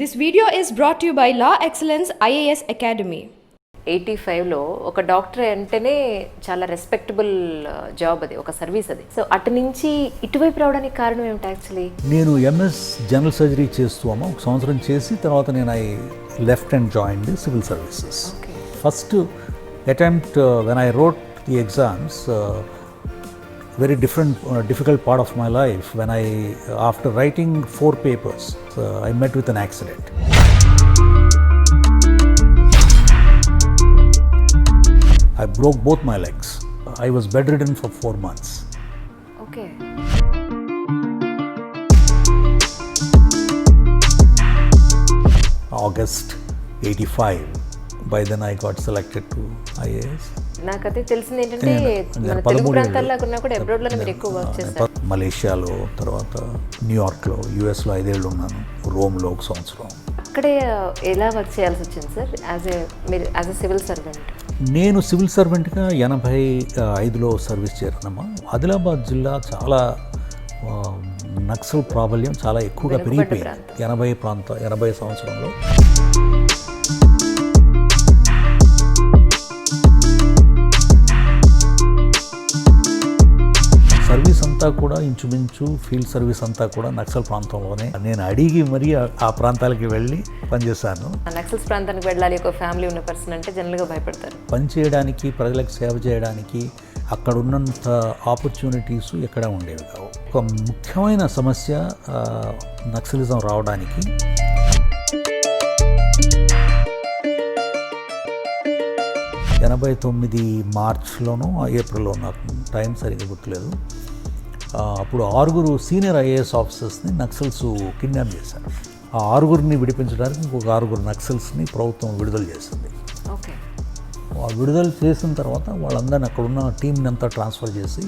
This video is brought to you by Law Excellence IAS Academy. 85లో ఒక doctor అంటేనే చాలా respectable job, అది ఒక సర్వీస్. అది సో అటు నుంచి ఇటువైపు రావడానికి కారణం ఏమిటి? యాక్చువల్లీ నేను ఎంఎస్ జనరల్ సర్జరీ చేస్తాము, ఒక సంవత్సరం చేసి తర్వాత నేను I left and joined civil services. First attempt when I wrote the exams, very difficult part of my life when after writing 4 papers I met with an accident. I broke both my legs. I was bedridden for 4 months. Okay. August 85. By then I got selected to IAS. నాకైతే తెలిసింది ఏంటంటే మన తెలుగు ప్రాంతాల్లో కన్నా కూడా అబ్రాడ్లో మీరు ఎక్కువ work చేస్తారు. మలేషియాలో, తర్వాత న్యూయార్క్లో, యుఎస్లో 5 ఏళ్ళు ఉన్నాను, రోమ్లో 1 సంవత్సరం. అక్కడే ఎలా వర్క్ చేయాల్సి వచ్చింది సార్ మీరు యాజ్ ఎ సివిల్ సర్వెంట్? నేను సివిల్ సర్వెంట్గా 85లో సర్వీస్ చేరానమ్మా. ఆదిలాబాద్ జిల్లా చాలా నక్సల్ ప్రాబల్యం చాలా ఎక్కువగా పెరిగిపోయింది 80 సంవత్సరంలో. సర్వీస్ అంతా కూడా ఇంచుమించు ఫీల్డ్ సర్వీస్ అంతా కూడా నక్సల్ ప్రాంతంలోనే. నేను అడిగి మరీ ఆ ప్రాంతాలకి వెళ్ళి పనిచేశాను. నక్సల్స్ ప్రాంతానికి వెళ్ళాలి ఒక ఫ్యామిలీ ఉన్న పర్సన్ అంటే జనరల్గా భయపడతారు. పని చేయడానికి, ప్రజలకు సేవ చేయడానికి అక్కడ ఉన్నంత ఆపర్చునిటీస్ ఎక్కడ ఉండేవి కావు. ఒక ముఖ్యమైన సమస్య నక్సలిజం రావడానికి 89 మార్చ్లోనో ఏప్రిల్లో, నాకు టైం సరిగ్గా గుర్తులేదు. అప్పుడు 6 సీనియర్ ఐఏఎస్ ఆఫీసర్స్ని నక్సల్స్ కిడ్నాప్ చేశారు. ఆ 6 విడిపించడానికి ఇంకొక 6 నక్సల్స్ని ప్రభుత్వం విడుదల చేసింది. ఓకే. విడుదల చేసిన తర్వాత వాళ్ళందరినీ అక్కడ ఉన్న టీంని అంతా ట్రాన్స్ఫర్ చేసి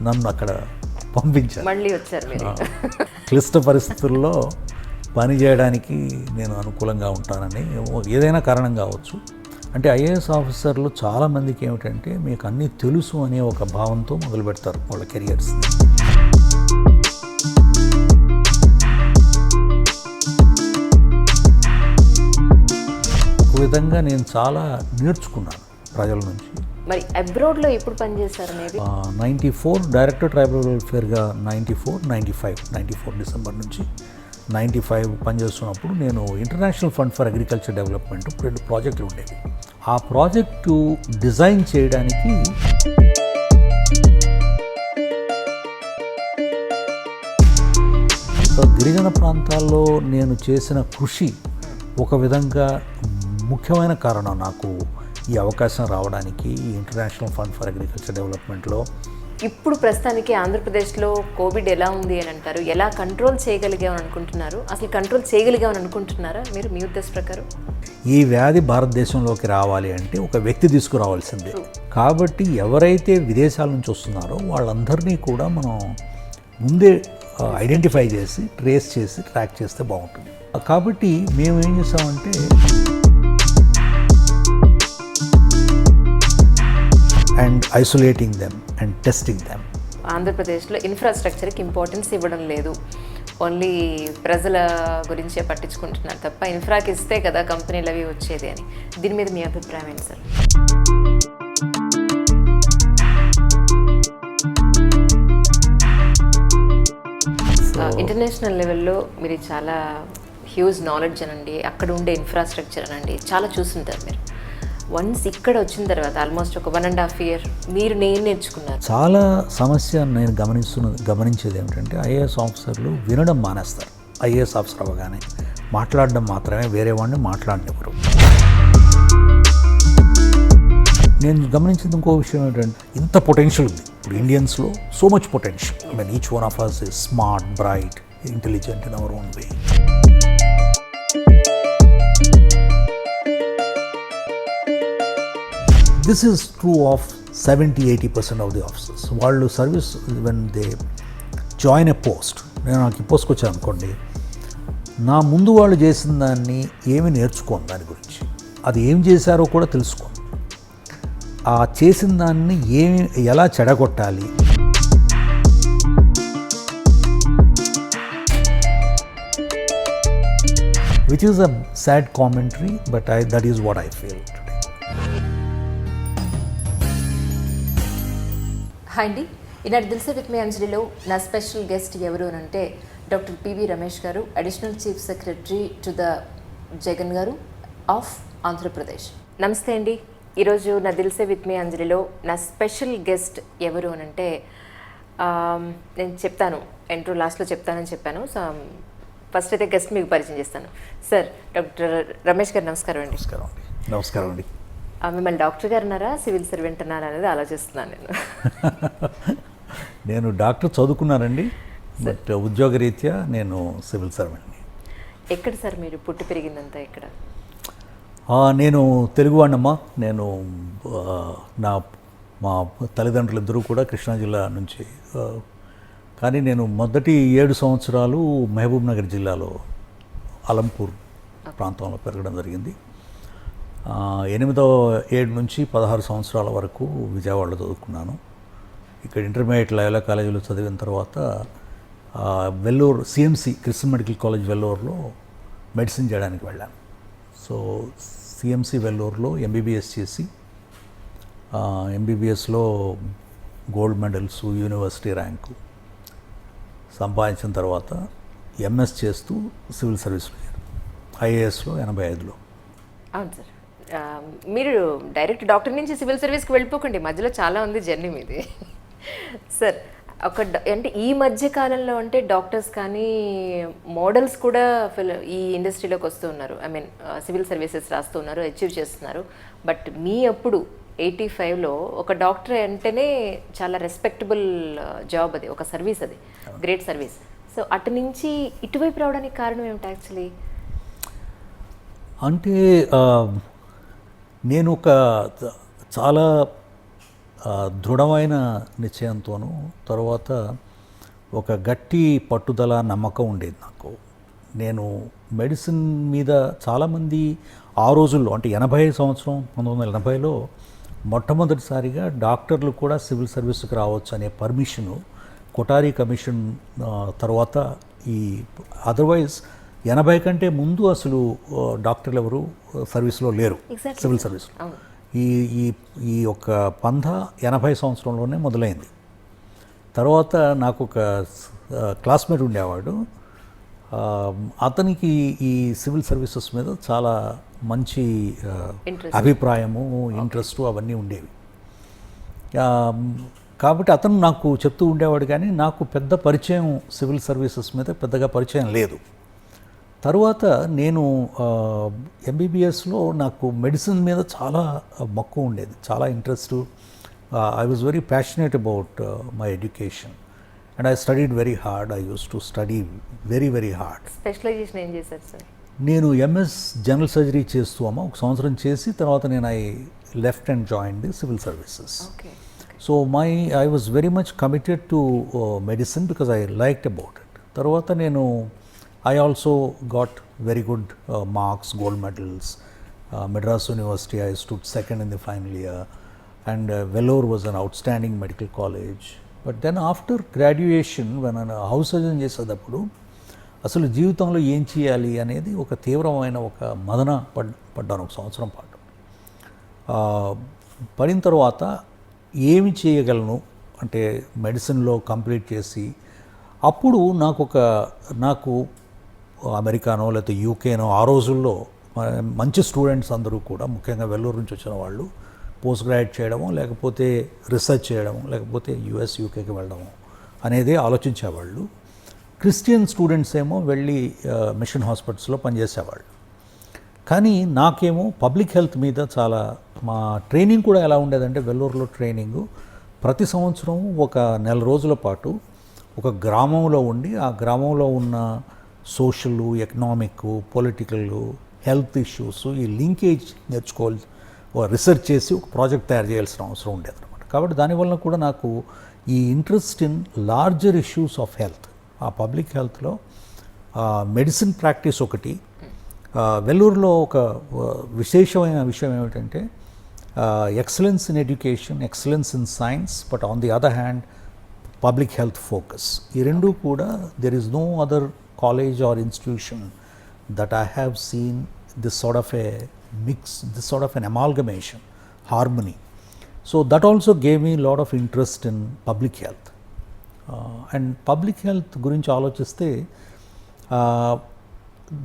నన్ను అక్కడ పంపించారు. మళ్ళీ వచ్చారు. క్లిష్ట పరిస్థితుల్లో పని చేయడానికి నేను అనుకూలంగా ఉంటానని, ఏదైనా కారణం కావచ్చు. అంటే ఐఏఎస్ ఆఫీసర్లు చాలామందికి ఏమిటంటే మీకు అన్నీ తెలుసు అనే ఒక భావంతో మొదలు పెడతారు వాళ్ళ కెరియర్స్. ఒక విధంగా నేను చాలా నేర్చుకున్నాను ప్రజల నుంచి. మరి అబ్రాడ్లో ఎప్పుడు పనిచేశారు? 94 డైరెక్టర్ ట్రైబల్ వెల్ఫేర్గా 94 డిసెంబర్ నుంచి 95 పనిచేస్తున్నప్పుడు నేను international fund for agriculture development 2 ప్రాజెక్టులు ఉండేవి. ఆ ప్రాజెక్టు డిజైన్ చేయడానికి గిరిజన ప్రాంతాల్లో నేను చేసిన కృషి ఒక విధంగా ముఖ్యమైన కారణం నాకు ఈ అవకాశం రావడానికి. ఈ ఇంటర్నేషనల్ ఫండ్ ఫర్ అగ్రికల్చర్ డెవలప్మెంట్లో ఇప్పుడు ప్రస్తుతానికి ఆంధ్రప్రదేశ్లో కోవిడ్ ఎలా ఉంది అని అంటారు, ఎలా కంట్రోల్ చేయగలిగామని అనుకుంటున్నారు? అసలు కంట్రోల్ చేయగలిగామని అనుకుంటున్నారా మీరు, మీ ఉద్దేశం ప్రకారం? ఈ వ్యాధి భారతదేశంలోకి రావాలి అంటే ఒక వ్యక్తి తీసుకురావాల్సిందే. కాబట్టి ఎవరైతే విదేశాల నుంచి వస్తున్నారో వాళ్ళందరినీ కూడా మనం ముందే ఐడెంటిఫై చేసి, ట్రేస్ చేసి, ట్రాక్ చేస్తే బాగుంటుంది. కాబట్టి మేము ఏం చేసామంటే and isolating them and testing them. ఆంధ్రప్రదేశ్లో ఇన్ఫ్రాస్ట్రక్చర్కి ఇంపార్టెన్స్ ఇవ్వడం లేదు, ఓన్లీ ప్రజల గురించే పట్టించుకుంటున్నారు తప్ప ఇన్ఫ్రాకి ఇస్తే కదా కంపెనీలు అవి వచ్చేది అని. దీని మీద మీ అభిప్రాయం ఏంటి సార్? ఇంటర్నేషనల్ లెవెల్లో మీరు చాలా హ్యూజ్ నాలెడ్జ్ అనండి, అక్కడ ఉండే ఇన్ఫ్రాస్ట్రక్చర్ అనండి చాలా చూస్తుంటారు మీరు. వన్స్ ఇక్కడ వచ్చిన తర్వాత ఆల్మోస్ట్ ఒక 1.5 year మీరు నేను నేర్చుకున్నారు. చాలా సమస్య నేను గమనించేది ఏమిటంటే ఐఏఎస్ ఆఫీసర్లు వినడం మానేస్తారు. ఐఏఎస్ ఆఫీసర్ అవ్వగానే మాట్లాడడం మాత్రమే, వేరే వాడిని మాట్లాడనివ్వరు. నేను గమనించింది ఇంకో విషయం ఏంటంటే ఇంత పొటెన్షియల్ ఉంది ఇప్పుడు ఇండియన్స్లో, so much potential. I mean each one of us is smart, bright, intelligent in our own way. This is true of 70-80% of the officers. వాళ్ళు service when they join a post, నేను నాకు ఈ పోస్ట్కి వచ్చాను అనుకోండి, నా ముందు వాళ్ళు చేసిన దాన్ని ఏమి నేర్చుకోను, దాని గురించి అది ఏం చేశారో కూడా తెలుసుకోను. ఆ చేసిన దాన్ని ఎలా చెడగొట్టాలి, which is a sad commentary, but that is what I feel today. Hi అండి, ఈనాడు దిల్సే విత్ మీ అంజలిలో నా స్పెషల్ గెస్ట్ ఎవరు అని అంటే డాక్టర్ పివి రమేష్ గారు, additional chief secretary to the Jagan గారు ఆఫ్ ఆంధ్రప్రదేశ్. నమస్తే అండి. ఈరోజు నా దిల్సే విత్ మీ అంజలిలో నా స్పెషల్ గెస్ట్ ఎవరు అని అంటే నేను చెప్తాను, ఎంట్రో లాస్ట్లో చెప్తానని చెప్పాను. సో ఫస్ట్ అయితే గెస్ట్ మీకు పరిచయం చేస్తాను. సార్, డాక్టర్ రమేష్ గారు నమస్కారం అండి. నమస్కారం అండి. మిమ్మల్ని డాక్టర్ గారు అన్నారా, సివిల్ సర్వెంట్ అన్నారా అనేది ఆలోచిస్తున్నాను నేను. నేను డాక్టర్ చదువుకున్నానండి, బట్ ఉద్యోగరీత్యా నేను సివిల్ సర్వెంట్ని. ఎక్కడ సార్ మీరు పుట్టి పెరిగిందంతా ఎక్కడ? నేను తెలుగువాడినమ్మా. నేను మా తల్లిదండ్రులు ఇద్దరూ కూడా కృష్ణా జిల్లా నుంచి, కానీ నేను మొదటి 7 సంవత్సరాలు మహబూబ్ నగర్ జిల్లాలో అలంపూర్ ప్రాంతంలో పెరగడం జరిగింది. 8వ ఏడు నుంచి 16 సంవత్సరాల వరకు విజయవాడలో చదువుకున్నాను. ఇక్కడ ఇంటర్మీడియట్ లయోలా కాలేజీలో చదివిన తర్వాత Vellore CMC Christian medical college వెల్లూరులో మెడిసిన్ చేయడానికి వెళ్ళాను. సో సిఎంసి వెల్లూరులో ఎంబీబీఎస్ చేసి ఎంబీబీఎస్లో గోల్డ్ మెడల్స్, యూనివర్సిటీ ర్యాంకు సంపాదించిన తర్వాత ఎంఎస్ చేస్తూ సివిల్ సర్వీస్లో ఐఏఎస్లో 85లో. అవును సార్, మీరు డైరెక్ట్ డాక్టర్ నుంచి సివిల్ సర్వీస్కి వెళ్ళిపోకండి, మధ్యలో చాలా ఉంది జర్నీ మీది. సార్, అంటే ఈ మధ్య కాలంలో అంటే డాక్టర్స్ కానీ మోడల్స్ కూడా ఈ ఇండస్ట్రీలోకి వస్తూ ఉన్నారు. ఐ మీన్ సివిల్ సర్వీసెస్ రాస్తూ ఉన్నారు, అచీవ్ చేస్తున్నారు. బట్ మీ అప్పుడు 85లో ఒక డాక్టర్ అంటేనే చాలా రెస్పెక్టబుల్ జాబ్, అది ఒక సర్వీస్, అది గ్రేట్ సర్వీస్. సో అటు నుంచి ఇటువైపు రావడానికి కారణం ఏమిటి యాక్చువల్లీ? అంటే నేను ఒక చాలా దృఢమైన నిశ్చయంతోనూ, తర్వాత ఒక గట్టి పట్టుదల, నమ్మకం ఉండేది నాకు. నేను మెడిసిన్ మీద చాలామంది ఆ రోజుల్లో, అంటే 80 సంవత్సరం 1980లో మొట్టమొదటిసారిగా డాక్టర్లు కూడా సివిల్ సర్వీస్కి రావచ్చు అనే పర్మిషను కొఠారి కమిషన్ తర్వాత, ఈ అదర్వైజ్ 80 కంటే ముందు అసలు డాక్టర్లు ఎవరు సర్వీస్లో లేరు, సివిల్ సర్వీస్లో. ఈ యొక్క పంధ 80 సంవత్సరంలోనే మొదలైంది. తర్వాత నాకు ఒక క్లాస్మేట్ ఉండేవాడు, అతనికి ఈ సివిల్ సర్వీసెస్ మీద చాలా మంచి అభిప్రాయము, ఇంట్రెస్ట్ అవన్నీ ఉండేవి. కాబట్టి అతను నాకు చెప్తూ ఉండేవాడు, కానీ నాకు పెద్ద పరిచయం సివిల్ సర్వీసెస్ మీద పెద్దగా పరిచయం లేదు. తరువాత నేను ఎంబీబీఎస్లో నాకు మెడిసిన్ మీద చాలా మక్కువ ఉండేది, చాలా interest. I was very passionate about my education and I studied very hard. I use to study very very hard. Specialisation ఏం చేశారు సార్? నేను ఎంఎస్ జనరల్ సర్జరీ చేస్తూ 1 సంవత్సరం చేసి తర్వాత నేను I left and join the civil services. So I was very much committed to medicine because I liked about it. తర్వాత నేను I also got very good marks, gold medals. Madras University, I stood second in the final year, and Vellore was an outstanding medical college. But then after graduation, when I house surgeon చేసేటప్పుడు అసలు జీవితంలో ఏం చేయాలి అనేది ఒక తీవ్రమైన ఒక మదన పడ్డాను 1 సంవత్సరం పాటు. పడిన తర్వాత ఏమి చేయగలను అంటే మెడిసిన్లో కంప్లీట్ చేసి, అప్పుడు నాకు అమెరికానో లేకపోతే యూకేనో ఆ రోజుల్లో మంచి స్టూడెంట్స్ అందరూ కూడా, ముఖ్యంగా వెల్లూరు నుంచి వచ్చిన వాళ్ళు, పోస్ట్ గ్రాడ్యుయేట్ చేయడము, లేకపోతే రీసెర్చ్ చేయడము, లేకపోతే యూఎస్ యూకేకి వెళ్ళడము అనేది ఆలోచించేవాళ్ళు. క్రిస్టియన్ స్టూడెంట్స్ ఏమో వెళ్ళి మిషన్ హాస్పిటల్స్లో పనిచేసేవాళ్ళు. కానీ నాకేమో పబ్లిక్ హెల్త్ మీద చాలా, మా ట్రైనింగ్ కూడా ఎలా ఉండేదంటే, వెల్లూరులో ట్రైనింగు ప్రతి సంవత్సరం ఒక 1 నెల రోజుల పాటు ఒక గ్రామంలో ఉండి, ఆ గ్రామంలో ఉన్న social, economic, political, health issues, ఈ లింకేజ్ నేర్చుకోవాలి, రీసెర్చ్ చేసి ఒక ప్రాజెక్ట్ తయారు చేయాల్సిన అవసరం ఉండేది అనమాట. కాబట్టి దానివల్ల కూడా నాకు ఈ interest in larger issues of health, ఆ పబ్లిక్ హెల్త్లో మెడిసిన్ ప్రాక్టీస్ ఒకటి. వెల్లూరులో ఒక విశేషమైన విషయం ఏమిటంటే, excellence in education, excellence in science, but on the other hand public health focus. ఈ రెండూ కూడా there is no other college or institution that I have seen this sort of a mix, this sort of an amalgamation, harmony. So that also gave me a lot of interest in public health. And public health గురించి ఆలోచిస్తే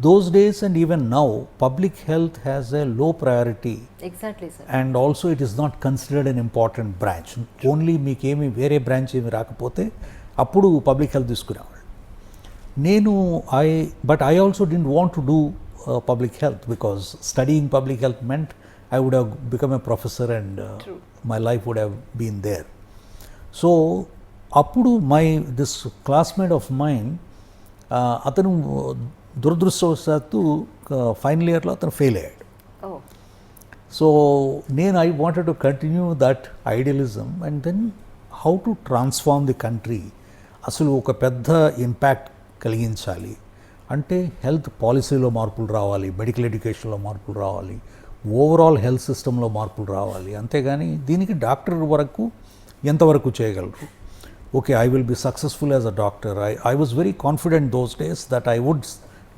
those days and even now public health has a low priority exactly sir. and also it is not considered an important branch. Only మీకేమి వేరే branch ఏమి రాకపోతే అప్పుడు public health తీసుకునేవాళ్ళు. నేను but I also didn't want to do public health because studying public health meant I would have become a professor and my life would have been there. So అప్పుడు this classmate of mind అతను దురదృష్టవశాత్తు final ఇయర్లో అతను fail అయ్యాడు. Oh so నేను I wanted to continue that idealism and then how to transform the country. అసలు ఒక పెద్ద ఇంపాక్ట్ కలిగించాలి అంటే హెల్త్ పాలసీలో మార్పులు రావాలి, మెడికల్ ఎడ్యుకేషన్లో మార్పులు రావాలి, ఓవరాల్ హెల్త్ సిస్టంలో మార్పులు రావాలి. అంతేగాని దీనికి డాక్టర్ వరకు ఎంతవరకు చేయగలరు. Okay, I will be successful as a doctor. I was very confident those days that I would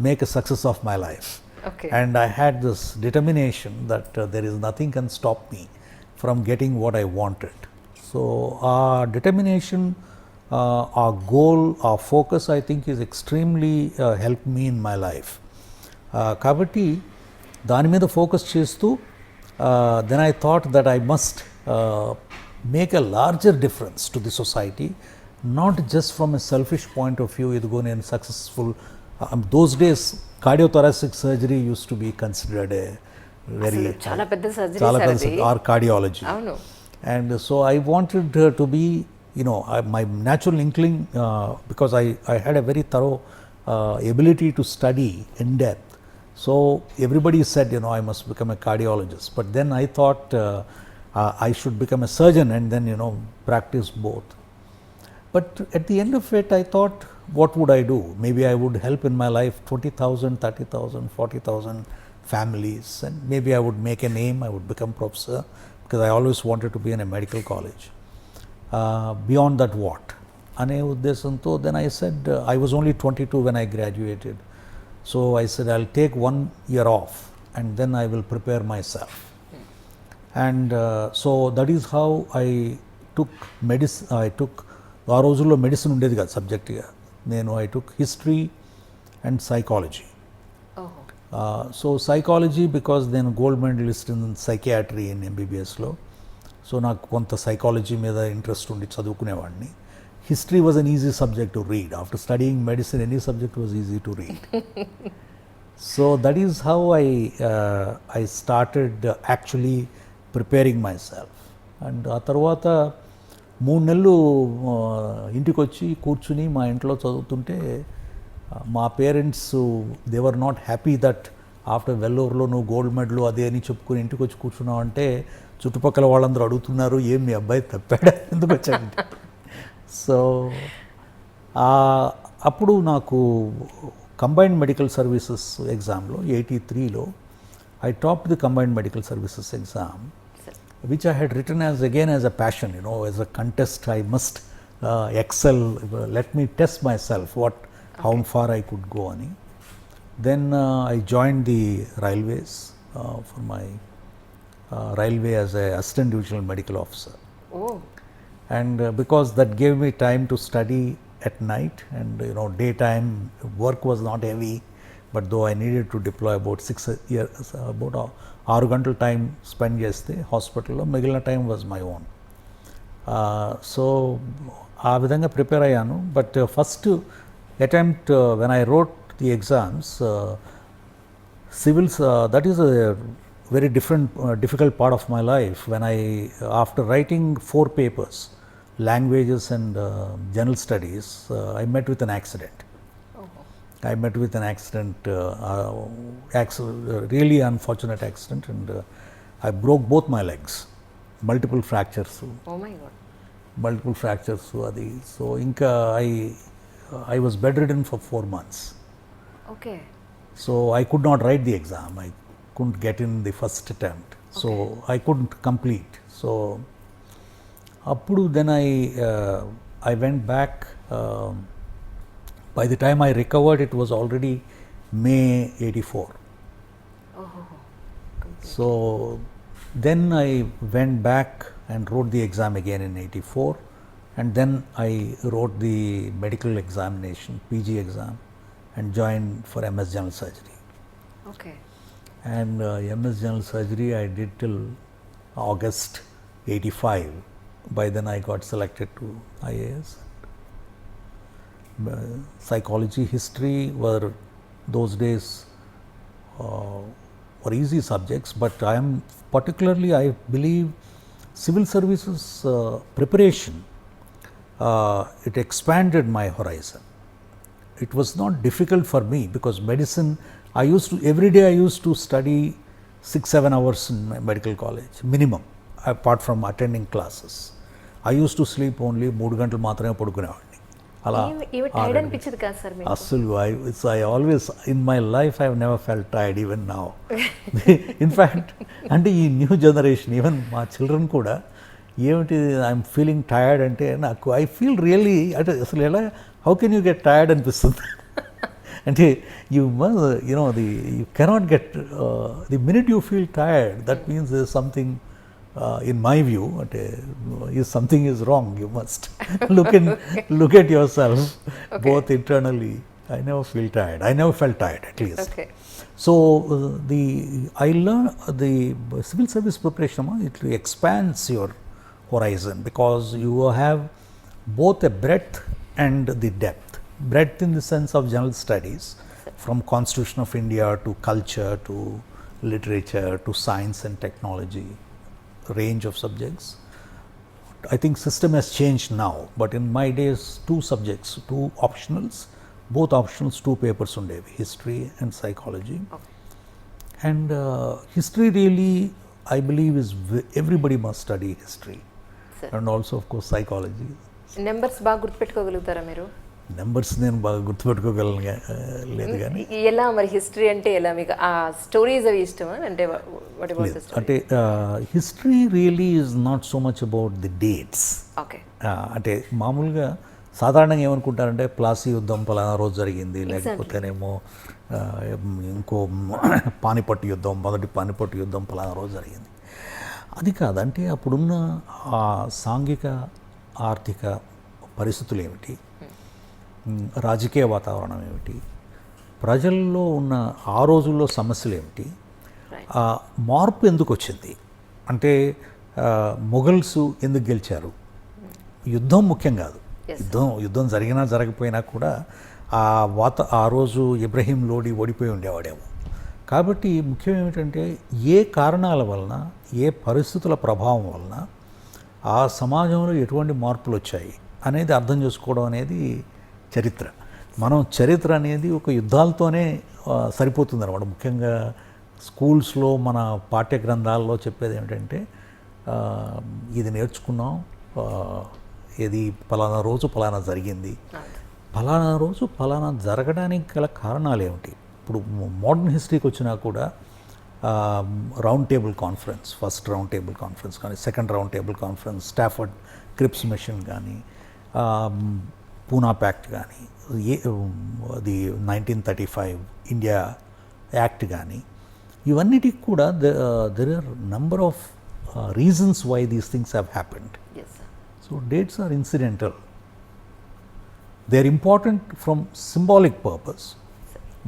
make a success of my life. Okay. And I had this determination that there is nothing can stop me from getting what I wanted. So our determination, our goal, our focus, I think is extremely helped me in my life. Kabatti dani meeda focus chestu then I thought that I must make a larger difference to the society, not just from a selfish point of view. Idigo nenu successful. Those days cardiothoracic surgery used to be considered a very అసలు చాలా పెద్ద surgery చాలా sir పెద్ద అది. or cardiology. అవును. And so I wanted to be, my natural inkling, because I had a very thorough ability to study in depth. So everybody said, I must become a cardiologist. But then I thought I should become a surgeon and then, practice both. But at the end of it, I thought, what would I do? Maybe I would help in my life 20,000, 30,000, 40,000 families, and maybe I would make a name, I would become professor, because I always wanted to be in a medical college. Beyond that, what? Ane uddeshanto, then I said, I was only 22 when I graduated. So I said, I'll take 1 year off and then I will prepare myself. And so that is how I took medicine. ఆ రోజుల్లో medicine ఉండేది కాదు సబ్జెక్ట్గా. నేను I took history and psychology. ఓహో. So psychology because నేను gold medallist in psychiatry in ఎంబీబీఎస్లో. So నాకు కొంత సైకాలజీ మీద ఇంట్రెస్ట్ ఉండి చదువుకునేవాడిని. History was an easy subject to read. After studying medicine any subject was easy to read. So that is how I started actually preparing myself. And ఆ తర్వాత 3 నెలలు ఇంటికి వచ్చి కూర్చుని మా ఇంట్లో చదువుతుంటే మా parents they were not happy that after వెల్లూరులో నువ్వు గోల్డ్ మెడల్ అదే అని చెప్పుకుని ఇంటికి వచ్చి కూర్చున్నావు అంటే చుట్టుపక్కల వాళ్ళందరూ అడుగుతున్నారు, ఏం మీ అబ్బాయి తప్పాడా, ఎందుకు వచ్చాడంటే. సో అప్పుడు నాకు కంబైన్డ్ మెడికల్ సర్వీసెస్ ఎగ్జామ్లో 83లో I topped the combined medical services exam, which I had written as a passion, as a contest. I must excel, let me test myself how far I could go on. Then I joined the railways for my railway as a assistant divisional medical officer. Oh. And because that gave me time to study at night, and daytime work was not heavy, but though I needed to deploy about 6 years, about 6 గంటల time spend చేస్తే హాస్పిటల్లో, మిగిలిన time was my own. So ఆ విధంగా prepare అయ్యాను. But first attempt when I wrote the exams, civils, that is a very difficult part of my life. When after writing 4 papers, languages and general studies, I met with an accident. I met with an accident, really unfortunate accident, and I broke both my legs, multiple fractures. Oh my God. Multiple fractures. So inka I was bedridden for 4 months. Okay. So I could not write the exam. I couldn't get in the first attempt. So I couldn't complete. So appudu then I went back. By the time I recovered, it was already May 84. So then I went back and wrote the exam again in 84, and then I wrote the medical examination, PG exam, and joined for MS General Surgery. Okay. And MS General Surgery I did till August 85. By then I got selected to IAS. Psychology, history were those days were easy subjects, but I am particularly, I believe, civil services preparation, it expanded my horizon. It was not difficult for me because medicine, I used to, every day I used to study 6-7 hours in my medical college minimum, apart from attending classes. I used to sleep only 3 గంటలు మాత్రమే పడుకునేవాడిని. అలా ఇవి tired అనిపించదు కదా sir మీకు? అసలు I always, in my life I have never felt tired even now. In fact, అంటే ఈ న్యూ జనరేషన్, ఈవెన్ మా చిల్డ్రన్ కూడా ఏమిటి ఐఎమ్ ఫీలింగ్ టైర్డ్ అంటే నాకు ఐ ఫీల్ రియల్లీ, అంటే అసలు ఎలా, how can you get tired అనిపిస్తుంది. అంటే you you cannot get the minute you feel tired, that means something in my view, if something is wrong, you must look at yourself. Okay. Both internally. I never feel tired. I never felt tired, at least. Okay. So I learned the civil service preparation. It expands your horizon because you have both a breadth and the depth. Breadth in the sense of general studies, from Constitution of India to culture to literature to science and technology. Range of subjects. I think system has changed now, but in my days 2 subjects, 2 optionals, both optionals 2 papers undevi, history and psychology. Okay. And history really, I believe, is everybody must study history. Sir. And also of course psychology. Numbers బాగా గుర్తుపెట్టుకోగలుగుతారా మీరు? Numbers నేను బాగా గుర్తుపెట్టుకోగలను లేదు కానీ ఎలా మరి history అంటే ఎలా మీకు ఆ స్టోరీస్ అవి ఇష్టమా? అంటే వాట్ అబౌట్ ది స్టోరీ? అంటే history really is not so much about the dates. Okay. అంటే మామూలుగా సాధారణంగా ఏమనుకుంటారంటే ప్లాసీ యుద్ధం పలానా రోజు జరిగింది, లేకపోతేనేమో ఇంకో పానిపట్టు యుద్ధం, మొదటి పానిపట్టు యుద్ధం పలానా రోజు జరిగింది. అది కాదు. అంటే అప్పుడున్న ఆ సాంఘిక ఆర్థిక పరిస్థితులు ఏమిటి, రాజకీయ వాతావరణం ఏమిటి, ప్రజల్లో ఉన్న ఆ రోజుల్లో సమస్యలు ఏమిటి, ఆ మార్పు ఎందుకు వచ్చింది, అంటే మొఘల్స్ ఎందుకు గెలిచారు, యుద్ధం ముఖ్యం కాదు, యుద్ధం జరిగినా జరగకపోయినా కూడా ఆ రోజు ఇబ్రహీం లోడి ఓడిపోయి ఉండేవాడేమో. కాబట్టి ముఖ్యం ఏమిటంటే ఏ కారణాల వలన, ఏ పరిస్థితుల ప్రభావం వలన ఆ సమాజంలో ఎటువంటి మార్పులు వచ్చాయి అనేది అర్థం చేసుకోవడం అనేది చరిత్ర. మనం చరిత్ర అనేది ఒక యుద్ధాలతోనే సరిపోతుంది అన్నమాట. ముఖ్యంగా స్కూల్స్లో మన పాఠ్య గ్రంథాల్లో చెప్పేది ఏమిటంటే ఇది నేర్చుకున్నాం, ఇది పలానా రోజు పలానా జరిగింది, పలానా రోజు పలానా జరగడానికి గల కారణాలు ఏమిటి. ఇప్పుడు మోడర్న్ హిస్టరీకి వచ్చినా కూడా round table conference, first round table conference కానీ, second round table conference, Stafford Cripps mission కానీ, పూనా ప్యాక్ట్ కానీ, అది 1935 ఇండియా యాక్ట్ కానీ, ఇవన్నిటికి కూడా there are number of reasons why these things have happened. So dates are incidental, they are important from symbolic purpose.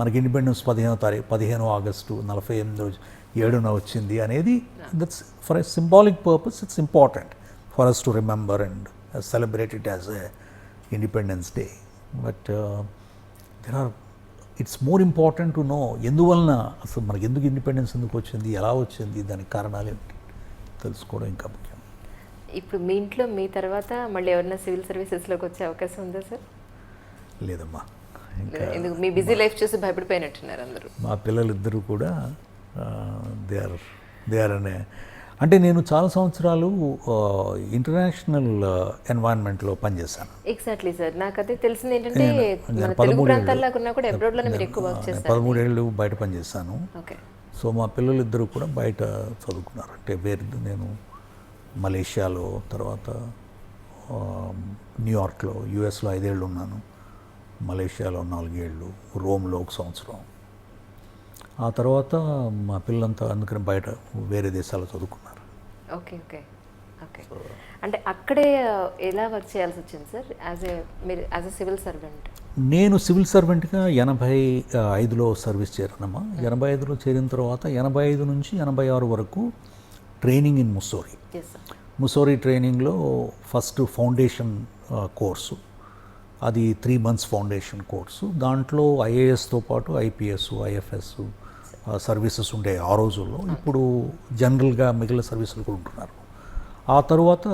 మనకి independence 15 August 48 వచ్చింది అనేది, that's for a symbolic purpose, it's important for us to remember and celebrate it as a independence day. But it's more important to know ఎందువలన అసలు మనకి ఎందుకు independence ఎందుకు వచ్చింది, ఎలా వచ్చింది, దానికి కారణాలు ఏమిటి తెలుసుకోవడం ఇంకా ముఖ్యం. ఇప్పుడు మీ ఇంట్లో మీ తర్వాత మళ్ళీ ఎవరైనా సివిల్ సర్వీసెస్లోకి వచ్చే అవకాశం ఉందా సార్? లేదమ్మా, ఎందుకు మీ బిజీ లైఫ్ చూసి భయపడిపోయినట్టున్నారు అందరూ? మా పిల్లలిద్దరూ కూడా దే ఆర్ అంటే నేను చాలా సంవత్సరాలు ఇంటర్నేషనల్ ఎన్వైరన్మెంట్లో పనిచేశాను. ఎగ్జాక్ట్లీ సార్, నాకు అదే తెలిసింది ఏంటంటే మన తెలుగు ప్రాంతాల్లో కన్నా కూడా అబ్రాడ్లోనే మీరు ఎక్కువ వర్క్ చేస్తారు. 13 ఏళ్ళు బయట పనిచేశాను. ఓకే. సో మా పిల్లలిద్దరూ కూడా బయట చదువుకున్నారు. అంటే నేను మలేషియాలో, తర్వాత న్యూయార్క్లో, యుఎస్లో 5 ఏళ్ళు ఉన్నాను, మలేషియాలో 4 ఏళ్ళు, రోమ్లో 1 సంవత్సరం, ఆ తర్వాత మా పిల్లలంతా అందుకని బయట వేరే దేశాల్లో చదువుకున్నారు. Okay okay okay. అంటే అక్కడే ఎలా వర్క్ చేయాల్సి వచ్చింది సార్ మీరు యాజ్ ఎ సివిల్ సర్వెంట్? నేను సివిల్ సర్వెంట్గా 85లో సర్వీస్ చేరానమ్మా. 85లో చేరిన తర్వాత 85 నుంచి 86 వరకు training in Mussoorie. Yes sir. Mussoorie ట్రైనింగ్లో ఫస్ట్ ఫౌండేషన్ కోర్సు, అది 3 months ఫౌండేషన్ కోర్సు. దాంట్లో ఐఏఎస్తో పాటు ఐపీఎస్, ఐఎఫ్ఎస్ సర్వీసెస్ ఉండేవి ఆ రోజుల్లో. ఇప్పుడు జనరల్గా మిగిలిన సర్వీసులు కూడా ఉంటున్నారు. ఆ తర్వాత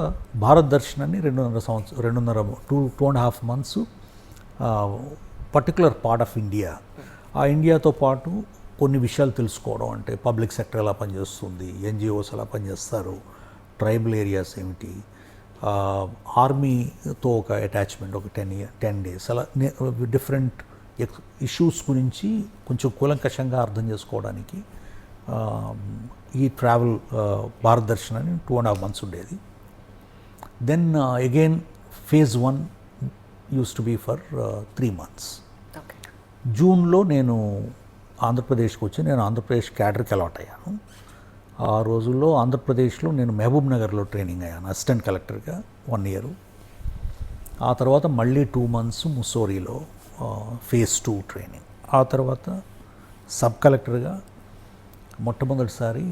భారత్ దర్శన్ అని 2.5 months particular part of India, ఆ ఇండియాతో పాటు కొన్ని విషయాలు తెలుసుకోవడం, అంటే పబ్లిక్ సెక్టర్ ఎలా పనిచేస్తుంది, ఎన్జిఓస్ ఎలా పనిచేస్తారు, ట్రైబల్ ఏరియాస్ ఏమిటి, ఆర్మీతో ఒక అటాచ్మెంట్ ఒక 10 days అలా డిఫరెంట్ ఇష్యూస్ గురించి కొంచెం కూలంకషంగా అర్థం చేసుకోవడానికి ఈ ట్రావెల్ భారత్ దర్శన్ అని 2.5 months ఉండేది. Then again phase 1 use to be for 3 months. Okay. జూన్లో నేను ఆంధ్రప్రదేశ్కి వచ్చి నేను ఆంధ్రప్రదేశ్ క్యాడర్కి అలాట్ అయ్యాను. ఆ రోజుల్లో ఆంధ్రప్రదేశ్లో నేను మహబూబ్ నగర్లో ట్రైనింగ్ అయ్యాను అసిస్టెంట్ కలెక్టర్గా 1 year. ఆ తర్వాత మళ్ళీ 2 months ముస్సోరీలో phase 2 ట్రైనింగ్. ఆ తర్వాత సబ్ కలెక్టర్గా మొట్టమొదటిసారి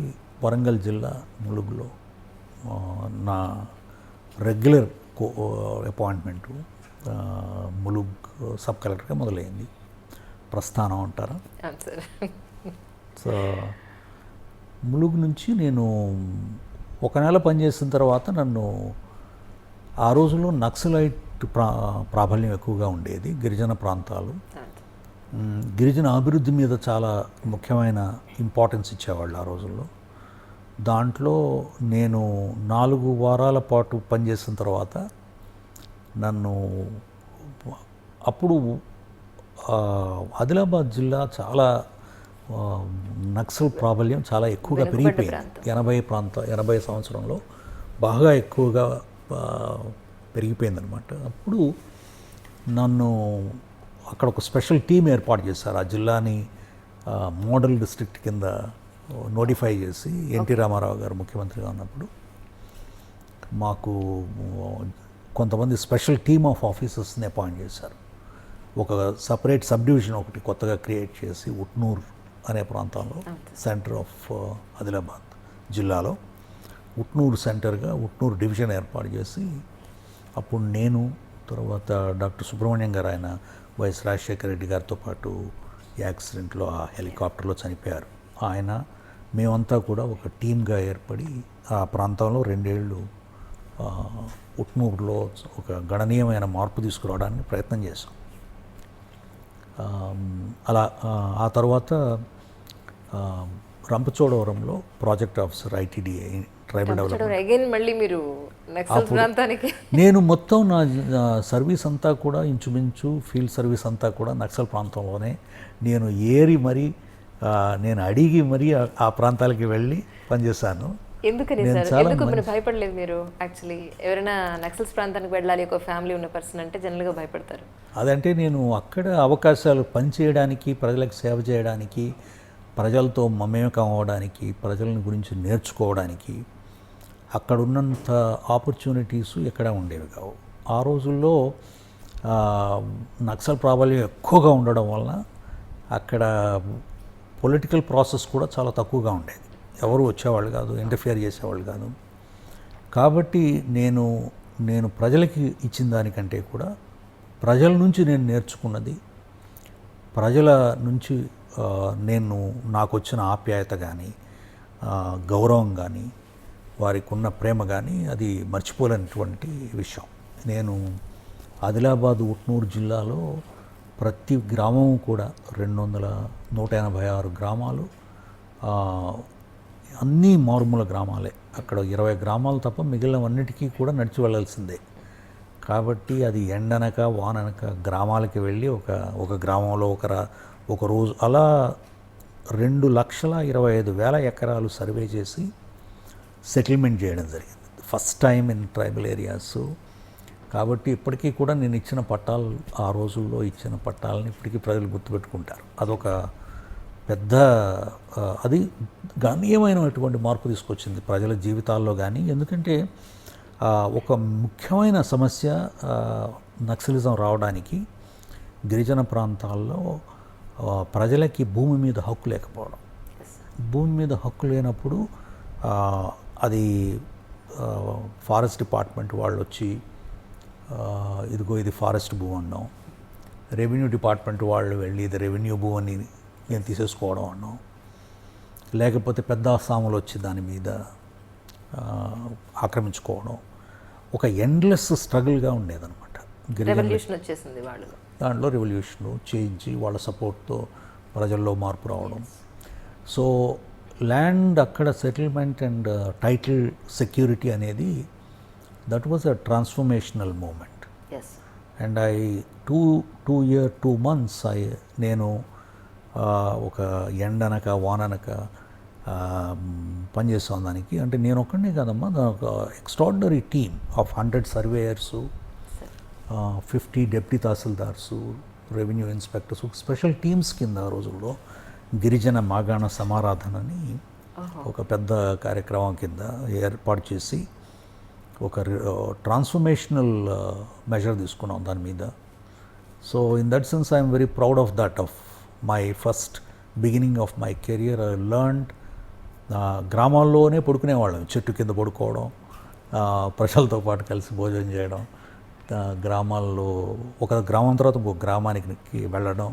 వరంగల్ జిల్లా ములుగులో నా రెగ్యులర్ అపాయింట్మెంటు ములుగ్ సబ్ కలెక్టర్గా మొదలైంది. ప్రస్థానం అంటారా. సార్. సో ములుగు నుంచి నేను 1 నెల పనిచేసిన తర్వాత నన్ను, ఆ రోజుల్లో నక్సలైట్ ప్రాబల్యం ఎక్కువగా ఉండేది, గిరిజన ప్రాంతాలు, గిరిజన అభివృద్ధి మీద చాలా ముఖ్యమైన ఇంపార్టెన్స్ ఇచ్చేవాళ్ళు ఆ రోజుల్లో. దాంట్లో నేను 4 వారాల పాటు పనిచేసిన తర్వాత నన్ను అప్పుడు ఆదిలాబాద్ జిల్లా చాలా నక్సల్ ప్రాబల్యం చాలా ఎక్కువగా పెరిగిపోయింది. 80 సంవత్సరంలో బాగా ఎక్కువగా పెరిగిపోయిందనమాట. అప్పుడు నన్ను అక్కడ ఒక స్పెషల్ టీం ఏర్పాటు చేశారు. ఆ జిల్లాని మోడల్ డిస్ట్రిక్ట్ కింద నోటిఫై చేసి ఎన్టీ రామారావు గారు ముఖ్యమంత్రిగా ఉన్నప్పుడు మాకు కొంతమంది స్పెషల్ టీమ్ ఆఫ్ ఆఫీసర్స్ని అపాయింట్ చేశారు. ఒక సపరేట్ సబ్ డివిజన్ ఒకటి కొత్తగా క్రియేట్ చేసి ఉట్నూర్ అనే ప్రాంతంలో, సెంటర్ ఆఫ్ ఆదిలాబాద్ జిల్లాలో ఉట్నూరు సెంటర్గా ఉట్నూరు డివిజన్ ఏర్పాటు చేసి, అప్పుడు నేను, తర్వాత డాక్టర్ సుబ్రహ్మణ్యం గారు, ఆయన వైఎస్ రాజశేఖర రెడ్డి గారితో పాటు యాక్సిడెంట్లో ఆ హెలికాప్టర్లో చనిపోయారు, ఆయన, మేమంతా కూడా ఒక టీమ్గా ఏర్పడి ఆ ప్రాంతంలో 2 ఏళ్ళు ఉట్నూరులో ఒక గణనీయమైన మార్పు తీసుకురావడానికి ప్రయత్నం చేశాం. అలా ఆ తర్వాత రంపచోడవరంలో project officer ITDA tribal development. Again మళ్ళీ మీరు నక్సల్ ప్రాంతానికి. నేను మొత్తం నా సర్వీస్ అంతా కూడా ఇంచుమించు ఫీల్డ్ సర్వీస్ అంతా కూడా నక్సల్ ప్రాంతంలోనే నేను ఏరి మరీ నేను అడిగి మరీ ఆ ప్రాంతాలకి వెళ్ళి పనిచేశాను. ఎందుకని సార్, ఎందుకు మీరు భయపడలేదు? మీరు యాక్చువల్లీ ఎవరైనా నక్సల్స్ ప్రాంతానికి వెళ్ళాలి, ఒక ఫ్యామిలీ ఉన్న పర్సన్ అంటే జనరల్గా భయపడతారు. అదంటే నేను అక్కడ అవకాశాలు పనిచేయడానికి, ప్రజలకు సేవ చేయడానికి, ప్రజలతో మమేకం అవ్వడానికి, ప్రజల గురించి నేర్చుకోవడానికి అక్కడ ఉన్నంత ఆపర్చునిటీసు ఎక్కడ ఉండేవి కావు. ఆ రోజుల్లో నక్సల్ ప్రాబల్యం ఎక్కువగా ఉండడం వలన అక్కడ పొలిటికల్ ప్రాసెస్ కూడా చాలా తక్కువగా ఉండేది. ఎవరు వచ్చేవాళ్ళు కాదు, ఇంటర్ఫియర్ చేసేవాళ్ళు కాదు. కాబట్టి నేను ప్రజలకి ఇచ్చిన దానికంటే కూడా ప్రజల నుంచి నేను నేర్చుకున్నది, ప్రజల నుంచి నాకు వచ్చిన ఆప్యాయత కానీ, గౌరవం కానీ, వారికి ఉన్న ప్రేమ కానీ అది మర్చిపోలేనటువంటి విషయం. నేను ఆదిలాబాద్ ఉట్నూరు జిల్లాలో ప్రతి గ్రామం కూడా 186 గ్రామాలు, అన్నీ మారుమూల గ్రామాలే. అక్కడ 20 గ్రామాలు తప్ప మిగిలినవన్నిటికీ కూడా నడిచి వెళ్ళాల్సిందే. కాబట్టి అది ఎండనక వాననక గ్రామాలకి వెళ్ళి ఒక గ్రామంలో ఒక రోజు అలా 2,25,000 ఎకరాలు సర్వే చేసి సెటిల్మెంట్ చేయడం జరిగింది, first time in tribal areas. కాబట్టి ఇప్పటికీ కూడా నేను ఇచ్చిన పట్టాలు, ఆ రోజుల్లో ఇచ్చిన పట్టాలని ఇప్పటికీ ప్రజలు గుర్తుపెట్టుకుంటారు. అదొక పెద్ద అది గణనీయమైనటువంటి మార్పు తీసుకొచ్చింది ప్రజల జీవితాల్లో కానీ. ఎందుకంటే ఒక ముఖ్యమైన సమస్య నక్సలిజం రావడానికి గిరిజన ప్రాంతాల్లో ప్రజలకి భూమి మీద హక్కు లేకపోవడం. భూమి మీద హక్కు లేనప్పుడు అది ఫారెస్ట్ డిపార్ట్మెంట్ వాళ్ళు వచ్చి ఇదిగో ఇది ఫారెస్ట్ భూమి అన్నాం, రెవెన్యూ డిపార్ట్మెంట్ వాళ్ళు వెళ్ళి ఇది రెవెన్యూ భూమిని నేను తీసేసుకోవడం అన్నాం, లేకపోతే పెద్ద అస్సాములు వచ్చి దాని మీద ఆక్రమించుకోవడం. ఒక ఎండ్లెస్ స్ట్రగుల్గా ఉండేదన్నమాట. రెవల్యూషన్ వచ్చేసింది వాళ్ళు, దాంట్లో రెవల్యూషను చేంజ్, వాళ్ళ సపోర్ట్తో ప్రజల్లో మార్పు రావడం. సో ల్యాండ్ అక్కడ సెటిల్మెంట్ అండ్ టైటిల్ సెక్యూరిటీ అనేది that was a transformational moment. Yes. And I 2 months నేను ఒక ఎండనక వాననక పనిచేస్తాను దానికి. అంటే నేను ఒక్కడినే కాదమ్మా, ఒక extraordinary team of 100 surveyors, 50 deputy tahsildars, revenue inspectors, special teams కింద ఆ రోజుల్లో గిరిజన మాగాణ సమారాధనని ఒక పెద్ద కార్యక్రమం కింద ఏర్పాటు చేసి ఒక ట్రాన్స్ఫర్మేషనల్ మెజర్ తీసుకున్నాం దాని మీద. So in that sense I'm very proud of that, of my first beginning of my career. I learned. గ్రామాల్లోనే పడుకునేవాళ్ళం, చెట్టు కింద పడుకోవడం, ప్రజలతో పాటు కలిసి భోజనం చేయడం, గ్రామాల్లో ఒక గ్రామం తర్వాత ఒక గ్రామానికి వెళ్ళడం.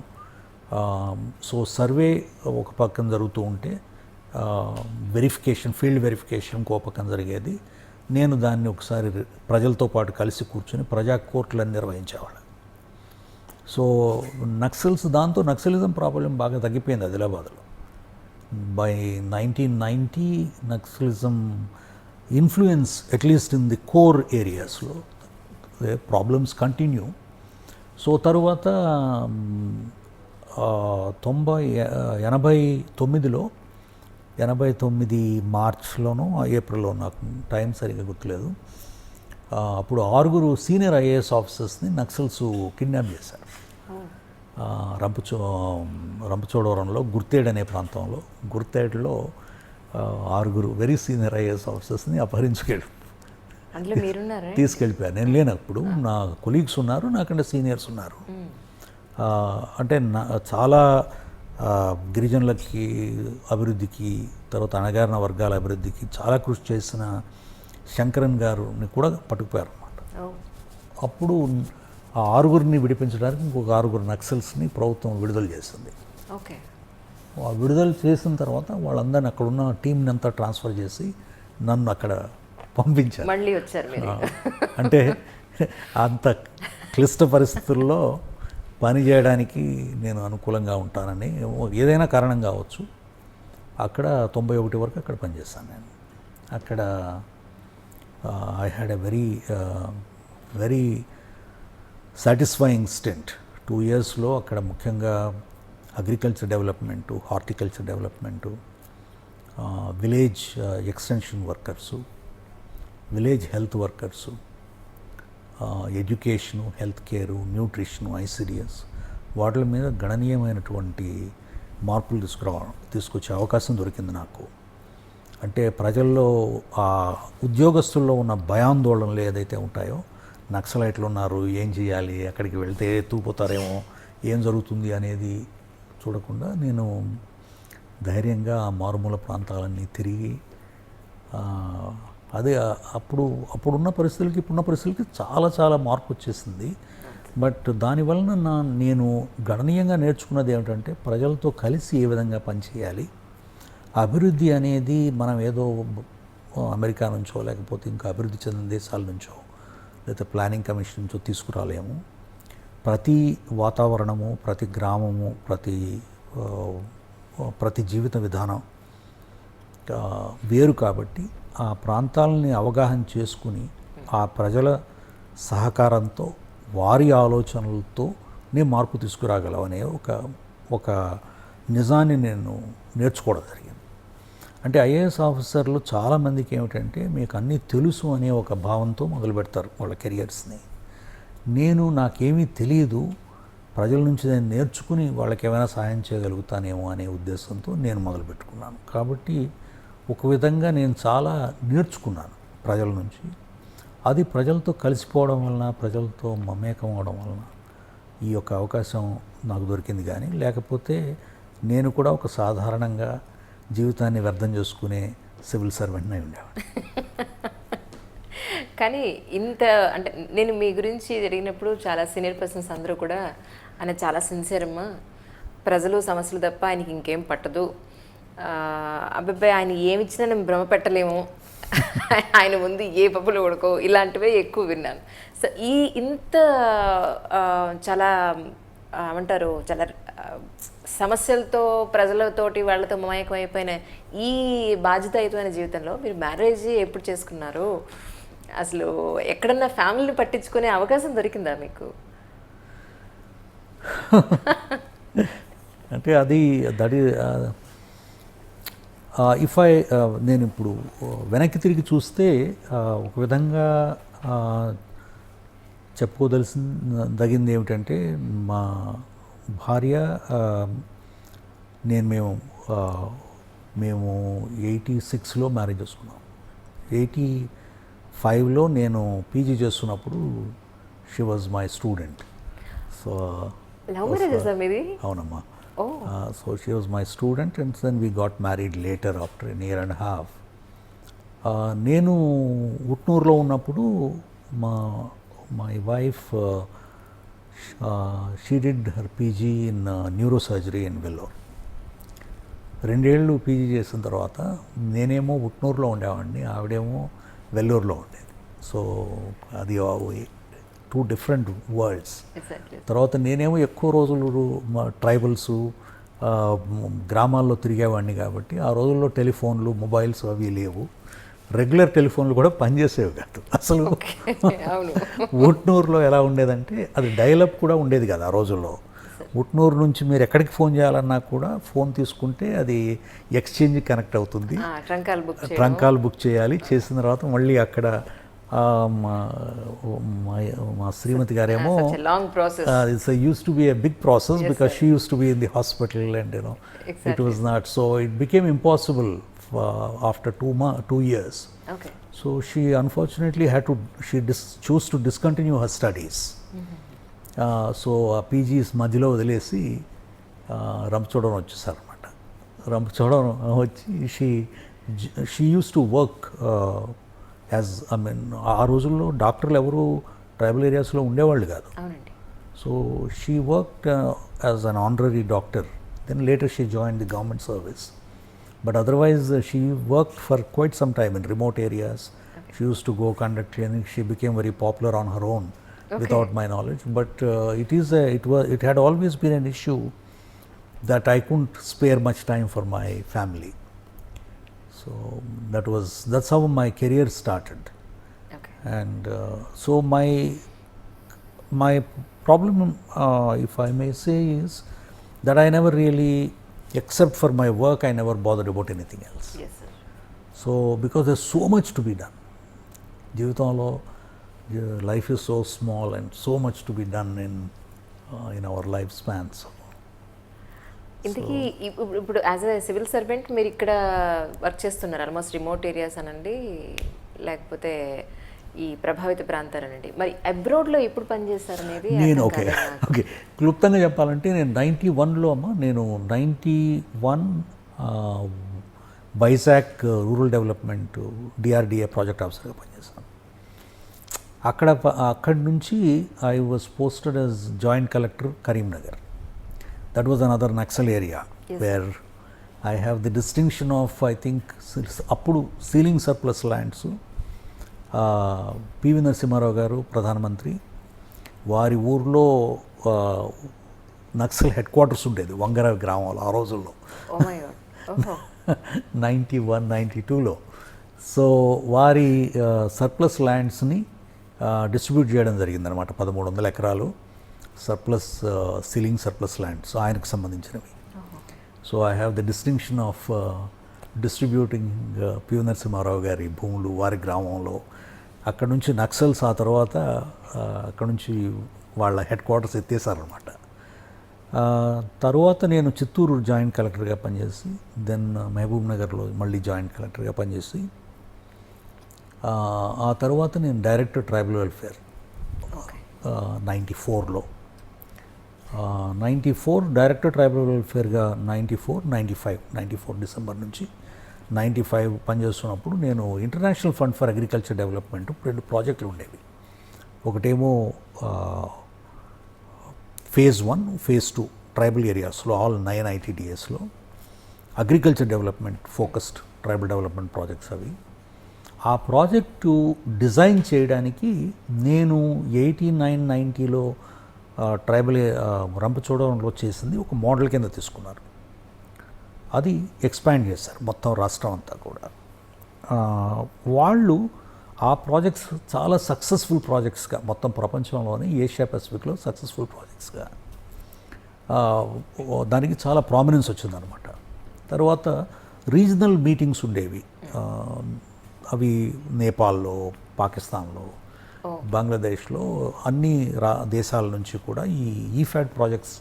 సో సర్వే ఒక పక్కన జరుగుతూ ఉంటే వెరిఫికేషన్, ఫీల్డ్ వెరిఫికేషన్ ఇంకో పక్కన జరిగేది. నేను దాన్ని ఒకసారి ప్రజలతో పాటు కలిసి కూర్చొని ప్రజా కోర్టులను నిర్వహించేవాళ్ళం. సో దాంతో నక్సలిజం ప్రాబ్లం బాగా తగ్గిపోయింది ఆదిలాబాద్లో. By 1990 naxalism influence at least in the core ఏరియాస్లో ప్రాబ్లమ్స్ కంటిన్యూ. సో తరువాత 89 మార్చ్లోనో ఏప్రిల్లో, నాకు టైం సరిగ్గా గుర్తులేదు, అప్పుడు 6 సీనియర్ ఐఏఎస్ ఆఫీసర్స్ని నక్సల్స్ కిడ్నాప్ చేశారు. రంపచోడవరంలో గుర్తేడ్ అనే ప్రాంతంలో, గుర్తేడ్లో 6 వెరీ సీనియర్ ఐఏఎస్ ఆఫీసర్స్ని తీసుకెళ్ళిపోయారు. నేను లేనప్పుడు నా కొలీగ్స్ ఉన్నారు, నాకంటే సీనియర్స్ ఉన్నారు. అంటే చాలా గిరిజనులకి అభివృద్ధికి, తర్వాత అణగారిన వర్గాల అభివృద్ధికి చాలా కృషి చేసిన శంకరన్ గారిని కూడా పట్టుకుపోయారు అన్నమాట. అప్పుడు ఆ 6 విడిపించడానికి ఇంకొక 6 నక్సల్స్ని ప్రభుత్వం విడుదల చేసింది. ఓకే. విడుదల చేసిన తర్వాత వాళ్ళందరినీ అక్కడున్న టీంని అంతా ట్రాన్స్ఫర్ చేసి నన్ను అక్కడ పంపించారు. మళ్ళీ వచ్చారు మీరు. అంటే అంత క్లిష్ట పరిస్థితుల్లో పని చేయడానికి నేను అనుకూలంగా ఉంటానని, ఏదైనా కారణం కావచ్చు. అక్కడ 91 వరకు అక్కడ పనిచేస్తాను నేను. అక్కడ I had a very satisfying stent. 2 yearsలో అక్కడ ముఖ్యంగా agriculture development, horticulture development, village extension workers, village health workers, education, health care, nutrition, ICDS, వాటి మీద గణనీయమైనటువంటి మార్పులు తీసుకొచ్చే అవకాశం దొరికింది నాకు. అంటే ప్రజల్లో ఆ ఉద్యోగస్తుల్లో ఉన్న భయాందోళనలు ఏదైతే ఉంటాయో, నక్సలైట్లు ఉన్నారు, ఏం చేయాలి, అక్కడికి వెళ్తే ఎత్తుకుపోతారేమో, ఏం జరుగుతుంది అనేది చూడకుండా నేను ధైర్యంగా ఆ మారుమూల ప్రాంతాలన్నీ తిరిగి, అదే అప్పుడున్న పరిస్థితులకి ఇప్పుడున్న పరిస్థితులకి చాలా మార్పు వచ్చేసింది. బట్ దానివలన నేను గణనీయంగా నేర్చుకున్నది ఏమిటంటే, ప్రజలతో కలిసి ఏ విధంగా పనిచేయాలి. అభివృద్ధి అనేది మనం ఏదో అమెరికా నుంచో లేకపోతే ఇంకా అభివృద్ధి చెందిన దేశాల నుంచో లేకపోతే ప్లానింగ్ కమిషన్ నుంచో తీసుకురాలేము. ప్రతి వాతావరణము, ప్రతి గ్రామము, ప్రతి జీవిత విధానం వేరు. కాబట్టి ఆ ప్రాంతాలని అవగాహన చేసుకుని ఆ ప్రజల సహకారంతో, వారి ఆలోచనలతో నేను మార్పు తీసుకురాగలం అనే ఒక నిజాన్ని నేను నేర్చుకోవడం జరిగింది. అంటే ఐఏఎస్ ఆఫీసర్లు చాలామందికి ఏమిటంటే, మీకు అన్నీ తెలుసు అనే ఒక భావంతో మొదలు పెడతారు వాళ్ళ కెరియర్స్ని. నాకేమీ తెలియదు, ప్రజల నుంచి నేను నేర్చుకుని వాళ్ళకి ఏమైనా సాయం చేయగలుగుతానేమో అనే ఉద్దేశంతో నేను మొదలుపెట్టుకున్నాను. కాబట్టి ఒక విధంగా నేను చాలా నేర్చుకున్నాను ప్రజల నుంచి. అది ప్రజలతో కలిసిపోవడం వలన, ప్రజలతో మమేకం అవడం వలన ఈ యొక్క అవకాశం నాకు దొరికింది. కానీ లేకపోతే నేను కూడా ఒక సాధారణంగా జీవితాన్ని వ్యర్థం చేసుకునే సివిల్ సర్వెంట్నే ఉండేవాడు. కానీ ఇంత అంటే నేను మీ గురించి జరిగినప్పుడు చాలా సీనియర్ పర్సన్స్ అందరూ కూడా ఆయన చాలా సిన్సియర్ అమ్మా, ప్రజలు సమస్యలు తప్ప ఆయనకి ఇంకేం పట్టదు, అబ్బాయి ఆయన ఏమి ఇచ్చినా నేను భ్రమ పెట్టలేము, ఆయన ముందు ఏ పప్పులు ఉడకో, ఇలాంటివే ఎక్కువ విన్నాను. సో ఇంత చాలా ఏమంటారు, చాలా సమస్యలతో ప్రజలతోటి వాళ్ళతో మమేకం అయిపోయిన ఈ బాధ్యతాయుతమైన జీవితంలో మీరు మ్యారేజ్ ఎప్పుడు చేసుకున్నారు? అసలు ఎక్కడన్నా ఫ్యామిలీని పట్టించుకునే అవకాశం దొరికిందా మీకు? అంటే అది ఇఫ్ నేను ఇప్పుడు వెనక్కి తిరిగి చూస్తే ఒక విధంగా చెప్పుకోదలిసింది ఏమిటంటే, మా భార్య మేము 86లో మ్యారేజ్ చేసుకున్నాం. 85లో నేను పీజీ చేస్తున్నప్పుడు she was my student. So love marriage మీది? అవునమ్మా. So she was my student and then we got married later after an year and half. నేను ఉట్నూరులో ఉన్నప్పుడు my wife, she did her PG in neurosurgery in Vellore. 2 ఏళ్ళు PG చేసిన తర్వాత నేనేమో ఉట్నూరులో ఉండేవాడిని, ఆవిడేమో వెల్లూరులో ఉండేది. సో అది 2 డిఫరెంట్ వరల్డ్స్. తర్వాత నేనేమో ఎక్కువ రోజులు ట్రైబల్స్ గ్రామాల్లో తిరిగేవాడిని కాబట్టి ఆ రోజుల్లో టెలిఫోన్లు, మొబైల్స్ అవి లేవు. రెగ్యులర్ టెలిఫోన్లు కూడా పనిచేసేవి కాదు అసలు. ఉట్నూరులో ఎలా ఉండేదంటే అది డైలప్ కూడా ఉండేది కాదు ఆ రోజుల్లో. ఉట్నూరు నుంచి మీరు ఎక్కడికి ఫోన్ చేయాలన్నా కూడా ఫోన్ తీసుకుంటే అది ఎక్స్చేంజ్ కనెక్ట్ అవుతుంది, ట్రంకాల్ బుక్ చేయాలి. చేసిన తర్వాత మళ్ళీ అక్కడ మా శ్రీమతి గారేమో it's use to be a big process because she use to be in the hospital and it was not, so it became impossible after 2 years. Okay. So she unfortunately had to choose to discontinue her studies. So PG's మధ్యలో వదిలేసి రంపచోడవరం వచ్చేసారనమాట. రంపచోడవరం వచ్చి she use to work as ఆ రోజుల్లో డాక్టర్లు ఎవరు tribal ఏరియాస్లో ఉండేవాళ్ళు కాదు. So she worked as an honorary doctor. Then later she join the government service. But otherwise, she worked for quite some time in remote areas. Okay. She used to go conduct training. She became very popular on her own, without my knowledge. But it had always been an issue that I couldn't spare much time for my family. So that's how my career started. Okay. And so my problem, if I may say, is that I never really, except for my work, I never bothered about anything else. Yes, sir. So because there's so much to be done. జీవితంలో life is so small and so much to be done in our life spans. ఇంతకీ ఇప్పుడు as a civil servant మీరు ఇక్కడ work చేస్తున్నారు, almost remote areas అనండి, లేకపోతే ఈ ప్రభావిత ప్రాంతాలనండి. మరి అబ్రాడ్లో ఎప్పుడు పనిచేస్తారు అనేది? నేను ఓకే క్లుప్తంగా చెప్పాలంటే నేను 91లో అమ్మా, నేను 91 Vizag rural development DRDA project ఆఫీసర్గా పనిచేశాను. అక్కడి నుంచి I was posted as joint collector Karimnagar. That was another Naxal area where I have the distinction of, I think అప్పుడు ceiling surplus lands PV Narasimha Rao గారు ప్రధానమంత్రి, వారి ఊర్లో నక్సల్ హెడ్ క్వార్టర్స్ ఉండేది వంగర గ్రామంలో ఆ రోజుల్లో. 91, 92లో. సో వారి సర్ప్లస్ ల్యాండ్స్ని డిస్ట్రిబ్యూట్ చేయడం జరిగిందనమాట. 1300 ఎకరాలు సర్ప్లస్ సీలింగ్ సర్ప్లస్ ల్యాండ్స్ ఆయనకు సంబంధించినవి. So I have the distinction of distributing PV Narasimha Rao గారి భూములు వారి గ్రామంలో. అక్కడ నుంచి నక్సల్స్ ఆ తర్వాత అక్కడ నుంచి వాళ్ళ హెడ్ క్వార్టర్స్ ఎత్తేసారనమాట. తర్వాత నేను చిత్తూరు జాయింట్ కలెక్టర్గా పనిచేసి దెన్ మహబూబ్ నగర్లో మళ్ళీ జాయింట్ కలెక్టర్గా పనిచేసి ఆ తర్వాత నేను డైరెక్టర్ ట్రైబల్ వెల్ఫేర్ 94లో 94 డైరెక్టర్ ట్రైబల్ వెల్ఫేర్గా 94 డిసెంబర్ నుంచి 95 పనిచేస్తున్నప్పుడు నేను international fund for agriculture development 2 ప్రాజెక్టులు ఉండేవి. ఒకటేమో ఫేజ్ 1 ఫేజ్ 2 ట్రైబల్ ఏరియాస్లో ఆల్ 9 ITDAస్లో agriculture development focused tribal development projects అవి. ఆ ప్రాజెక్టు డిజైన్ చేయడానికి నేను 89-90లో ట్రైబల్ రంపచోడవరంలో చేసింది ఒక మోడల్ కింద తీసుకున్నారు. అది ఎక్స్పాండ్ చేశారు మొత్తం రాష్ట్రం అంతా కూడా. వాళ్ళు ఆ ప్రాజెక్ట్స్ చాలా సక్సెస్ఫుల్ ప్రాజెక్ట్స్గా మొత్తం ప్రపంచంలోనే ఏషియా పసిఫిక్లో సక్సెస్ఫుల్ ప్రాజెక్ట్స్గా దానికి చాలా ప్రామినెన్స్ వచ్చిందనమాట. తర్వాత రీజనల్ మీటింగ్స్ ఉండేవి. అవి నేపాల్లో, పాకిస్తాన్లో, బంగ్లాదేశ్లో అన్ని దేశాల నుంచి కూడా ఈ ఈఫాడ్ ప్రాజెక్ట్స్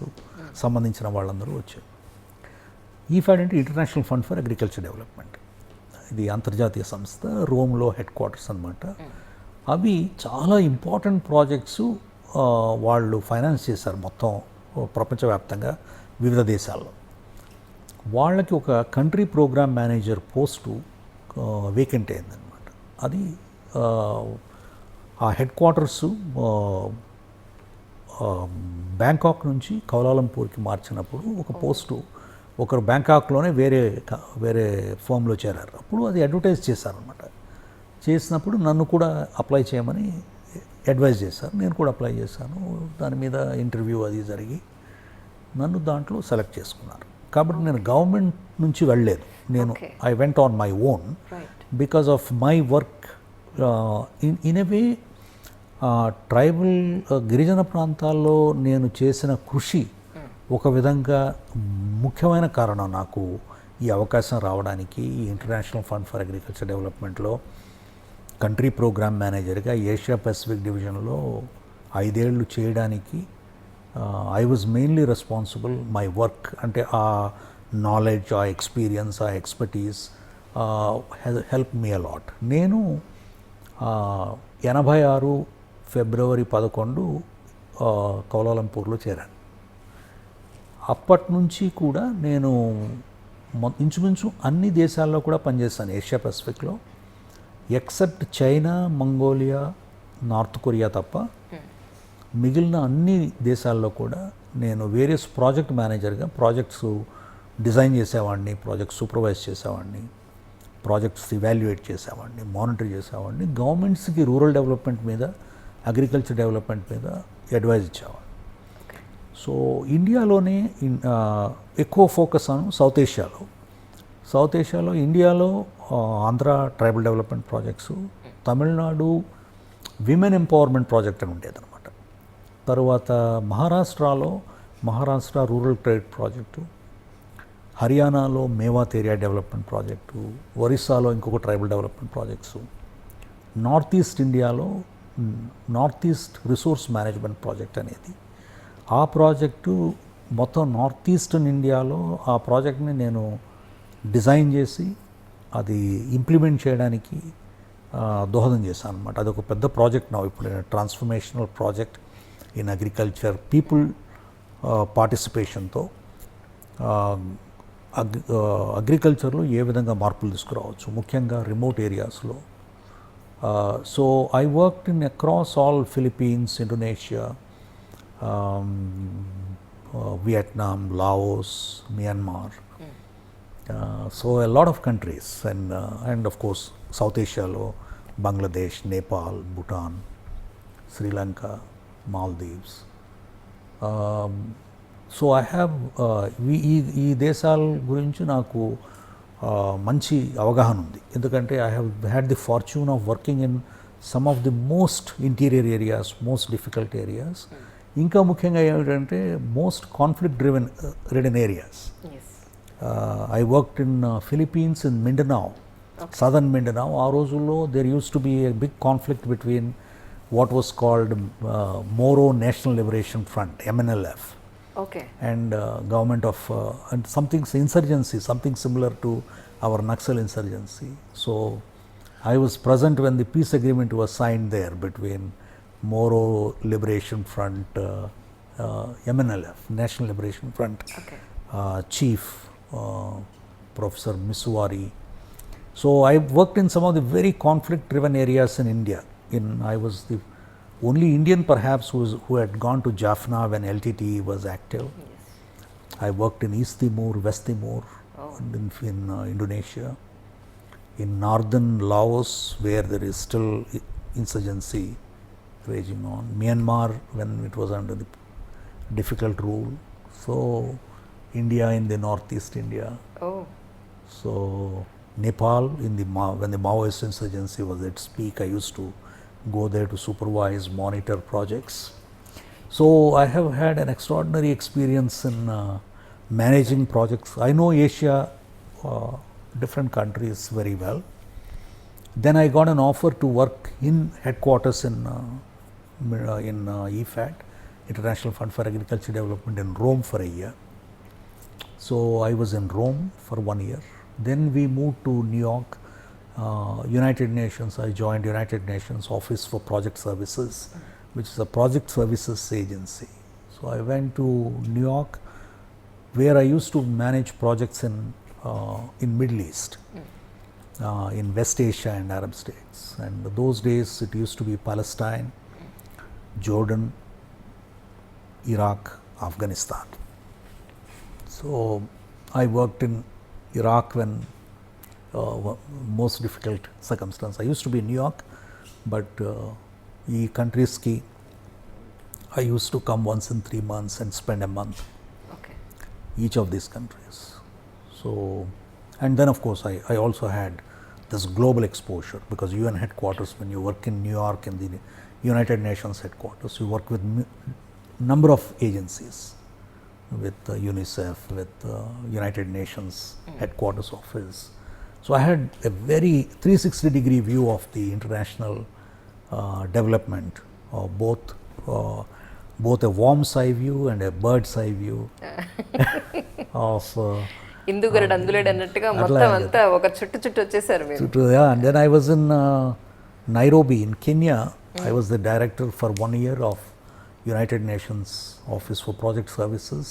సంబంధించిన వాళ్ళందరూ వచ్చారు. ఈఫాడ్ అంటే international fund for agriculture development. ఇది అంతర్జాతీయ సంస్థ, రోమ్లో హెడ్ క్వార్టర్స్ అనమాట. అవి చాలా ఇంపార్టెంట్ ప్రాజెక్ట్స్ వాళ్ళు ఫైనాన్స్ చేశారు మొత్తం ప్రపంచవ్యాప్తంగా వివిధ దేశాల్లో. వాళ్ళకి ఒక country program manager post vacant అయిందనమాట. అది ఆ హెడ్ క్వార్టర్స్ బ్యాంకాక్ నుంచి కౌలాలంపూర్కి మార్చినప్పుడు ఒక పోస్టు ఒకరు బ్యాంకాక్లోనే వేరే ఫామ్లో చేరారు. అప్పుడు అది అడ్వర్టైజ్ చేశారనమాట. చేసినప్పుడు నన్ను కూడా అప్లై చేయమని అడ్వైజ్ చేశారు. నేను కూడా అప్లై చేశాను. దాని మీద ఇంటర్వ్యూ అది జరిగి నన్ను దాంట్లో సెలెక్ట్ చేసుకున్నారు. కాబట్టి నేను గవర్నమెంట్ నుంచి వెళ్ళలేదు. నేను I went on my own because of my work. In a way tribal గిరిజన ప్రాంతాల్లో నేను చేసిన కృషి ఒక విధంగా ముఖ్యమైన కారణం నాకు ఈ అవకాశం రావడానికి. ఈ ఇంటర్నేషనల్ ఫండ్ ఫర్ అగ్రికల్చర్ డెవలప్మెంట్లో కంట్రీ ప్రోగ్రామ్ మేనేజర్గా ఏషియా పసిఫిక్ డివిజన్లో 5 ఏళ్ళు చేయడానికి I was mainly responsible. My work అంటే ఆ నాలెడ్జ్, ఆ ఎక్స్పీరియన్స్, ఆ ఎక్స్పర్టీస్ హెల్ప్ మీ అలాట్. నేను 86 ఫిబ్రవరి 11 కౌలాలంపూర్లో చేరాను. అప్పటి నుంచి కూడా నేను ఇంచుమించు అన్ని దేశాల్లో కూడా పనిచేస్తాను ఏషియా పసిఫిక్లో, except China, Mongolia, North Korea తప్ప మిగిలిన అన్ని దేశాల్లో కూడా నేను వేరియస్ ప్రాజెక్ట్ మేనేజర్గా ప్రాజెక్ట్స్ డిజైన్ చేసేవాడిని, ప్రాజెక్ట్ సూపర్వైజ్ చేసేవాడిని, ప్రాజెక్ట్స్ ఇవాల్యుయేట్ చేసేవాడిని, మానిటర్ చేసేవాడిని. గవర్నమెంట్స్కి రూరల్ డెవలప్మెంట్ మీద, అగ్రికల్చర్ డెవలప్మెంట్ మీద అడ్వైజ్ ఇచ్చేవాడిని. సో ఇండియాలోనే ఎక్కువ ఫోకస్ ఆన్ సౌత్ ఏషియాలో ఇండియాలో Andhra tribal development projects, Tamil Nadu women empowerment project అని ఉండేదన్నమాట. తర్వాత మహారాష్ట్ర రూరల్ ట్రేడ్ ప్రాజెక్టు, హర్యానాలో మేవాత్ ఏరియా డెవలప్మెంట్ ప్రాజెక్టు, ఒరిస్సాలో ఇంకొక tribal development projects, North East ఇండియాలో North East resource management project అనేది. ఆ ప్రాజెక్టు మొత్తం నార్త్ ఈస్టర్న్ ఇండియాలో ఆ ప్రాజెక్ట్ని నేను డిజైన్ చేసి అది ఇంప్లిమెంట్ చేయడానికి దోహదం చేశాను అనమాట. అది ఒక పెద్ద ప్రాజెక్ట్ నా ఇప్పుడు transformational project in agriculture, people పార్టిసిపేషన్తో అగ్రికల్చర్లో ఏ విధంగా మార్పులు తీసుకురావచ్చు, ముఖ్యంగా రిమోట్ ఏరియాస్లో. So I worked in across all Philippines, Indonesia, Vietnam, Laos, Myanmar. So a lot of countries and of course South Asia lo Bangladesh, Nepal, Bhutan, Sri Lanka, Maldives. So I have ఈ దేశాల గురించి నాకు మంచి అవగాహన ఉంది. ఎందుకంటే I have had the fortune of working in some of the most interior areas, most difficult areas. ఇంకా ముఖ్యంగా ఏమిటంటే most conflict ridden areas. I worked in Philippines, in Mindanao, southern Mindanao. ఆ రోజుల్లో there used to be a big conflict between what was called Moro national liberation front, MNLF, okay. and government of and something insurgency, something similar to our Naxal insurgency. So I was present when the peace agreement was signed there between Moro Liberation Front, MNLF, National Liberation Front, okay. chief Professor Misuwari. So I worked in some of the very conflict-driven areas in India. I was the only Indian perhaps who had gone to Jaffna when LTTE was active. I worked in East Timor, West Timor, in Indonesia, in northern Laos where there is still insurgency raging on, Myanmar when it was under the difficult rule, so India in the northeast India, oh, so Nepal in the when the Maoist insurgency was at its peak, I used to go there to supervise, monitor projects. So I have had an extraordinary experience in managing projects. I know Asia, different countries very well. Then I got an offer to work in headquarters in IFAD, International Fund for Agriculture Development, in Rome for a year. So I was in Rome for 1 year. Then we moved to New York, United Nations. I joined United Nations Office for Project Services, which is a project services agency. So I went to New York, where I used to manage projects in Middle East, in West Asia and Arab states. And those days it used to be Palestine, Jordan, Iraq, Afghanistan. So I worked in Iraq when most difficult circumstance. I used to be in New York, but ఈ కంట్రీస్కి I used to come once in 3 months and spend a month okay. each of these countries. So, and then of course I also had this global exposure, because UN headquarters, when you work in New York in the United Nations headquarters, you work with number of agencies, with UNICEF, with United Nations headquarters office. So I had a very 360-degree view of the international development, both a worm's eye view and a bird's eye view of ఇందుగరడు అందులేడు అన్నట్టుగా మొత్తం అంతా ఒక చుట్టు చుట్టూ వచ్చేసారు మీరు. yeah. And then I was in Nairobi in Kenya. I was the director for 1 year of United Nations Office for Project Services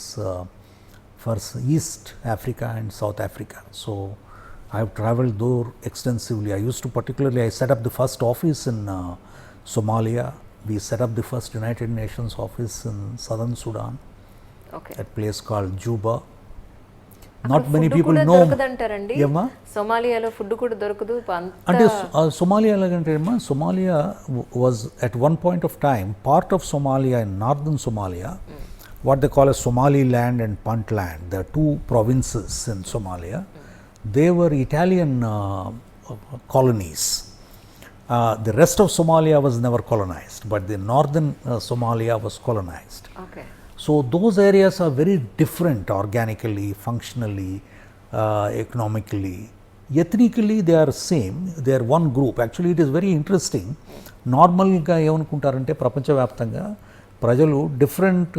for East Africa and South Africa. So I have traveled there extensively. I used to particularly, I set up the first office in Somalia. We set up the first United Nations office in Southern Sudan, okay. at a place called Juba. Not many food people కూడా know. దొరకదంటారండి ఏమ్మా? సోమాలియాలో food కూడా దొరకదు అంటే Somalia ఎలాగంటే అమ్మా, Somalia was at one point of time part of Somalia in northern Somalia, what they call as Somaliland and Puntland. There are two provinces in Somalia. They were Italian colonies. The rest of Somalia was never colonized, but the northern Somalia was colonized. Okay. So those areas are very different organically, functionally, economically. Ethnically they are same, they are one group. Actually it is very interesting. నార్మల్గా ఏమనుకుంటారంటే ప్రపంచవ్యాప్తంగా ప్రజలు different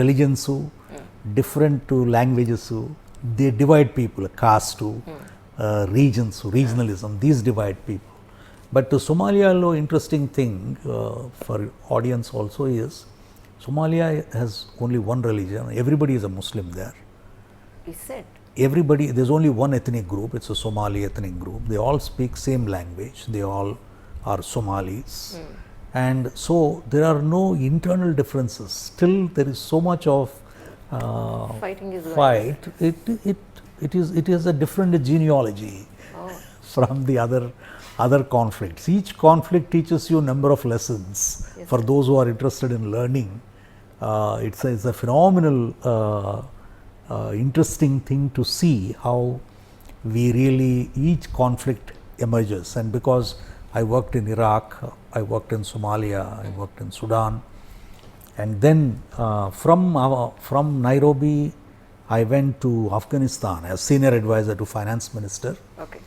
religions, different languages, they divide people, caste, regions, regionalism, these divide people. But సోమాలియాలో interesting thing for audience also is Somalia has only one religion. Everybody is a Muslim there. Is it? Everybody, there's only one ethnic group. It's a Somali ethnic group. They all speak same language. They all are Somalis. And so there are no internal differences. Still there is so much of Fighting is going fight. It is a different genealogy from the other conflicts. Each conflict teaches you a number of lessons. For those who are interested in learning, it's a phenomenal, interesting thing to see how we really, each conflict emerges. And because I worked in Iraq, I worked in Somalia, I worked in Sudan, and then from Nairobi I went to Afghanistan as senior advisor to finance minister. Okay.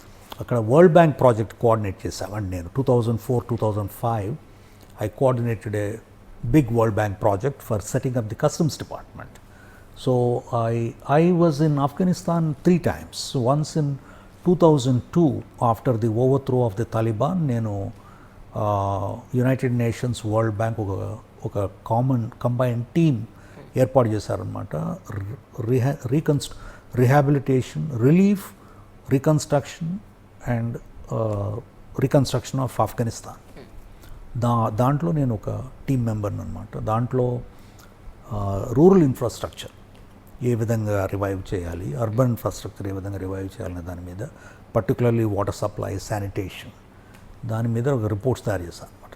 అక్కడ world bank project coordinate చేశామండి నేను. 2004-2005 I coordinated a big World Bank project for setting up the customs department So I was in Afghanistan 3 times. Once in 2002 after the overthrow of the Taliban, నేను United nations world bank ఒక combined team ఏర్పాటు చేశారనమాట. Rehabilitation, relief, reconstruction and reconstruction of Afghanistan. దాంట్లో నేను ఒక team మెంబర్ని అనమాట. దాంట్లో rural infrastructure ఏ విధంగా రివైవ్ చేయాలి, అర్బన్ ఇన్ఫ్రాస్ట్రక్చర్ ఏ విధంగా రివైవ్ చేయాలనే దాని మీద, పర్టికులర్లీ వాటర్ సప్లై, శానిటేషన్, దాని మీద ఒక రిపోర్ట్స్ తయారు చేశాను అనమాట.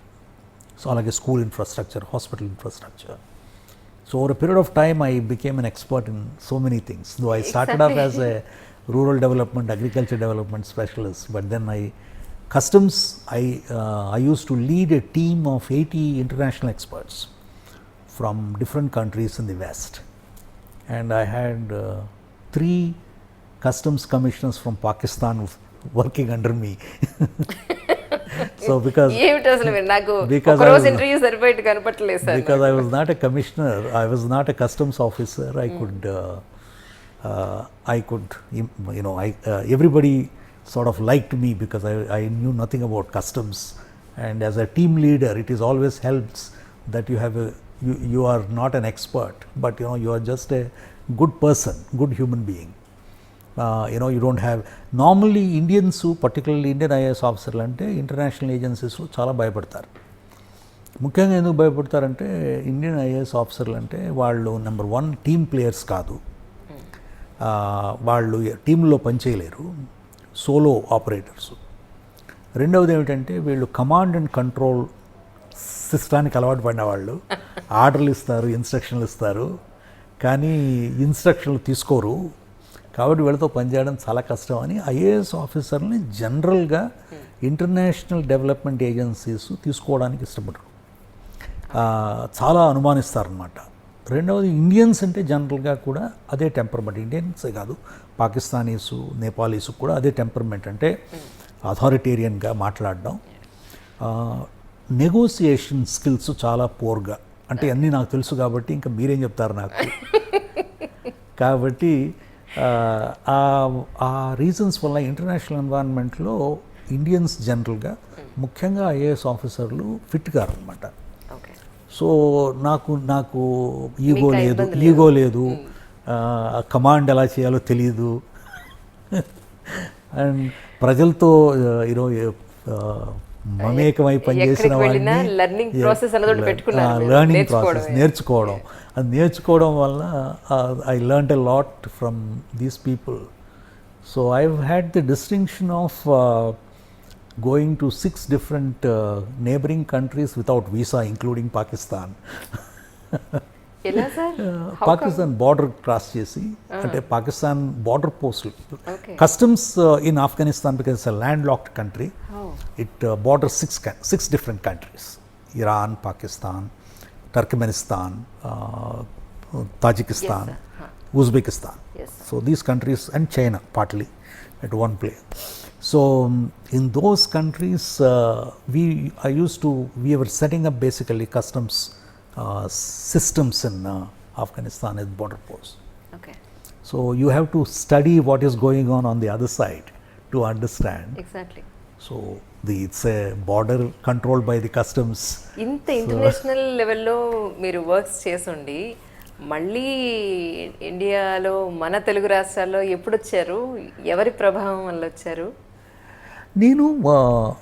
సో అలాగే school infrastructure, hospital infrastructure. So over a period of time I became an expert in so many things. Though I started off as a rural development, agriculture development specialist, but then customs, I used to lead a team of 80 international experts from different countries in the West. And I had 3 customs commissioners from Pakistan working under me. So because I was not a commissioner, I was not a customs officer, I could everybody sort of liked me because I knew nothing about customs. And as a team leader, it is always helps that you are not an expert, but you are just a good person, good human being. You don't have, normally Indians, particularly Indian IAS ఆఫీసర్లు అంటే international ఏజెన్సీస్లో చాలా భయపడతారు. ముఖ్యంగా ఎందుకు భయపడతారంటే, Indian IAS ఆఫీసర్లు అంటే వాళ్ళు number 1 team players కాదు, వాళ్ళు టీంలో పనిచేయలేరు, సోలో ఆపరేటర్స్. రెండవది ఏమిటంటే వీళ్ళు కమాండ్ అండ్ కంట్రోల్ సిస్టానికి అలవాటు పడిన వాళ్ళు. ఆర్డర్లు ఇస్తారు, ఇన్స్ట్రక్షన్లు ఇస్తారు, కానీ ఇన్స్ట్రక్షన్లు తీసుకోరు. కాబట్టి వీళ్ళతో పనిచేయడం చాలా కష్టం అని ఐఏఎస్ ఆఫీసర్ని జనరల్గా ఇంటర్నేషనల్ డెవలప్మెంట్ ఏజెన్సీస్ తీసుకోవడానికి ఇష్టపడరు, చాలా అనుమానిస్తారనమాట. రెండవది ఇండియన్స్ అంటే జనరల్గా కూడా అదే టెంపర్మెంట్, ఇండియన్సే కాదు, పాకిస్తానీసు, నేపాలీసు కూడా అదే టెంపర్మెంట్, అంటే అథారిటేరియన్గా మాట్లాడడం, నెగోసియేషన్ స్కిల్స్ చాలా పూర్గా. అంటే అన్నీ నాకు తెలుసు కాబట్టి ఇంకా మీరేం చెప్తారు నాకు. కాబట్టి ఆ రీజన్స్ వల్ల ఇంటర్నేషనల్ ఎన్వైరన్మెంట్లో ఇండియన్స్ జనరల్గా, ముఖ్యంగా ఐఏఎస్ ఆఫీసర్లు ఫిట్ గారు అనమాట. సో నాకు ఈగో లేదు, కమాండ్ ఎలా చేయాలో తెలియదు. అండ్ ప్రజలతో మమేకమై పనిచేసిన వాళ్ళని లెర్నింగ్ ప్రాసెస్ నేర్చుకోవడం, అది నేర్చుకోవడం వల్ల I learned a lot from these people. So I had the distinction of going to 6 different neighboring countries without visa, including Pakistan. Pakistan border cross చేసి, అంటే పాకిస్తాన్ బార్డర్ పోస్టులు, customs in Afghanistan because it's a land locked country, it border 6 different countries: Iran, Pakistan, Turkmenistan, Tajikistan, Uzbekistan. So these countries, and China partly at one place. So in those countries we were setting up basically customs systems in Afghanistan as border posts. Okay. So you have to study what is going on the other side to understand. Exactly. So it's a border controlled by the customs. ఇంత international లెవెల్లో మీరు works చేసుండి మళ్ళీ ఇండియాలో మన తెలుగు రాష్ట్రాల్లో ఎప్పుడు వచ్చారు, ఎవరి ప్రభావం వల్ల వచ్చారు? నేను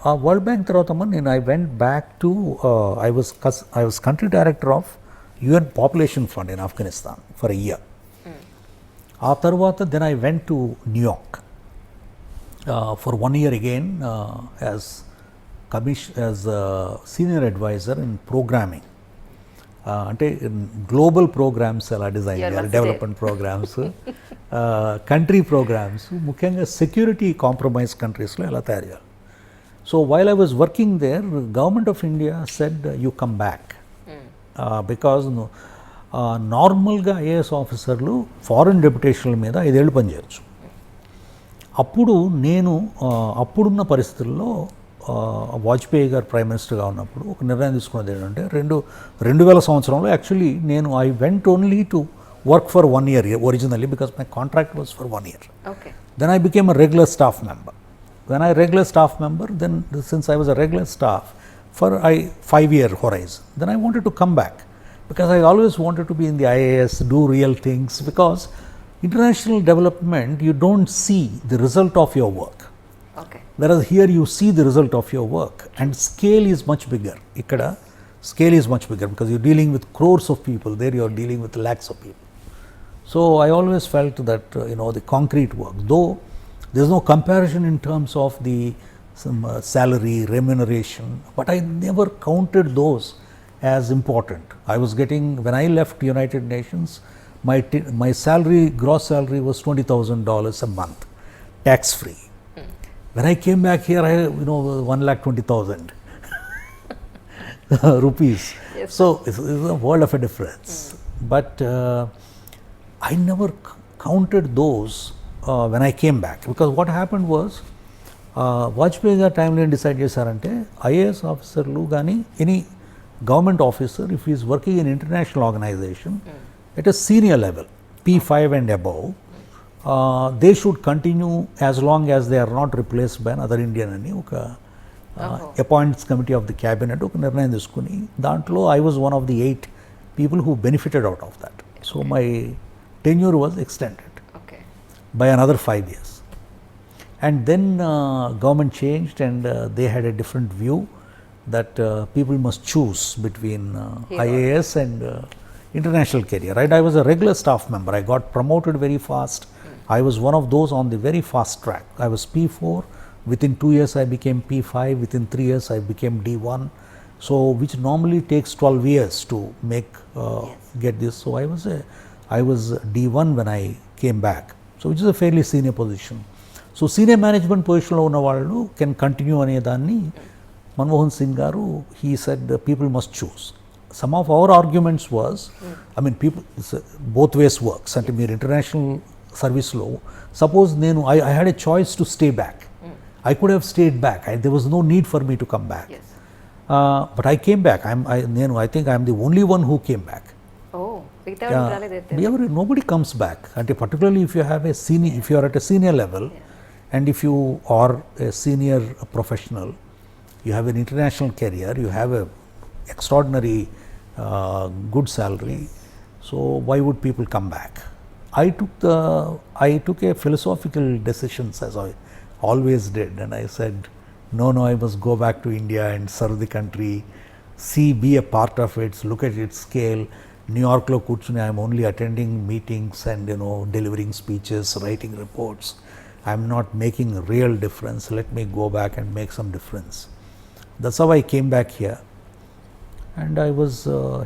ఆ వరల్డ్ బ్యాంక్ తర్వాత నేను I went back to I was country director of UN population fund in Afghanistan for a year. ఆ తర్వాత then I went to New York for 1 year again as senior advisor in programming. అంటే global programs ఎలా design చేయాలి, development programs, country programs, ముఖ్యంగా security compromise కంట్రీస్లో ఎలా తయారు చేయాలి. So while I was working there, government of India said you come back because నార్మల్గా IAS ఆఫీసర్లు ఫారెన్ డెప్యుటేషన్ల మీద 5 ఏళ్ళు పనిచేయచ్చు. అప్పుడు నేను అప్పుడున్న పరిస్థితుల్లో వాజ్పేయి గారు ప్రైమ్ మినిస్టర్గా ఉన్నప్పుడు ఒక నిర్ణయం తీసుకున్నది ఏంటంటే 2000 సంవత్సరంలో యాక్చువల్లీ నేను I vent only to work for 1 year originally because my contract was for 1 year. Okay Then I became a regular staff member. When I regular staff member, then since I was a regular staff for 5-year horizon, then I wanted to come back because I always wanted to be in the IAS, do real things, because international development, you don't see the result of your work. Okay Whereas here you see the result of your work and scale is much bigger. Ikkada scale is much bigger because you're dealing with crores of people, there you're dealing with lakhs of people. So I always felt that the concrete work, though there's no comparison in terms of the salary, remuneration, but I never counted those as important. I was getting, when I left United Nations, my salary, gross salary was $20,000 a month, tax free. When I came back here, I 1,20,000 rupees. Yes. So it's a world of a difference. But I never counted those when I came back, because what happened was Vajpayee garu టైంలో ఏం decide చేశారంటే IAS ఆఫీసర్లు కానీ any government officer if is working in international organisation at a senior level P5 and above, they should continue as long as they are not replaced by another Indian అని ఒక appoints committee of the cabinet ఒక నిర్ణయం తీసుకుని దాంట్లో I was one of the 8 people who benefited out of that. So my tenure was extended okay by another 5 years. And then government changed and they had a different view that people must choose between IAS and international career. Right? I was a regular staff member. I got promoted very fast. I was one of those on the very fast track. I was P4. Within 2 years I became P5. Within 3 years I became D1. So which normally takes 12 years to make get this. So I was D1 when I came back. So which is a fairly senior position. So senior management position lo unna vallu can continue ane danni Manmohan Singh garu, he said people must choose. Some of our arguments was, I mean people, both ways works. Ante meer international service lo, suppose I had a choice to stay back. I could have stayed back. There was no need for me to come back. Yes But I came back. I think I am the only one who came back. ఓ మిగతా వాళ్ళు రాలేదైతే Nobody comes back. And particularly if you have a senior, if you are at a senior level, and if you are a senior professional, you have an international career, you have a extraordinary good salary. So why would people come back? I took a philosophical decisions as I always did, and I said, no, I must go back to India and serve the country, be a part of it, look at its scale. New York lo కూర్చుని I am only attending meetings and delivering speeches, writing reports. I am not making a real difference. Let me go back and make some difference. That's how I came back here. And I was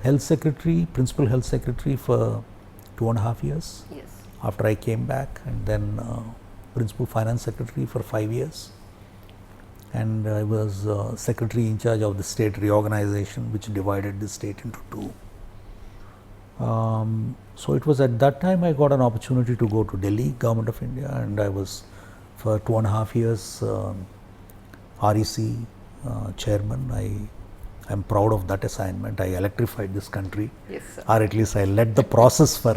health secretary, principal health secretary for 2.5 years yes after I came back, and then principal finance secretary for 5 years. And I was secretary in charge of the state reorganization, which divided the state into two. So it was at that time I got an opportunity to go to Delhi, Government of India, and I was for 2.5 years REC chairman. I am proud of that assignment. I electrified this country, yes sir or at least I led the process for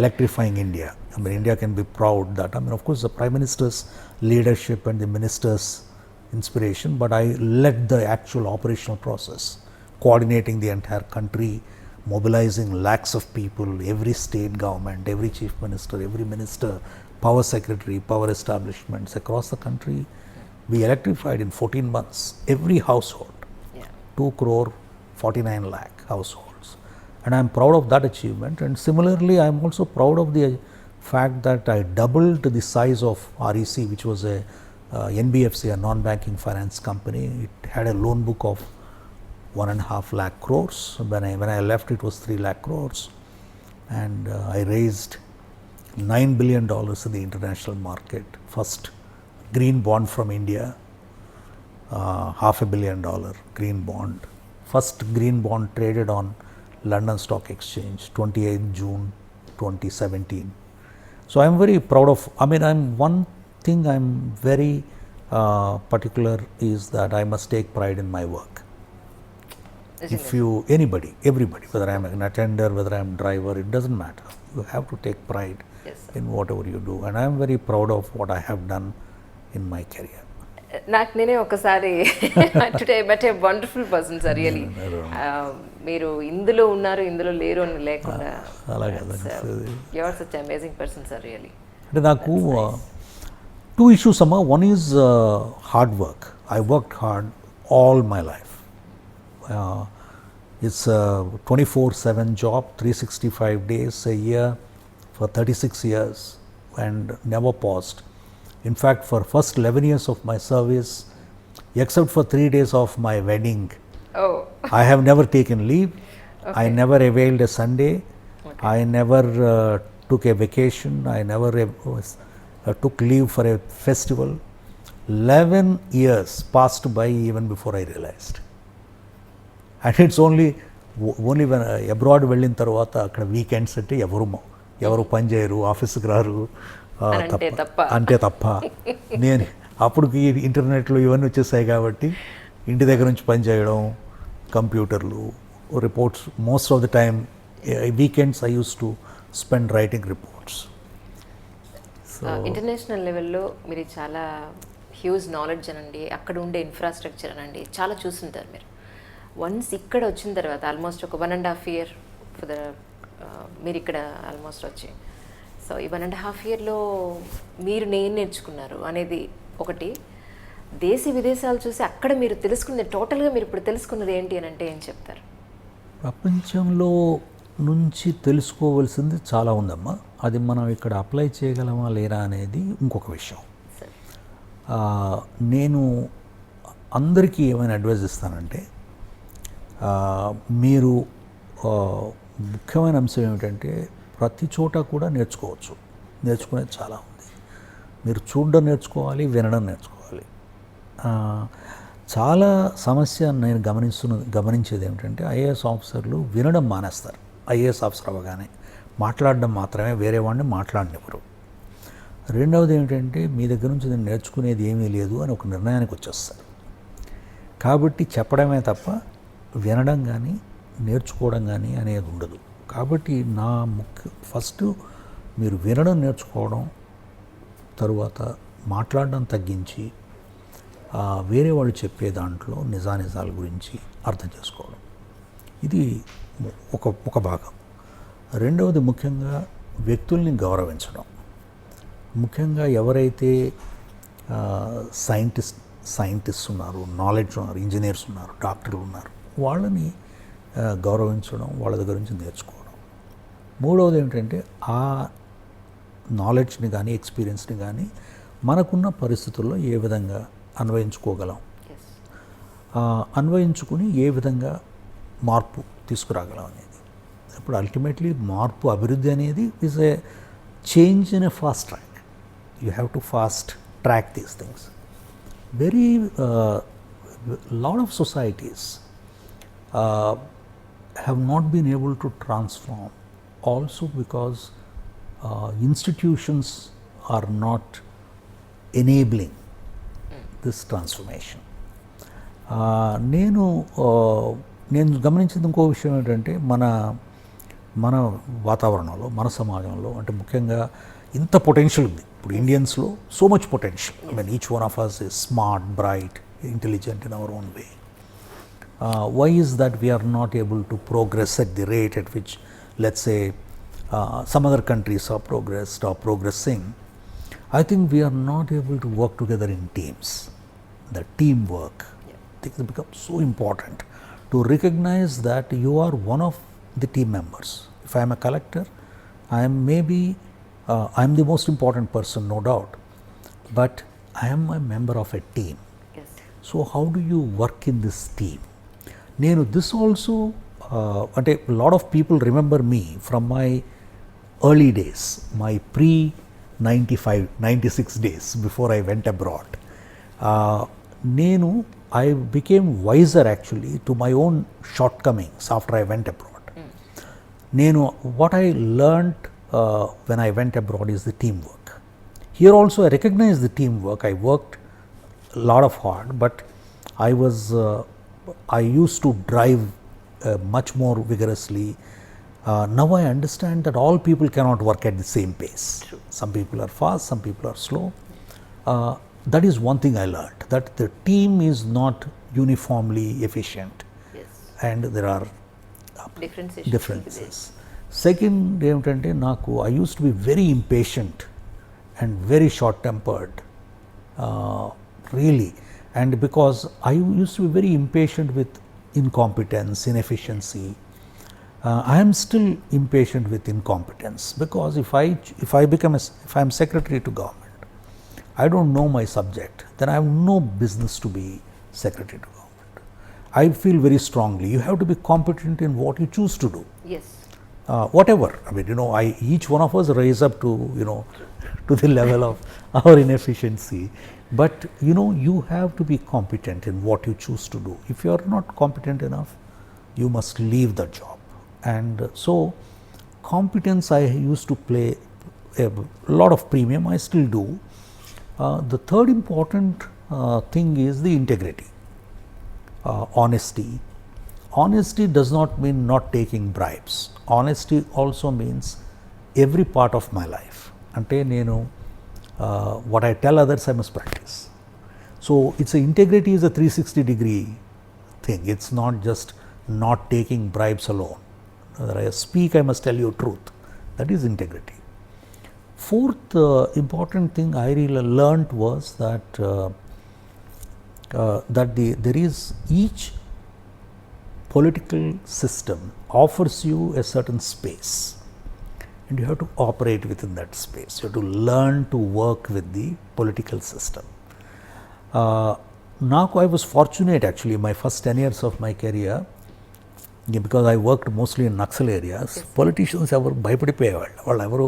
electrifying India. I mean, India can be proud that, I mean, of course, the Prime Minister's leadership and the Minister's inspiration, but I led the actual operational process, coordinating the entire country, mobilizing lakhs of people, every state government, every chief minister, every minister, power secretary, power establishments across the country. We electrified in 14 months every household, yeah 2 crore 49 lakh households, and I am proud of that achievement. And similarly, I am also proud of the fact that I doubled the size of REC, which was a NBFC, a non-banking finance company. It had a loan book of 1.5 lakh crores. When I left, it was 3 lakh crores, and I raised $9 billion in the international market. First green bond from India, $500 million green bond. First green bond traded on London Stock Exchange, 28th June 2017. So I am very proud of. I mean, one thing I am very particular is that I must take pride in my work. If you, anybody, everybody, whether I'm an attender, whether I'm driver, it doesn't matter. You have to take pride Yes, in whatever you do. And I'm very proud of what I have done in my career. నాకు నేనే ఒకసారి today but a wonderful person sir really మీరు ఇందులో ఉన్నారు ఇందులో లేరు అని లేకుండా అలాగే you are such amazing person sir really అంటే నాకు టూ ఇష్యూస్ అమ్మా. One is hard work. I worked hard all my life. It's 24/7 job, 365 days a year for 36 years and never paused. In fact, for first 11 years of my service, except for 3 days of my wedding, oh I have never taken leave. I never availed a Sunday. I never took a vacation. I never took leave for a festival. 11 years passed by even before I realized. And it's only when abroad వెళ్ళిన తర్వాత అక్కడ weekends అంటే ఎవరు పని చేయరు, ఆఫీస్కి రారు అంటే తప్ప నేను అప్పటికి ఇంటర్నెట్లో ఇవన్నీ వచ్చేసాయి కాబట్టి ఇంటి దగ్గర నుంచి పని చేయడం, కంప్యూటర్లు, reports. Most of the time weekends I use to spend writing reports. International లెవెల్లో మీరు చాలా హ్యూజ్ నాలెడ్జ్ అనండి, అక్కడ ఉండే ఇన్ఫ్రాస్ట్రక్చర్ అనండి చాలా చూస్తుంటారు మీరు. వన్స్ ఇక్కడ వచ్చిన తర్వాత ఆల్మోస్ట్ ఒక 1.5 year ఫర్ ద మీరు ఇక్కడ ఆల్మోస్ట్ వచ్చి, సో ఈ 1.5 yearలో మీరు నేను నేర్చుకున్నారు అనేది ఒకటి, దేశ విదేశాలు చూసి అక్కడ మీరు తెలుసుకున్నది టోటల్గా మీరు ఇప్పుడు తెలుసుకున్నది ఏంటి అని అంటే ఏం చెప్తారు? ప్రపంచంలో నుంచి తెలుసుకోవాల్సింది చాలా ఉందమ్మా. అది మనం ఇక్కడ అప్లై చేయగలమా లేరా అనేది ఇంకొక విషయం. నేను అందరికీ ఏమైనా అడ్వైజ్ ఇస్తానంటే, మీరు ముఖ్యమైన అంశం ఏమిటంటే ప్రతి చోట కూడా నేర్చుకోవచ్చు. నేర్చుకునేది చాలా ఉంది. మీరు చూడడం నేర్చుకోవాలి, వినడం నేర్చుకోవాలి. చాలా సమస్య నేను గమనించేది ఏమిటంటే ఐఏఎస్ ఆఫీసర్లు వినడం మానేస్తారు. ఐఏఎస్ ఆఫీసర్ అవ్వగానే మాట్లాడడం మాత్రమే, వేరే వాడిని మాట్లాడనివ్వరు. రెండవది ఏమిటంటే మీ దగ్గర నుంచి నేను నేర్చుకునేది ఏమీ లేదు అని ఒక నిర్ణయానికి వచ్చేస్తారు. కాబట్టి చెప్పడమే తప్ప వినడం కానీ నేర్చుకోవడం కానీ అనేది ఉండదు. కాబట్టి నా ఫస్ట్ మీరు వినడం నేర్చుకోవడం, తరువాత మాట్లాడడం తగ్గించి వేరే వాళ్ళు చెప్పే దాంట్లో నిజానిజాల గురించి అర్థం చేసుకోవడం, ఇది ఒక భాగం. రెండవది ముఖ్యంగా వ్యక్తుల్ని గౌరవించడం. ముఖ్యంగా ఎవరైతే సైంటిస్ట్ ఉన్నారు, నాలెడ్జ్ ఉన్నారు, ఇంజనీర్స్ ఉన్నారు, డాక్టర్లు ఉన్నారు, వాళ్ళని గౌరవించడం, వాళ్ళ దగ్గర నుంచి నేర్చుకోవడం. మూడవది ఏమిటంటే ఆ నాలెడ్జ్ని కానీ ఎక్స్పీరియన్స్ని కానీ మనకున్న పరిస్థితుల్లో ఏ విధంగా అన్వయించుకోగలం, అన్వయించుకుని ఏ విధంగా మార్పు తీసుకురాగలం అనేది. ఇప్పుడు అల్టిమేట్లీ మార్పు, అభివృద్ధి అనేది is a change in a fast track. You have to fast track these things. Very lot of societies have not been able to transform also because institutions are not enabling this transformation. నేను గమనించింది ఇంకో విషయం ఏంటంటే మన వాతావరణంలో, మన సమాజంలో అంటే ముఖ్యంగా ఇంత పొటెన్షియల్ ఉంది ఇప్పుడు ఇండియన్స్లో. So much potential. I mean each one of us is smart, bright, intelligent in our own way. Why is that we are not able to progress at the rate at which, let's say, some other countries are progressed or progressing? I think we are not able to work together in teams. The teamwork, I think it becomes so important to recognize that you are one of the team members. If I am a collector, I am maybe, I am the most important person, no doubt, but I am a member of a team. Yes. So how do you work in this team? నేను this also అంటే lot of people remember me from my early days, my pre-95-96 days before I went abroad. నేను I became wiser actually to my own shortcomings after I went abroad. నేను what I learned when I went abroad is the team work. Here also I recognise the team work. I worked lot of hard, but I used to drive much more vigorously. Now I understand that all people cannot work at the same pace. True. Some people are fast, some people are slow. That is one thing I learned, that the team is not uniformly efficient, Yes. and there are Differences. Second ఏమిటంటే నాకు I use to be very impatient and very short tempered really and because I use to be very impatient with incompetence, inefficiency. I am still impatient with incompetence, because if I am secretary to government, I don't know my subject, then I have no business to be secretary to government. I feel very strongly you have to be competent in what you choose to do. Yes. Whatever, I mean, each one of us raise up to, to the level of our inefficiency, but you have to be competent in what you choose to do. If you are not competent enough, you must leave the job. And so competence I used to play a lot of premium, I still do. The third important thing is the integrity, honesty. Honesty does not mean not taking bribes. Honesty also means every part of my life. Ante nenu what I tell others I must practice. So integrity is a 360-degree thing. It's not just not taking bribes alone. Whether I speak, I must tell you truth. That is integrity. Fourth important thing I really learned was that there is each political system offers you a certain space, and you have to operate within that space. You have to learn to work with the political system. I was fortunate actually, my first 10 years of my career, because I worked mostly in Naxal areas. Yes. Politicians ఎవరు భయపడిపోయేవాళ్ళు, వాళ్ళు ఎవరు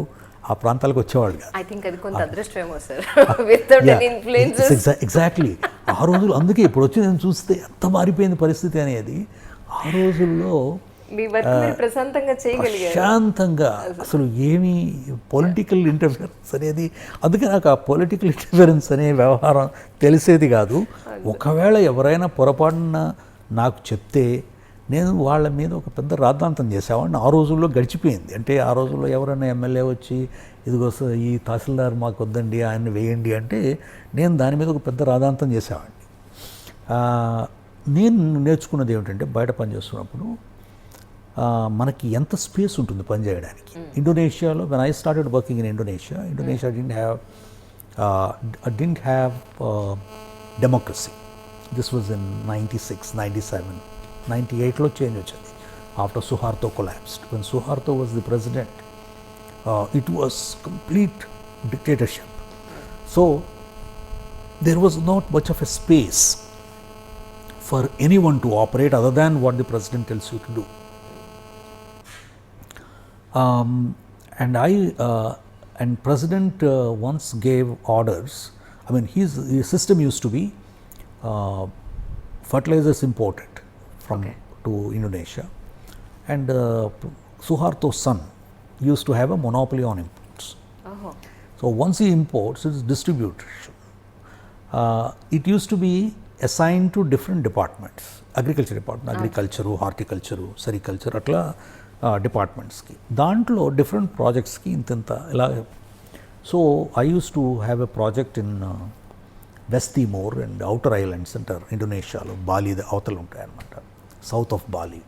ఆ ప్రాంతాలకు వచ్చేవాళ్ళు కాదు. I think అది కొంత అదృష్టమేమో sir, without any influences. Exactly. ఆ రోజులు అందుకే ఇప్పుడు వచ్చి నేను చూస్తే ఎంత మారిపోయింది పరిస్థితి అనేది. ఆ రోజుల్లో మీ వర్క్ మీరు ప్రశాంతంగా చేయగలిగారు. ప్రశాంతంగా అసలు ఏమీ పొలిటికల్ ఇంటర్ఫిరెన్స్ అనేది, అందుకే నాకు ఆ పొలిటికల్ ఇంటర్ఫిరెన్స్ అనే వ్యవహారం తెలిసేది కాదు. ఒకవేళ ఎవరైనా పొరపాటున నాకు చెప్తే నేను వాళ్ళ మీద ఒక పెద్ద రాద్ధాంతం చేసేవాడిని. ఆ రోజుల్లో గడిచిపోయింది. అంటే ఆ రోజుల్లో ఎవరైనా ఎమ్మెల్యే వచ్చి ఇదిగో ఈ తహసీల్దార్ మాకు వద్దండి, ఆయన్ని వేయండి అంటే నేను దాని మీద ఒక పెద్ద రాద్ధాంతం చేసేవాడిని. నేను నేర్చుకున్నది ఏమిటంటే, బయట పనిచేస్తున్నప్పుడు మనకి ఎంత స్పేస్ ఉంటుంది పనిచేయడానికి. ఇండోనేషియాలో when I started working in Indonesia didn't have democracy. This was in 96, 97, 98లో చేంజ్ వచ్చింది after Suharto collapsed. When Suharto was the president, it was complete dictatorship. So there was not much of a space for anyone to operate other than what the president tells you to do. And president once gave orders. I mean, his system used to be fertilizers imported from to Indonesia, and Suharto's son used to have a monopoly on imports. So once he imports, it's distribution. It used to be assigned to different departments. Agriculture department, agriculture, horticulture, sericulture, atla డిపార్ట్మెంట్స్కి. దాంట్లో different ప్రాజెక్ట్స్కి ఇంత ఇలా. So I use to have a project in West Timor and outer islands అంటారు ఇండోనేషియాలో. Bali అవతలు ఉంటాయన్నమాట, south of Bali.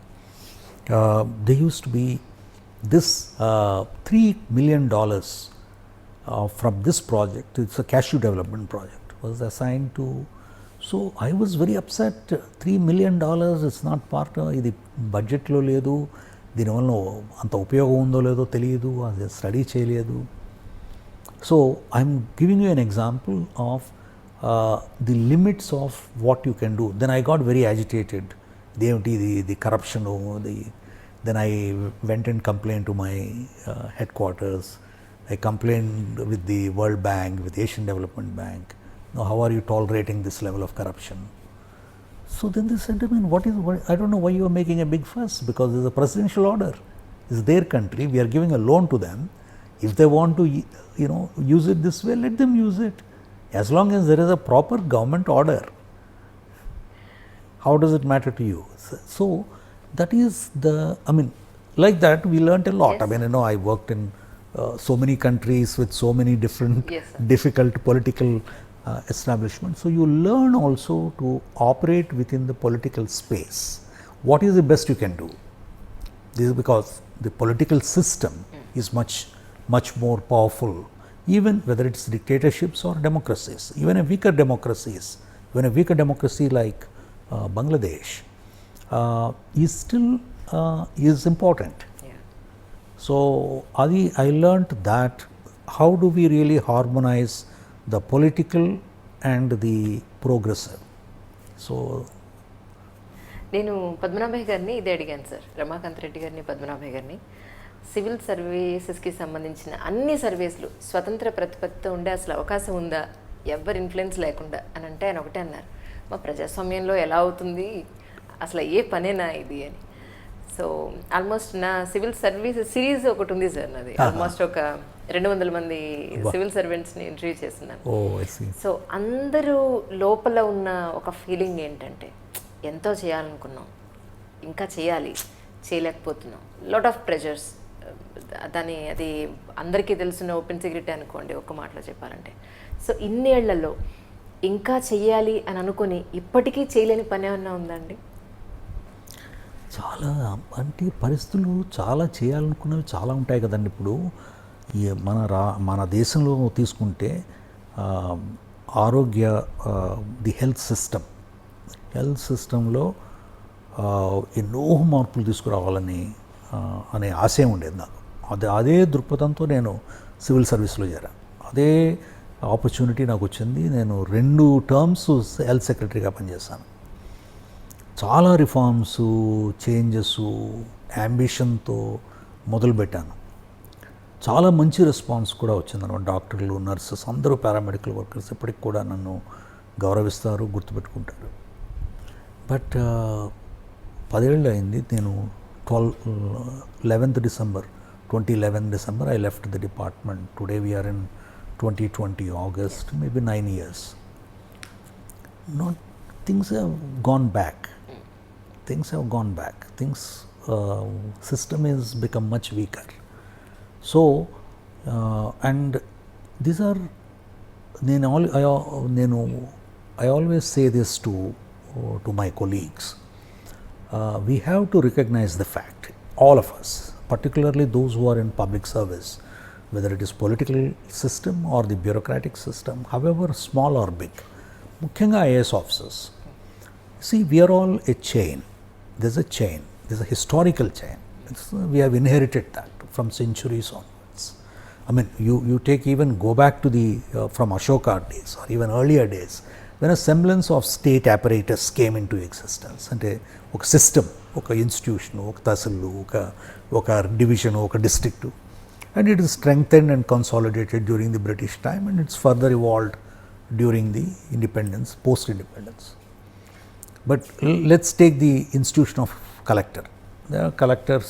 They use to be this $3 million from this project. It's a cashew development project, was assigned to. So I was very upset. $3 million, it's not part of ఇది బడ్జెట్లో లేదు, దీనివల్ల అంత ఉపయోగం ఉందో లేదో తెలియదు, అది స్టడీ చేయలేదు. So I'm giving you an example of the limits of what you can do. Then I got very agitated. ఇదేమిటి ఇది corruption. Then I went and complaint to my headquarters. I complained with the World Bank, with Asian Development Bank. Now, how are you tolerating this level of corruption? So then they said, I mean, I don't know why you are making a big fuss, because there's a presidential order. It's their country. We are giving a loan to them. If they want to, use it this way, let them use it. As long as there is a proper government order, how does it matter to you? So That is the, I mean, like that we learnt a lot. Yes. I mean, you know, I worked in so many countries with so many different Yes, sir. difficult political establishments. So you learn also to operate within the political space. What is the best you can do? This is because the political system is much more powerful, even whether it's dictatorships or democracies. Even a weaker democracy like Bangladesh is still is important. Yeah. So Adi, I learnt that how do we really harmonize the political and the progressive. So నేను పద్మనాభయ్య గారిని ఇదే అడిగాను sir, Ramakant Reddy గారిని, పద్మనాభయ్య గారిని. Civil సర్వీసెస్కి సంబంధించిన అన్ని సర్వీసులు స్వతంత్ర ప్రతిపత్తితో ఉండే అసలు అవకాశం ఉందా, ఎవరి ఇన్ఫ్లుయెన్స్ లేకుండా అని అంటే ఆయన ఒకటే అన్నారు, మా ప్రజాస్వామ్యంలో ఎలా అవుతుంది, అసలు ఏ పనేనా ఇది అని. సో ఆల్మోస్ట్ నా సివిల్ సర్వీసెస్ సిరీస్ ఒకటి ఉంది సార్ నాది. ఆల్మోస్ట్ ఒక 200 మంది సివిల్ సర్వెంట్స్ని ఇంటర్వ్యూ చేస్తున్నాను. I see. సో అందరూ లోపల ఉన్న ఒక ఫీలింగ్ ఏంటంటే ఎంతో చేయాలనుకున్నాం, ఇంకా చేయాలి, చేయలేకపోతున్నాం, లాట్ ఆఫ్ ప్రెషర్స్. అది అందరికీ తెలిసిన ఓపెన్ సీక్రెట్ అనుకోండి ఒక మాటలో చెప్పాలంటే. సో ఇన్నేళ్లలో ఇంకా చెయ్యాలి అని అనుకుని ఇప్పటికీ చేయలేని పని ఏమన్నా ఉందండి? చాలా అంటే పరిస్థితులు చాలా చేయాలనుకున్నవి చాలా ఉంటాయి కదండి. ఇప్పుడు ఈ మన దేశంలో తీసుకుంటే ఆరోగ్య ది హెల్త్ సిస్టంలో ఎన్నో మార్పులు తీసుకురావాలని అనే ఆశయం ఉండేది నాకు. అదే దృక్పథంతో నేను సివిల్ సర్వీస్లో చేరా. అదే ఆపర్చునిటీ నాకు వచ్చింది. నేను 2 టర్మ్స్ హెల్త్ సెక్రటరీగా పనిచేశాను. చాలా రిఫార్మ్స్, చేంజెస్, యాంబిషన్తో మొదలుపెట్టాను. చాలా మంచి రెస్పాన్స్ కూడా వచ్చిందన్నమాట. డాక్టర్లు, నర్సెస్, అందరూ పారామెడికల్ వర్కర్స్ ఇప్పటికి కూడా నన్ను గౌరవిస్తారు, గుర్తుపెట్టుకుంటారు. బట్ 10 ఏళ్ళు అయింది. నేను 11th December 2011 I left the department. Today we are in 2020 August, maybe 9 years. Things have gone back. System has become much weaker. So and these are, I always say this to my colleagues. We have to recognize the fact, all of us, particularly those who are in public service, whether it is political system or the bureaucratic system, however small or big, mukhyenga IAS officers. See, we are all a chain. There's a historical chain. We have inherited that from centuries onwards. I mean, you take, even go back to the from Ashoka days or even earlier days, when a semblance of state apparatus came into existence. అంటే ఒక system, ఒక institution, ఒక తహసీల్లు, ఒక division, ఒక district, and it is strengthened and consolidated during the British time, and it's further evolved during the independence, post-independence. But let's take the institution of collector. There are collectors,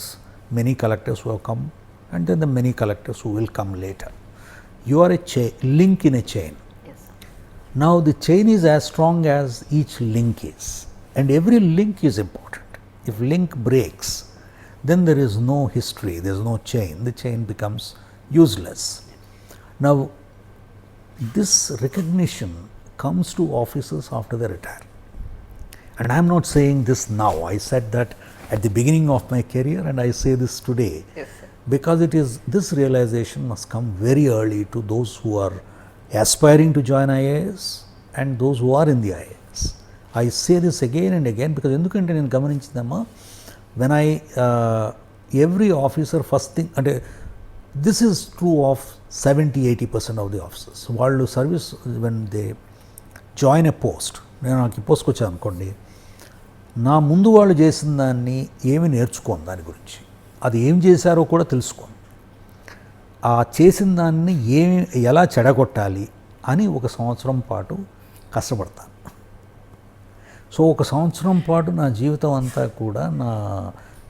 many collectors who have come, and then the many collectors who will come later. You are a link in a chain. Yes, sir. Now the chain is as strong as each link is, and every link is important. If link breaks, then there is no history, there is no chain. The chain becomes useless. Now this recognition comes to officers after they retire. And I am not saying this now. I said that at the beginning of my career, and I say this today. Yes, sir. Because this realization must come very early to those who are aspiring to join IAS and those who are in the IAS. I say this again and again because ఎందుకంటే నేను గమనించిందమ్మా, when every officer first thing, అంటే this is true of 70-80% of the officers. వాళ్ళు service when they join a post, నేను నాకు ఈ పోస్ట్కి వచ్చాను అనుకోండి, నా ముందు వాళ్ళు చేసిన దాన్ని ఏమి నేర్చుకోను, దాని గురించి అది ఏం చేశారో కూడా తెలుసుకోను, ఆ చేసిన దాన్ని ఎలా చెడగొట్టాలి అని 1 సంవత్సరం పాటు కష్టపడతాను. సో 1 సంవత్సరం పాటు నా జీవితం అంతా కూడా నా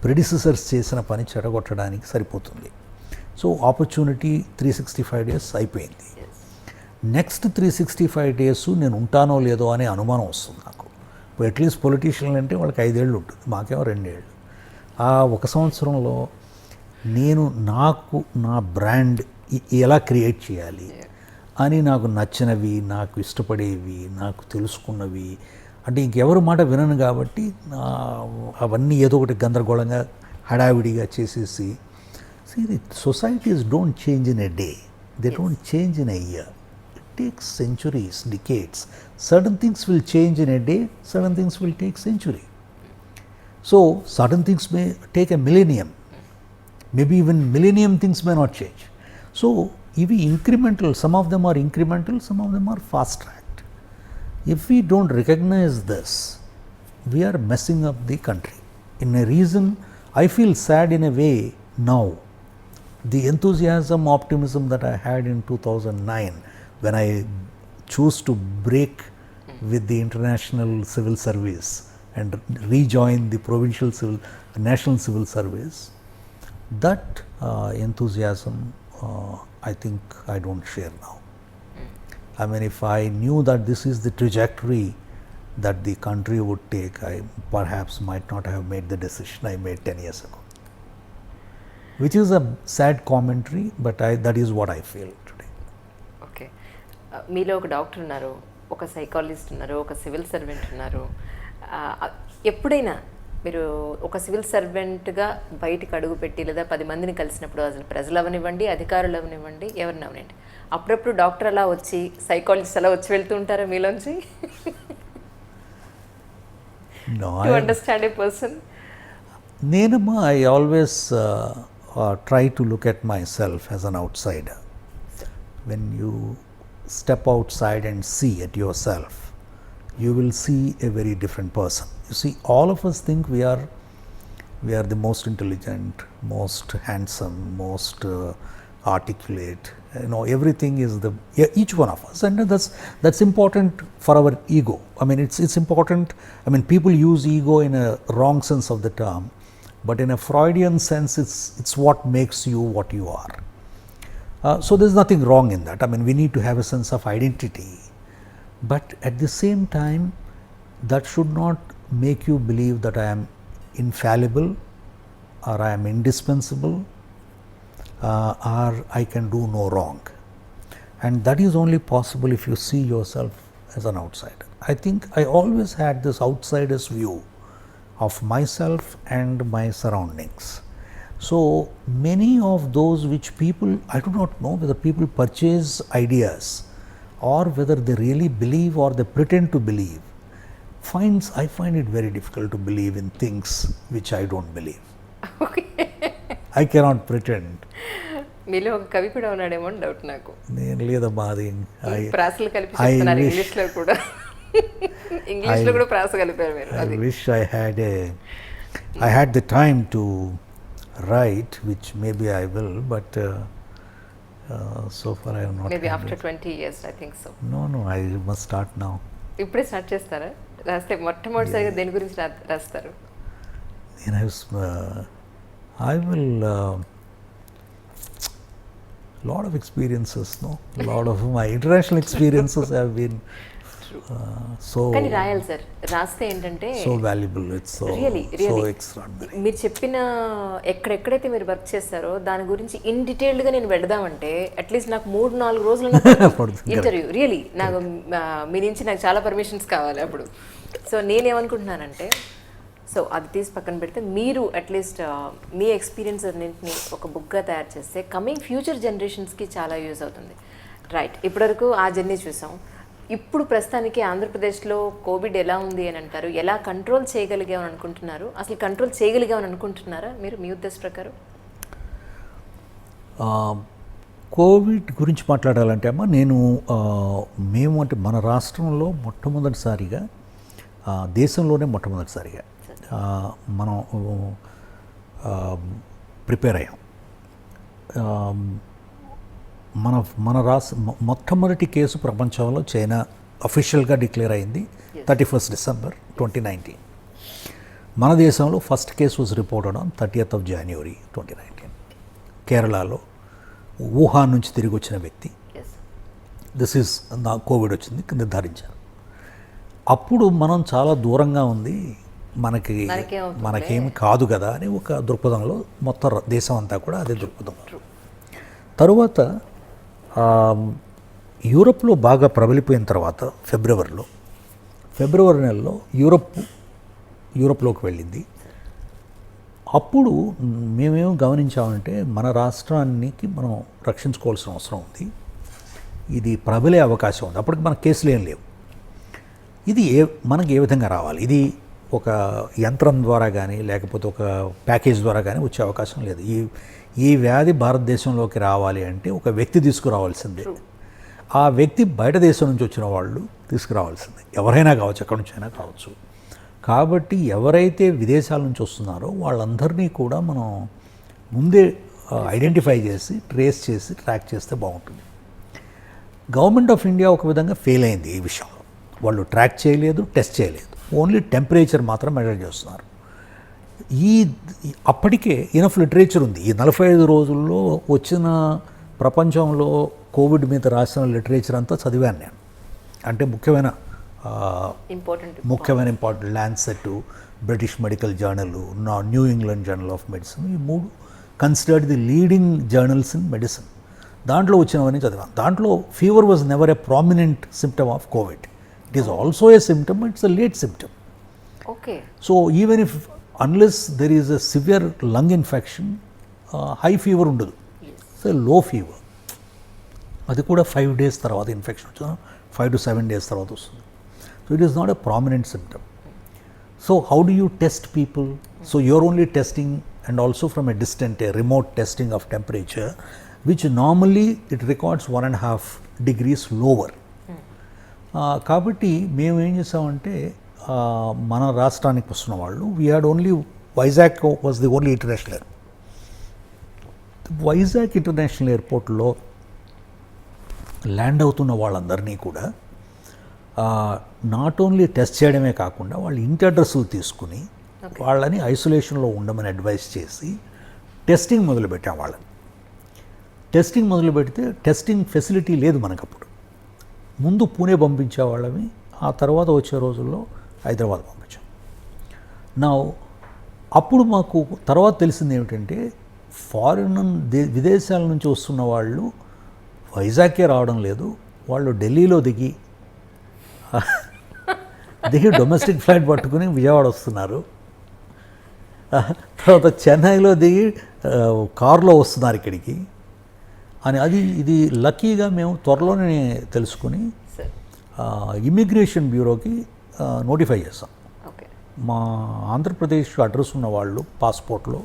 ప్రెడిసెసర్స్ చేసిన పని చెడగొట్టడానికి సరిపోతుంది. సో ఆపర్చునిటీ 365 days అయిపోయింది. నెక్స్ట్ 365 days నేను ఉంటానో లేదో అనే అనుమానం వస్తుంది నాకు. ఇప్పుడు అట్లీస్ట్ పొలిటీషియన్ అంటే వాళ్ళకి 5 ఏళ్ళు ఉంటుంది, మాకేమో 2 ఏళ్ళు. ఆ ఒక సంవత్సరంలో నేను నాకు నా బ్రాండ్ ఎలా క్రియేట్ చేయాలి అని నాకు నచ్చినవి, నాకు ఇష్టపడేవి, నాకు తెలుసుకున్నవి, అంటే ఇంకెవరి మాట వినను కాబట్టి అవన్నీ ఏదో ఒకటి గందరగోళంగా హడావిడిగా చేసేసి societies don't change in a day, they don't change in a year, it takes centuries, decades. Certain things will change in a day, certain things will take century. So certain things may take a millennium, maybe even millennium things may not change. So if we incremental, some of them are incremental, some of them are fast tracked. If we don't recognize this, we are messing up the country. In a reason, I feel sad in a way now. The enthusiasm, optimism that I had in 2009 when I chose to break with the international civil service and rejoin the provincial national civil service, that enthusiasm I think I don't share now. I mean, if I knew that this is the trajectory that the country would take, I perhaps might not have made the decision I made 10 years ago. Which is a sad commentary, but that is what I feel today. Okay, మీలో ఒక doctor ఉన్నారు, ఒక psychologist ఉన్నారు, ఒక civil servant ఉన్నారు. ఎప్పుడైనా మీరు ఒక సివిల్ సర్వెంట్గా బయటికి అడుగుపెట్టి లేదా 10 మందిని కలిసినప్పుడు, అసలు ప్రజలు అవనివ్వండి, అధికారులు అవనివ్వండి, ఎవరిని అవనండి, అప్పుడప్పుడు డాక్టర్ అలా వచ్చి, సైకాలజిస్ట్ అలా వచ్చి వెళ్తూ ఉంటారా మీలోంచి? No, to understand a person. నేనమ్మా, I always try to look at myself as an outsider. When you step outside and see at yourself, you will see a very different person. You see, all of us think we are the most intelligent, most handsome, most articulate. You know, everything is each one of us, and that's important for our ego. I mean, it's important. I mean, people use ego in a wrong sense of the term, but in a Freudian sense, it's what makes you what you are. So there's nothing wrong in that. I mean, we need to have a sense of identity. But at the same time, that should not make you believe that I am infallible or I am indispensable or I can do no wrong. And that is only possible if you see yourself as an outsider. I think I always had this outsider's view of myself and my surroundings. So many of those which people, I do not know whether people purchase ideas or whether they really believe or they pretend to believe, I find it very difficult to believe in things which I don't believe. I cannot pretend. మీలో ఒక కవి కూడా ఉన్నాడేమో అని doubt నాకు. నేను లేదమ్మా, అది ప్రాసలు కలిపి చెప్తున్నారు ఇంగ్లీష్లో కూడా. ఇంగ్లీష్లో కూడా ప్రాస కలిపారు మీరు. I wish I had the time to write, which maybe I will, but so far I have not. Maybe after 20 years, I think so. No, I must start now. ఇప్పుడే స్టార్ట్ చేస్తారా? రాస్తే మొట్టమొదటిసారిగా దేని గురించి రాస్తారు? I will lot of experiences, no? Lot of my international experiences have been so. కానీ రాయాలి sir, రాస్తే ఏంటంటే so valuable, it's so extraordinary. మీరు చెప్పిన ఎక్కడెక్కడైతే మీరు వర్క్ చేస్తారో దాని గురించి ఇన్ డీటెయిల్డ్గా నేను వెళదామంటే అట్లీస్ట్ నాకు 3-4 రోజులు ఇంటర్వ్యూ. రియలీ నాకు మీ నుంచి నాకు చాలా పర్మిషన్స్ కావాలి అప్పుడు. సో నేనేమనుకుంటున్నానంటే, సో అది తీసి పక్కన పెడితే మీరు అట్లీస్ట్ మీ ఎక్స్పీరియన్స్ అన్నింటినీ ఒక బుక్గా తయారు చేస్తే కమింగ్ ఫ్యూచర్ జనరేషన్స్కి చాలా యూజ్ అవుతుంది. రైట్, ఇప్పటివరకు ఆ జర్నీ చూసాం. ఇప్పుడు ప్రస్తుతానికి ఆంధ్రప్రదేశ్లో కోవిడ్ ఎలా ఉంది అని అంటారు, ఎలా కంట్రోల్ చేయగలిగామని అనుకుంటున్నారు, అసలు కంట్రోల్ చేయగలిగామని అనుకుంటున్నారా మీరు మీ ఉద్దేశ ప్రకారం? కోవిడ్ గురించి మాట్లాడాలంటే అమ్మ, మేము అంటే మన రాష్ట్రంలో మొట్టమొదటిసారిగా, దేశంలోనే మొట్టమొదటిసారిగా మనం ప్రిపేర్ అయ్యాం. మన మొట్టమొదటి కేసు ప్రపంచంలో చైనా అఫీషియల్గా డిక్లేర్ అయింది 31st December 2019. మన దేశంలో first case was reported on 30th of January 2019. కేరళలో వుహాన్ నుంచి తిరిగి వచ్చిన వ్యక్తి కోవిడ్ వచ్చింది నిర్ధారించారు. అప్పుడు మనం చాలా దూరంగా ఉంది, మనకేమవుతుందిలే. మనకేం కాదు కదా అని ఒక దృక్పథంలో మొత్తం దేశం అంతా కూడా అదే దృక్పథం. తరువాత ఆ, యూరప్లో బాగా ప్రబలిపోయిన తర్వాత ఫిబ్రవరి నెలలో యూరప్లోకి వెళ్ళింది. అప్పుడు మేమేం గమనించామంటే మన రాష్ట్రానికి మనం రక్షించుకోవాల్సిన అవసరం ఉంది, ఇది ప్రబలే అవకాశం ఉంది. అప్పటికి మన కేసులు ఏం లేవు. ఇది మనకి ఏ విధంగా రావాలి, ఇది ఒక యంత్రం ద్వారా కానీ లేకపోతే ఒక ప్యాకేజ్ ద్వారా కానీ వచ్చే అవకాశం లేదు. ఈ వ్యాధి భారతదేశంలోకి రావాలి అంటే ఒక వ్యక్తి తీసుకురావాల్సిందే. ఆ వ్యక్తి బయట దేశం నుంచి వచ్చిన వాళ్ళు తీసుకురావాల్సిందే. ఎవరైనా కావచ్చు, ఎక్కడి నుంచి అయినా కావచ్చు. కాబట్టి ఎవరైతే విదేశాల నుంచి వస్తున్నారో వాళ్ళందరినీ కూడా మనం ముందే ఐడెంటిఫై చేసి ట్రేస్ చేసి ట్రాక్ చేస్తే బాగుంటుంది. గవర్నమెంట్ ఆఫ్ ఇండియా ఒక విధంగా ఫెయిల్ అయింది ఈ విషయంలో. వాళ్ళు ట్రాక్ చేయలేదు, టెస్ట్ చేయలేదు, ఓన్లీ టెంపరేచర్ మాత్రం మెజర్ చేస్తున్నారు. అప్పటికే ఇనఫ్ లిటరేచర్ ఉంది. ఈ 45 రోజుల్లో వచ్చిన ప్రపంచంలో కోవిడ్ మీద రాసిన లిటరేచర్ అంతా చదివాను నేను. అంటే ముఖ్యమైన important Lancet, British medical journal, new England journal of medicine, ఈ 3 considered the leading journals in medicine. దాంట్లో వచ్చినవన్నీ చదివాను. దాంట్లో fever was never a prominent symptom of Covid. It is also a symptom, it's a late symptom. Okay. So even if unless there is a severe lung infection, high fever ఉండదు, so లో fever. అది కూడా 5 days తర్వాత infection వచ్చిన 5 to 7 days తర్వాత వస్తుంది. So it is not a prominent symptom. So how do you test people? So you are only testing and also from a distant remote testing of temperature which normally it records 1.5 degrees lower. కాబట్టి మేము ఏం చేసామంటే మన రాష్ట్రానికి వస్తున్న వాళ్ళు, we had only Vizag was the only international airport. Vizag international ఎయిర్పోర్ట్లో land అవుతున్న వాళ్ళందరినీ కూడా నాట్ ఓన్లీ టెస్ట్ చేయడమే కాకుండా వాళ్ళ ఇంటి అడ్రస్లు తీసుకుని వాళ్ళని ఐసోలేషన్లో ఉండమని అడ్వైస్ చేసి టెస్టింగ్ మొదలుపెట్టాం వాళ్ళని. టెస్టింగ్ మొదలు పెడితే టెస్టింగ్ ఫెసిలిటీ లేదు మనకప్పుడు. ముందు పూణే పంపించే వాళ్ళని, ఆ తర్వాత వచ్చే రోజుల్లో హైదరాబాద్ పంపించాం. నా అప్పుడు మాకు తర్వాత తెలిసింది ఏమిటంటే విదేశాల నుంచి వస్తున్న వాళ్ళు వైజాగ్కే రావడం లేదు, వాళ్ళు ఢిల్లీలో దిగి డొమెస్టిక్ ఫ్లైట్ పట్టుకుని విజయవాడ వస్తున్నారు, తర్వాత చెన్నైలో దిగి కారులో వస్తున్నారు ఇక్కడికి అని. ఇది లక్కీగా మేము త్వరలోనే తెలుసుకుని ఇమిగ్రేషన్ బ్యూరోకి నోటిఫై చేస్తాం. మా ఆంధ్రప్రదేశ్ అడ్రస్ ఉన్న వాళ్ళు పాస్పోర్ట్లో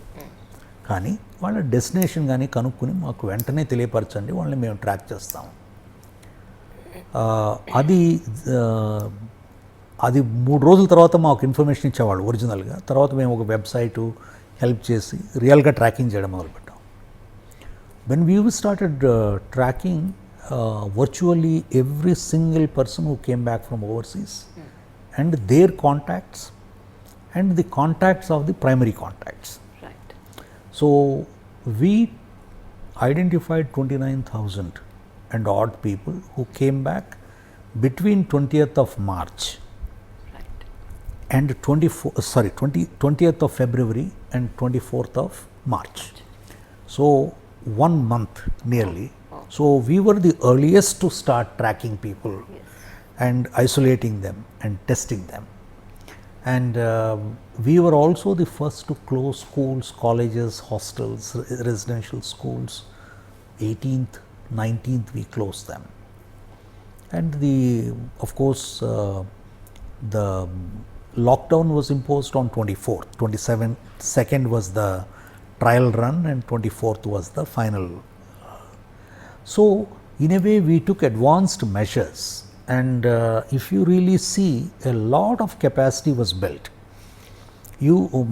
కానీ వాళ్ళ డెస్టినేషన్ కానీ కనుక్కొని మాకు వెంటనే తెలియపరచండి, వాళ్ళని మేము ట్రాక్ చేస్తాము. అది 3 రోజుల తర్వాత మాకు ఇన్ఫర్మేషన్ ఇచ్చేవాళ్ళు ఒరిజినల్గా. తర్వాత మేము ఒక వెబ్సైటు హెల్ప్ చేసి రియల్గా ట్రాకింగ్ చేయడం మొదలుపెట్టాం. When we started tracking virtually every single person who came back from overseas and their contacts and the contacts of the primary contacts. Right. So we identified 29,000 and odd people who came back between 20th of March and 20th of February and 24th of March. So 1 month nearly. So we were the earliest to start tracking people and isolating them and testing them. And we were also the first to close schools, colleges, hostels, residential schools. 18th, 19th we closed them. And of course the lockdown was imposed on 24th. 22nd was the trial run and 24th was the final. So in a way we took advanced measures, and if you really see, a lot of capacity was built.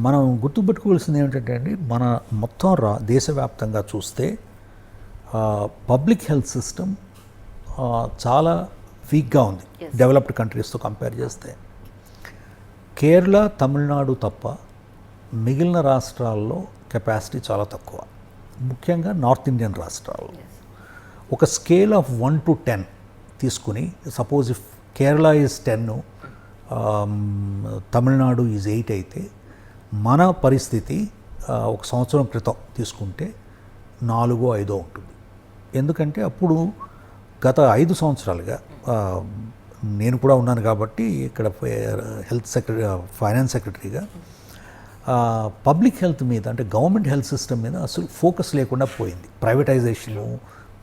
మనం గుర్తుపెట్టుకోవాల్సింది ఏమిటంటే అండి, మన మొత్తం దేశవ్యాప్తంగా చూస్తే public health system చాలా వీక్గా ఉంది డెవలప్డ్ కంట్రీస్తో కంపేర్ చేస్తే. కేరళ, తమిళనాడు తప్ప మిగిలిన రాష్ట్రాల్లో కెపాసిటీ చాలా తక్కువ, ముఖ్యంగా నార్త్ ఇండియన్ రాష్ట్రాల్లో. ఒక స్కేల్ ఆఫ్ 1 to 10 తీసుకుని, suppose if Kerala is 10, Tamil Nadu is 8 అయితే మన పరిస్థితి ఒక సంవత్సరం క్రితం తీసుకుంటే 4-5 ఉంటుంది. ఎందుకంటే అప్పుడు గత 5 సంవత్సరాలుగా నేను కూడా ఉన్నాను కాబట్టి ఇక్కడ ఫైనాన్స్ సెక్రటరీగా పబ్లిక్ హెల్త్ మీద అంటే గవర్నమెంట్ హెల్త్ సిస్టమ్ మీద అసలు ఫోకస్ లేకుండా పోయింది. ప్రైవేటైజేషను,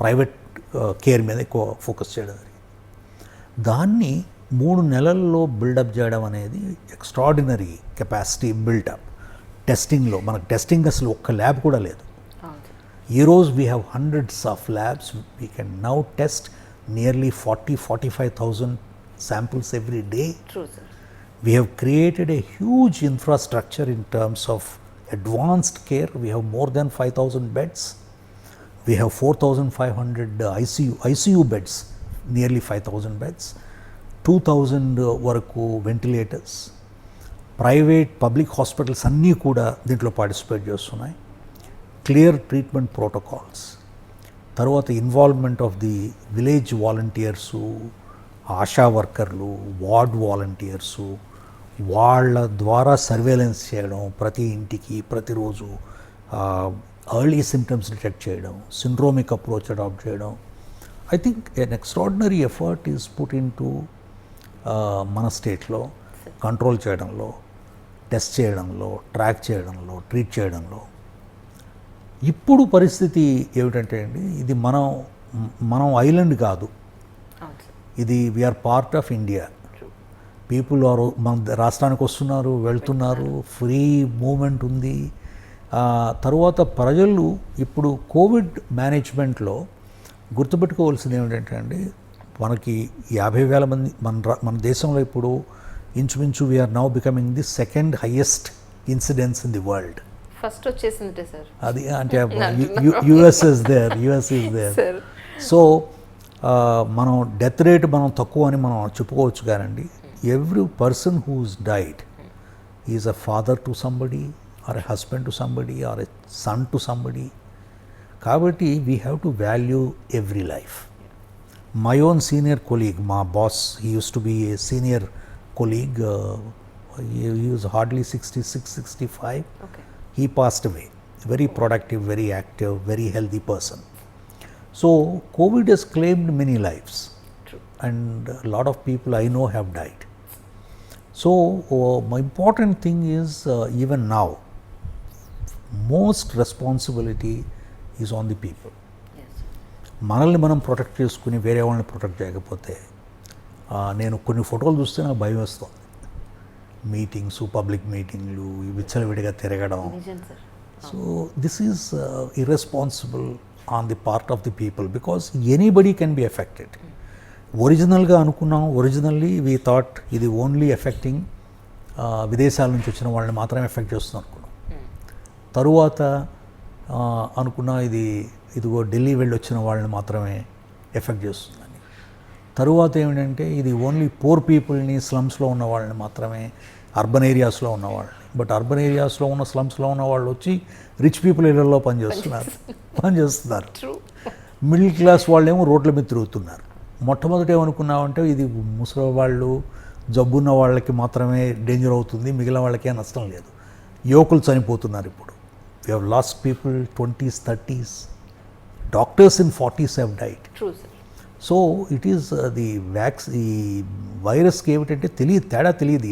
ప్రైవేట్ కేర్ మీద ఎక్కువ ఫోకస్ చేయడం జరిగింది. దాన్ని 3 నెలల్లో బిల్డప్ చేయడం అనేది ఎక్స్ట్రాడినరీ కెపాసిటీ బిల్డప్. టెస్టింగ్లో మనకు టెస్టింగ్ అసలు ఒక్క ల్యాబ్ కూడా లేదు. ఈరోజు we have hundreds of labs. We can now test nearly 40,000-45,000 samples every day. True, sir. We have created a huge infrastructure in terms of advanced care. We have more than 5,000 beds. We have 4,500 ICU beds, nearly 5,000 beds, 2,000 వరకు ventilators. Private public hospitals అన్నీ కూడా దీంట్లో participate చేస్తున్నాయి. Clear treatment protocols, తర్వాత involvement of the village volunteers, ASHA వర్కర్లు, ward volunteers, వాళ్ళ ద్వారా surveillance చేయడం, ప్రతి ఇంటికి ప్రతిరోజు ఎర్లీ సిమ్టమ్స్ డిటెక్ట్ చేయడం, సిండ్రోమిక్ అప్రోచ్ అడాప్ట్ చేయడం. I think an extraordinary effort is put in to మన స్టేట్లో కంట్రోల్ చేయడంలో, టెస్ట్ చేయడంలో, ట్రాక్ చేయడంలో, ట్రీట్ చేయడంలో. ఇప్పుడు పరిస్థితి ఏమిటంటే అండి, ఇది మనం ఐలాండ్ కాదు, ఇది we are part of India. People are మన రాష్ట్రానికి వస్తున్నారు, వెళ్తున్నారు, ఫ్రీ మూమెంట్ ఉంది. తరువాత ప్రజలు ఇప్పుడు కోవిడ్ మేనేజ్మెంట్లో గుర్తుపెట్టుకోవాల్సింది ఏమిటంటే అండి, మనకి 50,000 మంది మన దేశంలో ఇప్పుడు ఇంచుమించు we're now becoming the second highest incidence in the world. First వచ్చేసింది సార్ అది అంటే యుఎస్ ఇస్ దేర్. సో మనం డెత్ రేట్ మనం తక్కువ అని మనం చెప్పుకోవచ్చు కానండి, every person who's died is a father to somebody, or a husband to somebody, or a son to somebody. కాబట్టి we have to value every life. My own senior colleague, మా boss, he used to be a senior colleague, he was hardly 66-65. He passed away. Very productive, very active, very healthy person. So COVID has claimed many lives. True. And a lot of people I know have died. So my important thing is even now, most responsibility is on the people. Yes. మనల్ని మనం protect చేసుకుని వేరే వాళ్ళని protect చేయకపోతే, నేను కొన్ని ఫోటోలు చూస్తే నాకు భయం వేస్తుంది. మీటింగ్స్, పబ్లిక్ మీటింగ్లు, విచ్చలవిడిగా తిరగడం. So this is irresponsible on the part of the people, because anybody can be affected. ఒరిజినల్గా అనుకున్నాం, ఒరిజినల్లీ వీ థాట్ ఇది ఓన్లీ ఎఫెక్టింగ్ విదేశాల నుంచి వచ్చిన వాళ్ళని మాత్రమే ఎఫెక్ట్ చేస్తుంది అనుకున్నాం. తరువాత అనుకున్నా ఇదిగో ఢిల్లీ వెళ్ళి వచ్చిన వాళ్ళని మాత్రమే ఎఫెక్ట్ చేస్తుందని. తరువాత ఏమిటంటే ఇది ఓన్లీ పూర్ పీపుల్ని, స్లమ్స్లో ఉన్న వాళ్ళని మాత్రమే, అర్బన్ ఏరియాస్లో ఉన్న వాళ్ళని. బట్ అర్బన్ ఏరియాస్లో ఉన్న స్లమ్స్లో ఉన్న వాళ్ళు వచ్చి రిచ్ పీపుల్ ఏరియాలో పనిచేస్తున్నారు. మిడిల్ క్లాస్ వాళ్ళేమో రోడ్ల మీద తిరుగుతున్నారు. మొట్టమొదట ఏమనుకున్నామంటే ఇది ముసలి వాళ్ళు, జబ్బున్న వాళ్ళకి మాత్రమే డేంజర్ అవుతుంది, మిగిలిన వాళ్ళకే నష్టం లేదు. యువకులు చనిపోతున్నారు ఇప్పుడు. We have lost people 20s, 30s. Doctors in 40s have died. So it is ఈ వైరస్కి ఏమిటంటే తేడా తెలియదు.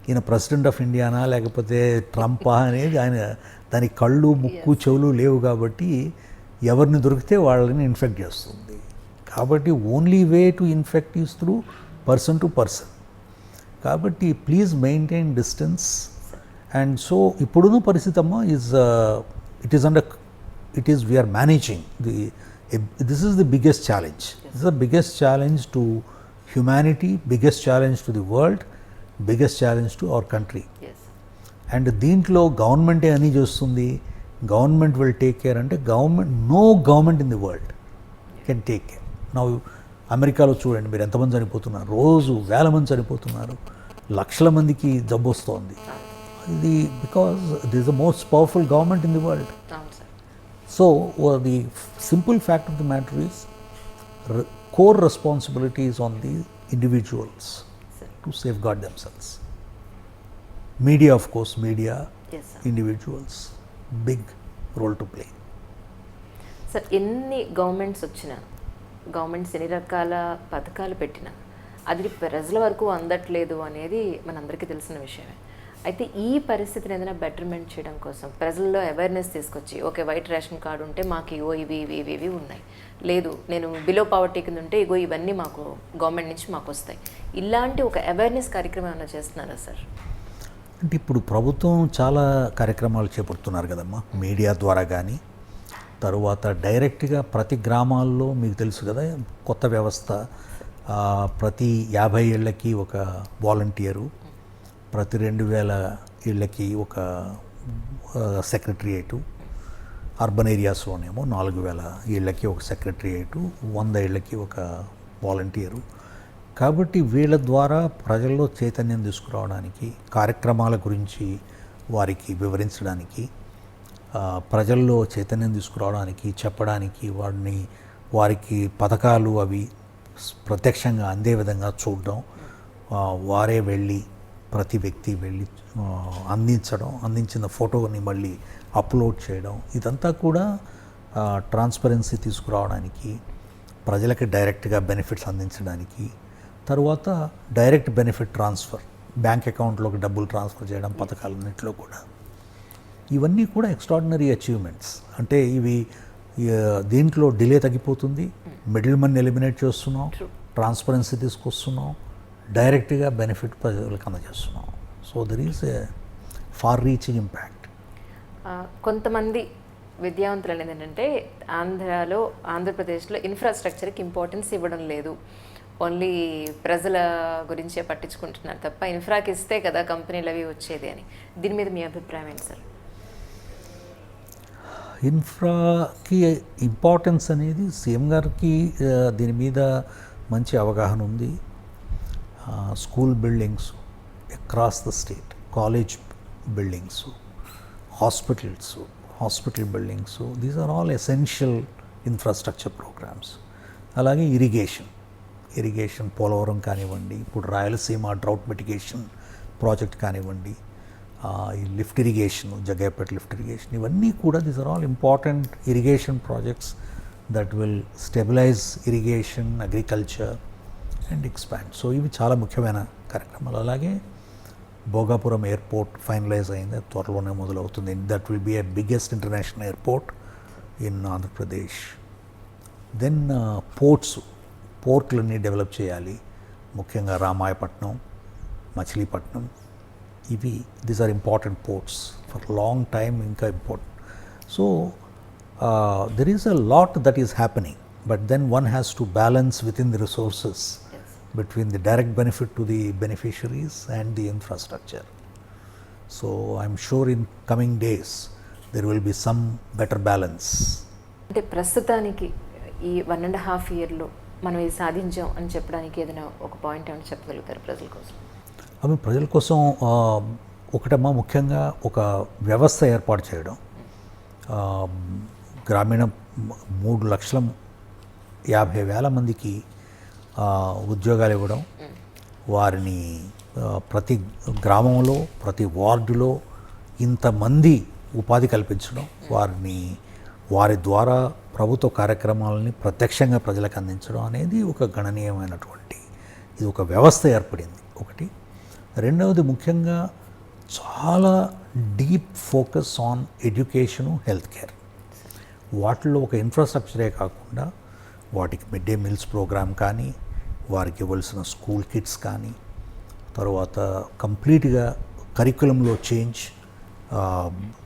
ఈయన ప్రెసిడెంట్ ఆఫ్ ఇండియానా లేకపోతే ట్రంపా అనేది దానికి కళ్ళు, ముక్కు, చెవులు లేవు కాబట్టి ఎవరిని దొరికితే వాళ్ళని ఇన్ఫెక్ట్ చేస్తుంది. కాబట్టి only way to infect is through person to person. కాబట్టి please maintain distance. And so ఇప్పుడున్న పరిస్థితి అమ్మ we're managing this is the biggest challenge. This is the biggest challenge to humanity, biggest challenge to the world, biggest challenge to our country. Yes. And దీంట్లో గవర్నమెంటే అని చేస్తుంది, government will take care అంటే no government in the world can take care. Now అమెరికాలో చూడండి మీరు ఎంతమంది చనిపోతున్నారు, రోజు వేల మంది చనిపోతున్నారు, లక్షల మందికి జబ్బు వస్తుంది. ఇది because this is the most powerful government in the world. So the simple fact of the matter is core responsibility is on the individuals. to safeguard themselves. Media, of course, media, Yes, sir. individuals, big role to play. Sir ఎన్ని governments వచ్చినా, governments ఎన్ని రకాల పథకాలు పెట్టినా అది ప్రజల వరకు అందట్లేదు అనేది మనందరికీ తెలిసిన విషయమే. అయితే ఈ పరిస్థితిని ఏదైనా బెటర్మెంట్ చేయడం కోసం ప్రజల్లో అవేర్నెస్ తీసుకొచ్చి, ఓకే వైట్ రేషన్ కార్డు ఉంటే మాకు ఇగో ఇవి ఇవి ఇవి ఇవి ఉన్నాయి, లేదు నేను బిలో పావర్టీ కింద ఉంటే ఇగో ఇవన్నీ మాకు గవర్నమెంట్ నుంచి మాకు వస్తాయి, ఇలాంటి ఒక అవేర్నెస్ కార్యక్రమం ఏమైనా చేస్తున్నారా సార్? అంటే ఇప్పుడు ప్రభుత్వం చాలా కార్యక్రమాలు చేపడుతున్నారు కదమ్మా, మీడియా ద్వారా కానీ, తరువాత డైరెక్ట్గా ప్రతి గ్రామాల్లో మీకు తెలుసు కదా కొత్త వ్యవస్థ, ప్రతి 50 ఏళ్ళకి ఒక వాలంటీరు, ప్రతి 2000 ఇళ్ళకి ఒక సెక్రటరియేటు, అర్బన్ ఏరియాస్లోనేమో 4000 ఇళ్ళకి ఒక సెక్రటరియేటు, 100 ఇళ్ళకి ఒక వాలంటీరు. కాబట్టి వీళ్ళ ద్వారా ప్రజల్లో చైతన్యం తీసుకురావడానికి, కార్యక్రమాల గురించి వారికి వివరించడానికి, ప్రజల్లో చైతన్యం తీసుకురావడానికి, చెప్పడానికి, వారికి పథకాలు అవి ప్రత్యక్షంగా అందే విధంగా చూడడం, వారే వెళ్ళి ప్రతి వ్యక్తి వెళ్ళి అందించిన ఫోటోని మళ్ళీ అప్లోడ్ చేయడం, ఇదంతా కూడా ట్రాన్స్పరెన్సీ తీసుకురావడానికి, ప్రజలకి డైరెక్ట్గా బెనిఫిట్స్ అందించడానికి, తరువాత డైరెక్ట్ బెనిఫిట్ ట్రాన్స్ఫర్, బ్యాంక్ అకౌంట్లోకి డబ్బులు ట్రాన్స్ఫర్ చేయడం పథకాలన్నింటిలో కూడా. ఇవన్నీ కూడా ఎక్స్ట్రాడినరీ అచీవ్మెంట్స్. అంటే ఇవి దీంట్లో డిలే తగ్గిపోతుంది, మిడిల్ మన్ ఎలిమినేట్ చేస్తున్నాం, ట్రాన్స్పరెన్సీ తీసుకొస్తున్నాం, డైరెక్ట్గా బెనిఫిట్ ప్రజలకు అందజేస్తున్నాం. So there is a far reaching impact. కొంతమంది విద్యావంతులు అనేది ఏంటంటే ఆంధ్రప్రదేశ్లో ఇన్ఫ్రాస్ట్రక్చర్కి ఇంపార్టెన్స్ ఇవ్వడం లేదు, ఓన్లీ ప్రజల గురించే పట్టించుకుంటున్నారు తప్ప ఇన్ఫ్రాకి ఇస్తే కదా కంపెనీలు అవి వచ్చేది అని. దీని మీద మీ అభిప్రాయం ఏంటి సార్? ఇన్ఫ్రాకి ఇంపార్టెన్స్ అనేది సీఎం గారికి దీని మీద మంచి అవగాహన ఉంది. School buildings across the state, college buildings, hospital buildings, these are all essential infrastructure programmes. అలాగే ఇరిగేషన్ పోలవరం కానివ్వండి, ఇప్పుడు రాయలసీమ డ్రౌట్ మిటిగేషన్ ప్రాజెక్ట్ కానివ్వండి, ఈ lift irrigation, Jaggayyapeta lift irrigation, ఇవన్నీ కూడా these are all important irrigation projects that will stabilise irrigation, agriculture and expand. So ఇవి చాలా ముఖ్యమైన కార్యక్రమాలు. అలాగే భోగాపురం ఎయిర్పోర్ట్ ఫైనలైజ్ అయింది, త్వరలోనే మొదలవుతుంది. That will be a biggest international airport in Andhra Pradesh. Then పోర్ట్లన్నీ develop చేయాలి, ముఖ్యంగా Ramayapatnam, Machilipatnam, these are important ports for long time, ఇంకా important. So there is a lot that is happening, but then one has to balance within the resources between the direct benefit to the beneficiaries and the infrastructure. So I'm sure in coming days there will be some better balance. అంటే ప్రస్తుతానికి ఈ 1.5 yearలో మనం ఇది సాధించాం అని చెప్పడానికి ఏదైనా ఒక పాయింట్ ఏమైనా చెప్పగలుగుతారు ప్రజల కోసం? అవి ప్రజల కోసం ఒకటమ్మా, ముఖ్యంగా ఒక వ్యవస్థ ఏర్పాటు చేయడం, గ్రామీణ 3,50,000 మందికి ఉద్యోగాలు ఇవ్వడం, వారిని ప్రతి గ్రామంలో ప్రతి వార్డులో ఇంతమంది ఉపాధి కల్పించడం, వారి ద్వారా ప్రభుత్వ కార్యక్రమాలని ప్రత్యక్షంగా ప్రజలకు అందించడం అనేది ఒక గణనీయమైనటువంటి, ఇది ఒక వ్యవస్థ ఏర్పడింది ఒకటి. రెండవది ముఖ్యంగా చాలా deep focus on education, health care. వాటిల్లో ఒక ఇన్ఫ్రాస్ట్రక్చరే కాకుండా వాటికి మిడ్ డే మీల్స్ ప్రోగ్రామ్ కానీ, వారికి ఇవ్వాల్సిన స్కూల్ కిట్స్ కానీ, తర్వాత కంప్లీట్గా కరికులంలో చేంజ్,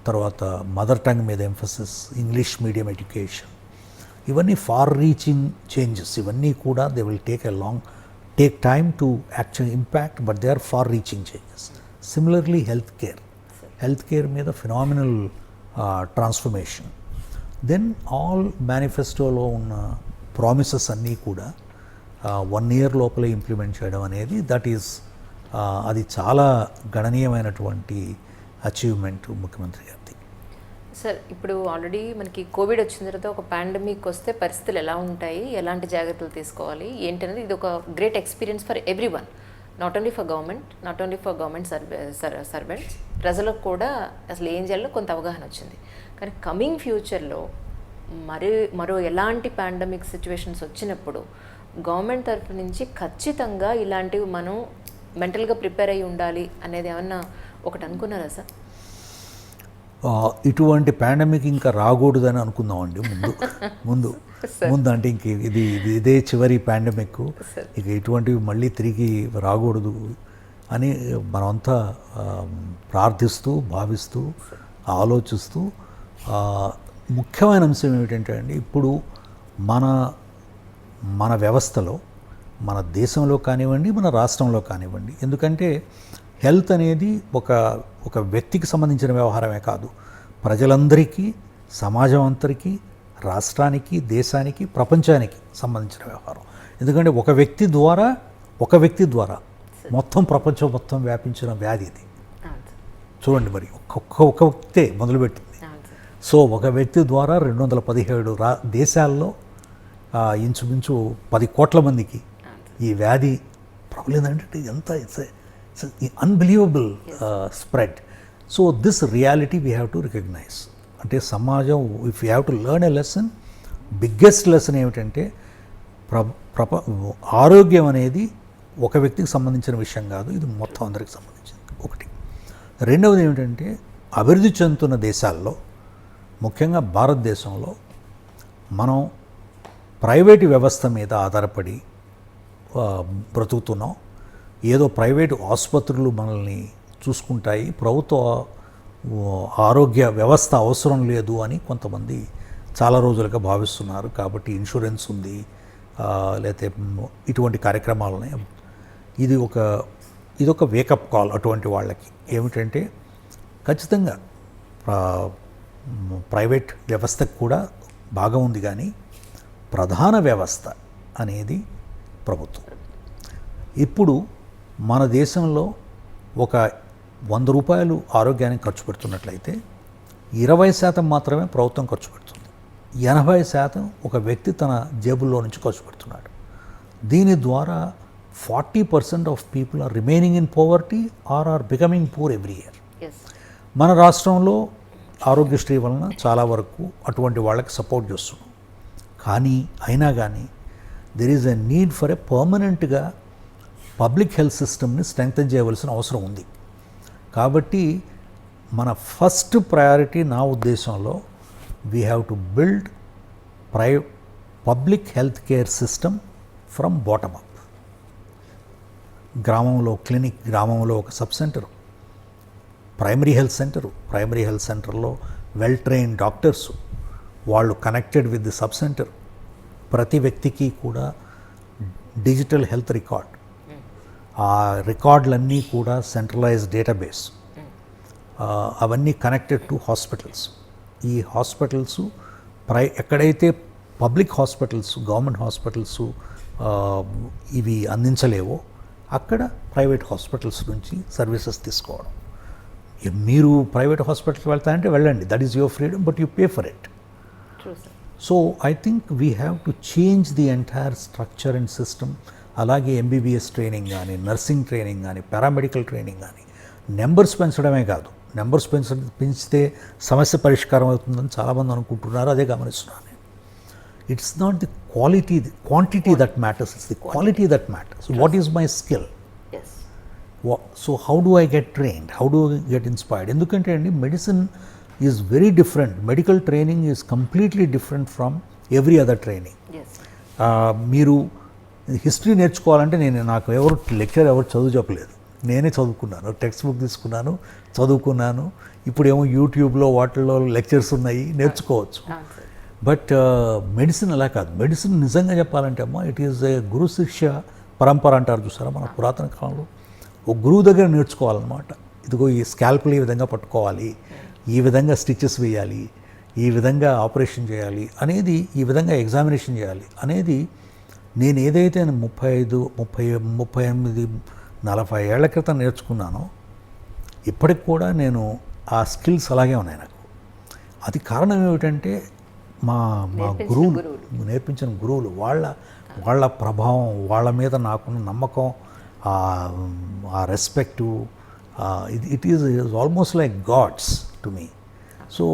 తర్వాత మదర్ టంగ్ మీద ఎంఫసిస్, ఇంగ్లీష్ మీడియం ఎడ్యుకేషన్, ఇవన్నీ ఫార్ రీచింగ్ చేంజెస్. ఇవన్నీ కూడా they will take time to actually impact, but they are far reaching changes. Similarly, healthcare made a phenomenal transformation. Then all manifesto lo unna promises anni kuda 1 year lopale implement cheyadam anedi, that is adi chaala gananiyamainatuvanti achievement ముఖ్యమంత్రి గారిది. Sir ఇప్పుడు already మనకి Covid వచ్చిన తర్వాత ఒక pandemic వస్తే పరిస్థితులు ఎలా ఉంటాయి, ఎలాంటి జాగ్రత్తలు తీసుకోవాలి ఏంటనేది ఇది ఒక great experience for every one. Not only for government servants, ప్రజలకు కూడా అసలు ఏం చేయాలో కొంత అవగాహన వచ్చింది. కానీ కమింగ్ ఫ్యూచర్లో మరో ఎలాంటి పాండమిక్ సిచ్యువేషన్స్ వచ్చినప్పుడు గవర్నమెంట్ తరఫు నుంచి ఖచ్చితంగా ఇలాంటివి మనం మెంటల్గా ప్రిపేర్ అయ్యి ఉండాలి అనేది ఏమన్నా ఒకటి అనుకున్నారా సార్? ఇటువంటి పాండమిక్ ఇంకా రాకూడదని అనుకుందామండి ముందు అంటే ఇంక ఇదే చివరి పాండమిక్, ఇక ఇటువంటివి మళ్ళీ తిరిగి రాకూడదు అని మనమంతా ప్రార్థిస్తూ భావిస్తూ ఆలోచిస్తూ, ముఖ్యమైన అంశం ఏమిటంటే అండి, ఇప్పుడు మన వ్యవస్థలో, మన దేశంలో కానివ్వండి, మన రాష్ట్రంలో కానివ్వండి, ఎందుకంటే హెల్త్ అనేది ఒక వ్యక్తికి సంబంధించిన వ్యవహారమే కాదు, ప్రజలందరికీ, సమాజం అంతరికి, రాష్ట్రానికి, దేశానికి, ప్రపంచానికి సంబంధించిన వ్యవహారం. ఎందుకంటే ఒక వ్యక్తి ద్వారా మొత్తం ప్రపంచం మొత్తం వ్యాపించిన వ్యాధి ఇది. చూడండి, మరి ఒక్క వ్యక్తే మొదలుపెట్టింది. సో ఒక వ్యక్తి ద్వారా 217 దేశాల్లో ఇంచుమించు 10 కోట్ల మందికి ఈ వ్యాధి ప్రబలిందంటే ఎంత unbelievable spread. So this reality we have to recognise. అంటే సమాజం, if you have to learn a lesson, biggest lesson ఏమిటంటే ఆరోగ్యం అనేది ఒక వ్యక్తికి సంబంధించిన విషయం కాదు, ఇది మొత్తం అందరికి సంబంధించింది. ఒకటి. రెండవది ఏమిటంటే అభివృద్ధి చెందుతున్న దేశాల్లో, ముఖ్యంగా భారతదేశంలో మనం ప్రైవేటు వ్యవస్థ మీద ఆధారపడి బ్రతుకుతున్నాం. ఏదో ప్రైవేటు ఆసుపత్రులు మనల్ని చూసుకుంటాయి, ప్రభుత్వ ఆరోగ్య వ్యవస్థ అవసరం లేదు అని కొంతమంది చాలా రోజులుగా భావిస్తున్నారు. కాబట్టి ఇన్సూరెన్స్ ఉంది, లేకపోతే ఇటువంటి కార్యక్రమాలని, ఇదొక వేకప్ కాల్ అటువంటి వాళ్ళకి. ఏమిటంటే ఖచ్చితంగా ప్రైవేట్ వ్యవస్థకు కూడా బాగా ఉంది, కానీ ప్రధాన వ్యవస్థ అనేది ప్రభుత్వం. ఇప్పుడు మన దేశంలో ఒక 100 రూపాయలు ఆరోగ్యానికి ఖర్చు పెడుతున్నట్లయితే 20% మాత్రమే ప్రభుత్వం ఖర్చు పెడుతుంది, 80% ఒక వ్యక్తి తన జేబుల్లో నుంచి ఖర్చు పెడుతున్నాడు. దీని ద్వారా 40% of people are remaining in poverty are becoming poor every year. మన రాష్ట్రంలో ఆరోగ్యశ్రీ వలన చాలా వరకు అటువంటి వాళ్ళకి సపోర్ట్ చేస్తున్నాం. అయినా కానీ there is a need for a పర్మనెంట్గా పబ్లిక్ హెల్త్ సిస్టమ్ని స్ట్రెంగ్తన్ చేయవలసిన అవసరం ఉంది. కాబట్టి మన ఫస్ట్ ప్రయారిటీ నా ఉద్దేశంలో we have to build public health care system from bottom up. గ్రామంలో క్లినిక్, గ్రామంలో ఒక సబ్ సెంటరు, ప్రైమరీ హెల్త్ సెంటర్లో వెల్ ట్రైన్ డాక్టర్సు, వాళ్ళు connected with the sub centre. ప్రతి వ్యక్తికి కూడా డిజిటల్ హెల్త్ రికార్డ్, ఆ రికార్డులన్నీ కూడా సెంట్రలైజ్డ్ డేటాబేస్, అవన్నీ కనెక్టెడ్ టు హాస్పిటల్స్. ఈ హాస్పిటల్స్ ఎక్కడైతే పబ్లిక్ హాస్పిటల్స్, గవర్నమెంట్ హాస్పిటల్స్ ఇవి అందించలేవో అక్కడ ప్రైవేట్ హాస్పిటల్స్ నుంచి సర్వీసెస్ తీసుకోవడం. మీరు ప్రైవేట్ హాస్పిటల్కి వెళ్తారంటే వెళ్ళండి, that is your freedom, but you pay for it. So I think we have to change the entire structure and system. అలాగే ఎంబీబీఎస్ ట్రైనింగ్ కానీ, nursing training కానీ, పారామెడికల్ ట్రైనింగ్ కానీ, numbers పెంచడమే కాదు. నెంబర్స్ పెంచితే సమస్య పరిష్కారం అవుతుందని చాలామంది అనుకుంటున్నారు, అదే గమనిస్తున్నాను నేను. It's not the quantity that matters, it's the quality that matters. What is my skill? So how do I get trained, how do I get inspired? ఎందుకంటే అండి, medicine is very different. Medical training is completely different from every other training. మీరు history నేర్చుకోవాలంటే నాకు lecture ఎవరు చదువు చెప్పలేదు, నేనే చదువుకున్నాను, టెక్స్ట్ బుక్ తీసుకున్నాను, చదువుకున్నాను. ఇప్పుడేమో యూట్యూబ్లో వాటిల్లో లెక్చర్స్ ఉన్నాయి, నేర్చుకోవచ్చు. బట్ మెడిసిన్ అలా కాదు. మెడిసిన్ నిజంగా చెప్పాలంటే అమ్మా, ఇట్ ఈజ్ ఏ గురు శిష్య పరంపర అంటారు చూసారా మన పురాతన కాలంలో. ఒక గురువు దగ్గర నేర్చుకోవాలన్నమాట. ఇదిగో ఈ స్కాల్పులు ఈ విధంగా పట్టుకోవాలి, ఈ విధంగా స్టిచెస్ వేయాలి, ఈ విధంగా ఆపరేషన్ చేయాలి అనేది, ఈ విధంగా ఎగ్జామినేషన్ చేయాలి అనేది నేను ఏదైతే 35, 38, 40 ఏళ్ల క్రితం నేర్చుకున్నానో ఇప్పటికి కూడా నేను ఆ స్కిల్స్ అలాగే ఉన్నాయి నాకు. అది కారణం ఏమిటంటే మా గురువులు, నేర్పించిన గురువులు, వాళ్ళ ప్రభావం, వాళ్ళ మీద నాకున్న నమ్మకం, ఆ respect, it is almost like gods to me. So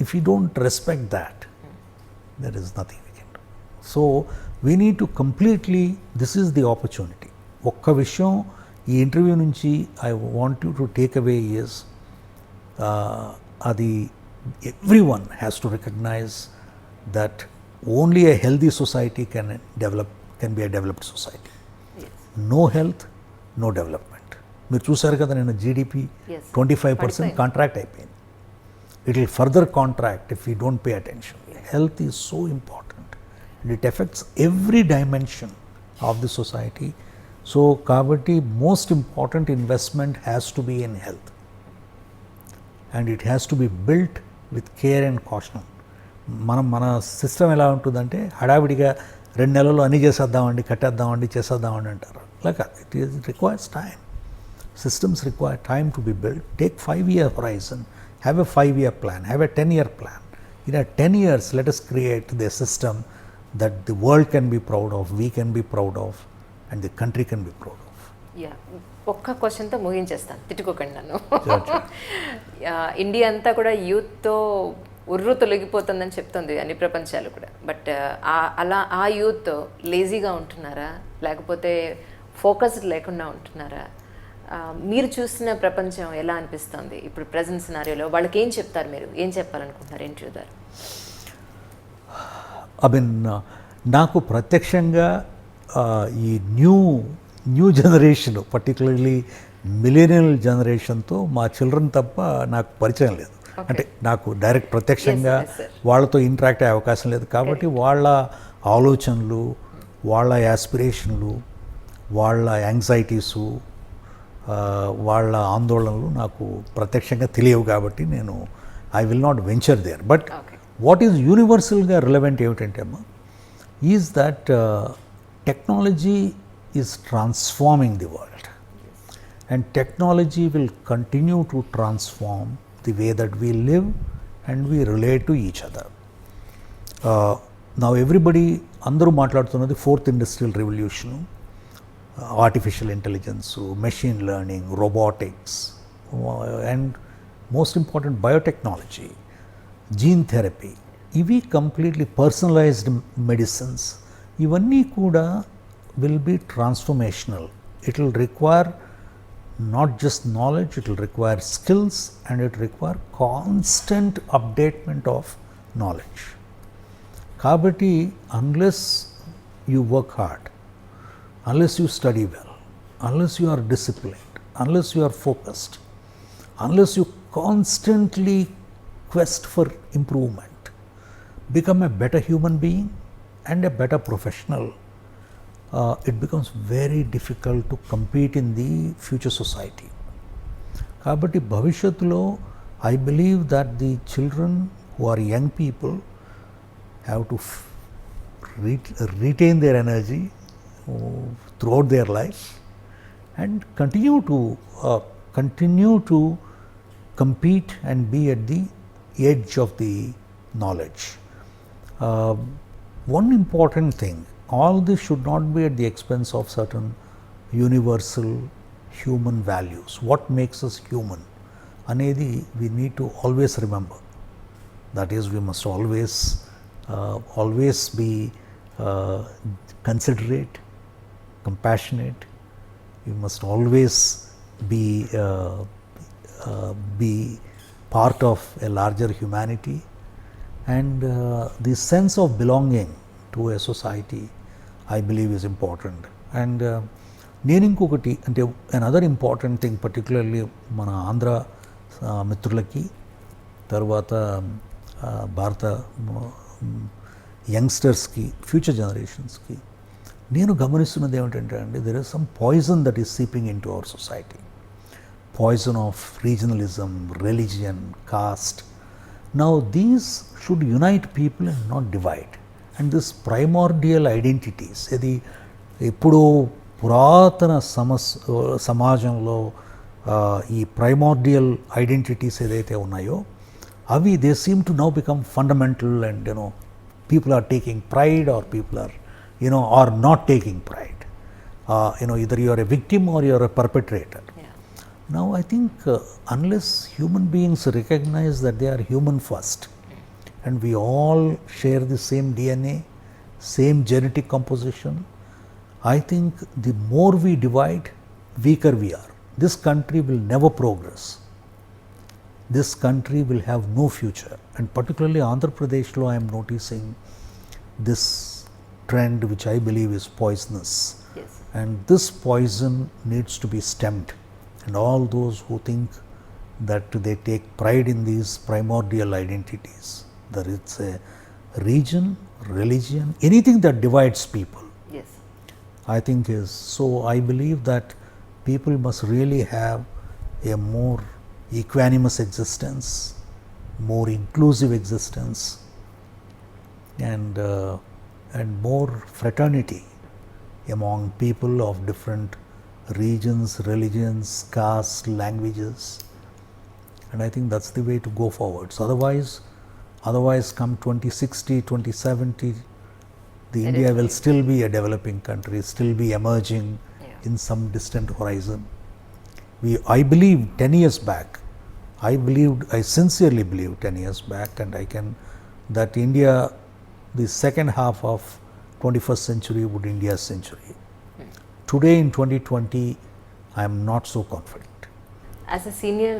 if you don't respect that, there is nothing we can do. So we need to completely, this is the opportunity. ఒక్క విషయం ఈ ఇంటర్వ్యూ నుంచి I want you to take away is అది everyone has to recognize that only a healthy society can be a developed society. No health, no development. మీరు చూసారు కదా నేను GDP Yes. 25% contract అయిపోయింది. It will further contract if you don't pay attention. Health is so important and it affects every dimension of the society. So కాబట్టి most important investment has to be in health and it has to be built with care and caution. మన system ఎలా ఉంటుందంటే హడావిడిగా 2 నెలల్లో అన్నీ చేసేద్దామండి, కట్టేద్దామండి, చేసేద్దామండి అంటారు. Like it requires time. Systems require time to be built. Take 5-year horizon, have a 5-year plan, have a 10-year plan. In a 10 years, let us create the system that the world can be proud of, we can be proud of, and the country can be proud of. Yeah, ఒక్క క్వశ్చన్తో ముగించేస్తాను, తిట్టుకోకండి నన్ను. India అంతా కూడా యూత్తో ఉర్రు తొలగిపోతుందని చెప్తుంది అన్ని ప్రపంచాలు కూడా. But అలా ఆ youth లేజీగా ఉంటున్నారా, లేకపోతే ఫోకస్డ్ లేకుండా ఉంటున్నారా? మీరు చూసిన ప్రపంచం ఎలా అనిపిస్తుంది ఇప్పుడు ప్రజెంట్ సినారియోలో? వాళ్ళకి ఏం చెప్తారు, మీరు ఏం చెప్పాలనుకుంటున్నారు ఇంటర్వ్యూ ద్వారా? నాకు ప్రత్యక్షంగా ఈ న్యూ జనరేషన్, పర్టికులర్లీ మిలీనియల్ జనరేషన్తో మా చిల్డ్రన్ తప్ప నాకు పరిచయం లేదు. అంటే నాకు డైరెక్ట్ ప్రత్యక్షంగా వాళ్ళతో ఇంటరాక్ట్ అయ్యే అవకాశం లేదు. కాబట్టి వాళ్ళ ఆలోచనలు, వాళ్ళ యాస్పిరేషన్లు, వాళ్ళ యాంగ్జైటీసు, వాళ్ళ ఆందోళనలు నాకు ప్రత్యక్షంగా తెలియవు. కాబట్టి నేను I will not venture there. But what is యూనివర్సల్గా రిలవెంట్ ఏమిటంటే అమ్మా, is that technology is transforming the world and technology will continue to transform the way that we live and we relate to each other. Now everybody, అందరూ మాట్లాడుతున్నది 4th industrial revolution, artificial intelligence, machine learning, robotics and most important biotechnology, gene therapy, ఇవి completely personalised medicines, ఇవన్నీ కూడా will be transformational. It will require not just knowledge, it will require skills and it require constant updatement of knowledge. Kabatti, unless you work hard, unless you study well, unless you are disciplined, unless you are focused, unless you constantly quest for improvement, become a better human being and a better professional, it becomes very difficult to compete in the future society. Kabatti bhavishyattulo I believe that the children who are young people have to retain their energy throughout their life and continue to compete and be at the edge of the knowledge. One important thing, all this should not be at the expense of certain universal human values. What makes us human anedi we need to always remember. That is, we must always be considerate, compassionate. We must always be part of a larger humanity, and the sense of belonging to a society I believe is important. And నేను ఇంకొకటి అంటే another important thing, particularly మన ఆంధ్ర మిత్రులకి, తర్వాత భారత యంగ్స్టర్స్కి, future జనరేషన్స్కి నేను గమనిస్తున్నది ఏమిటంటే అండి, there is some poison that is seeping into our society. Poison of regionalism, religion, caste. Now these should unite people and not divide. And this primordial identities, ఇది ఎప్పుడో పురాతన సమాజంలో ఈ ప్రైమార్డియల్ ఐడెంటిటీస్ ఏదైతే ఉన్నాయో అవి they seem to now become fundamental and people are taking pride are people are are not taking pride. Either you are a victim or you are a perpetrator. Yeah. Now I think unless human beings recognize that they are human first, and we all share the same DNA, same genetic composition, I think the more we divide, weaker we are. This country will never progress. This country will have no future, and particularly Andhra Pradesh lo I am noticing this trend which I believe is poisonous. Yes. And this poison needs to be stemmed, and all those who think that they take pride in these primordial identities, that it's a region, religion, anything that divides people, Yes. I think is so. I believe that people must really have a more equanimous existence, more inclusive existence, and more fraternity among people of different regions, religions, castes, languages, and I think that's the way to go forward. So otherwise come 2060, 2070, the India will still be a developing country, still be emerging in some distant horizon. I believe 10 years back, I sincerely believed 10 years back, and that India, the second half of 21st century would India's century. Today in 2020, I am not so confident. As a senior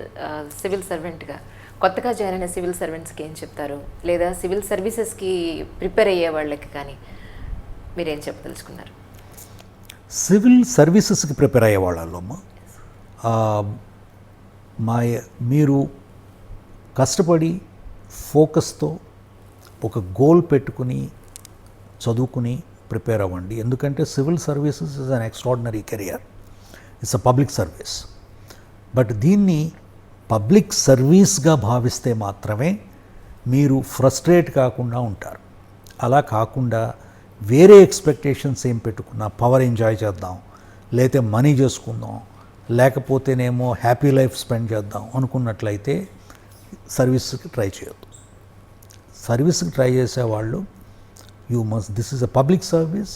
civil సర్వెంట్గా కొత్తగా join అయిన civil సర్వెంట్స్కి ఏం చెప్తారు, లేదా civil సర్వీసెస్కి prepare అయ్యే వాళ్ళకి కానీ మీరేం చెప్పదలుచుకున్నారు? సివిల్ సర్వీసెస్కి ప్రిపేర్ అయ్యే వాళ్ళలో మీరు కష్టపడి ఫోకస్తో ఒక గోల్ పెట్టుకుని చదువుకుని ప్రిపేర్ అవ్వండి. ఎందుకంటే civil services is an extraordinary career, it's a public service. But దీన్ని పబ్లిక్ సర్వీస్గా భావిస్తే మాత్రమే మీరు ఫ్రస్ట్రేట్ కాకుండా ఉంటారు. అలా కాకుండా వేరే ఎక్స్పెక్టేషన్స్ ఏం పెట్టుకున్నా, పవర్ ఎంజాయ్ చేద్దాం, లేకపోతే మనీ చేసుకుందాం, లేకపోతేనేమో హ్యాపీ లైఫ్ స్పెండ్ చేద్దాం అనుకున్నట్లయితే సర్వీస్కి ట్రై చేయొద్దు. సర్వీస్కి ట్రై చేసేవాళ్ళు this is a public service,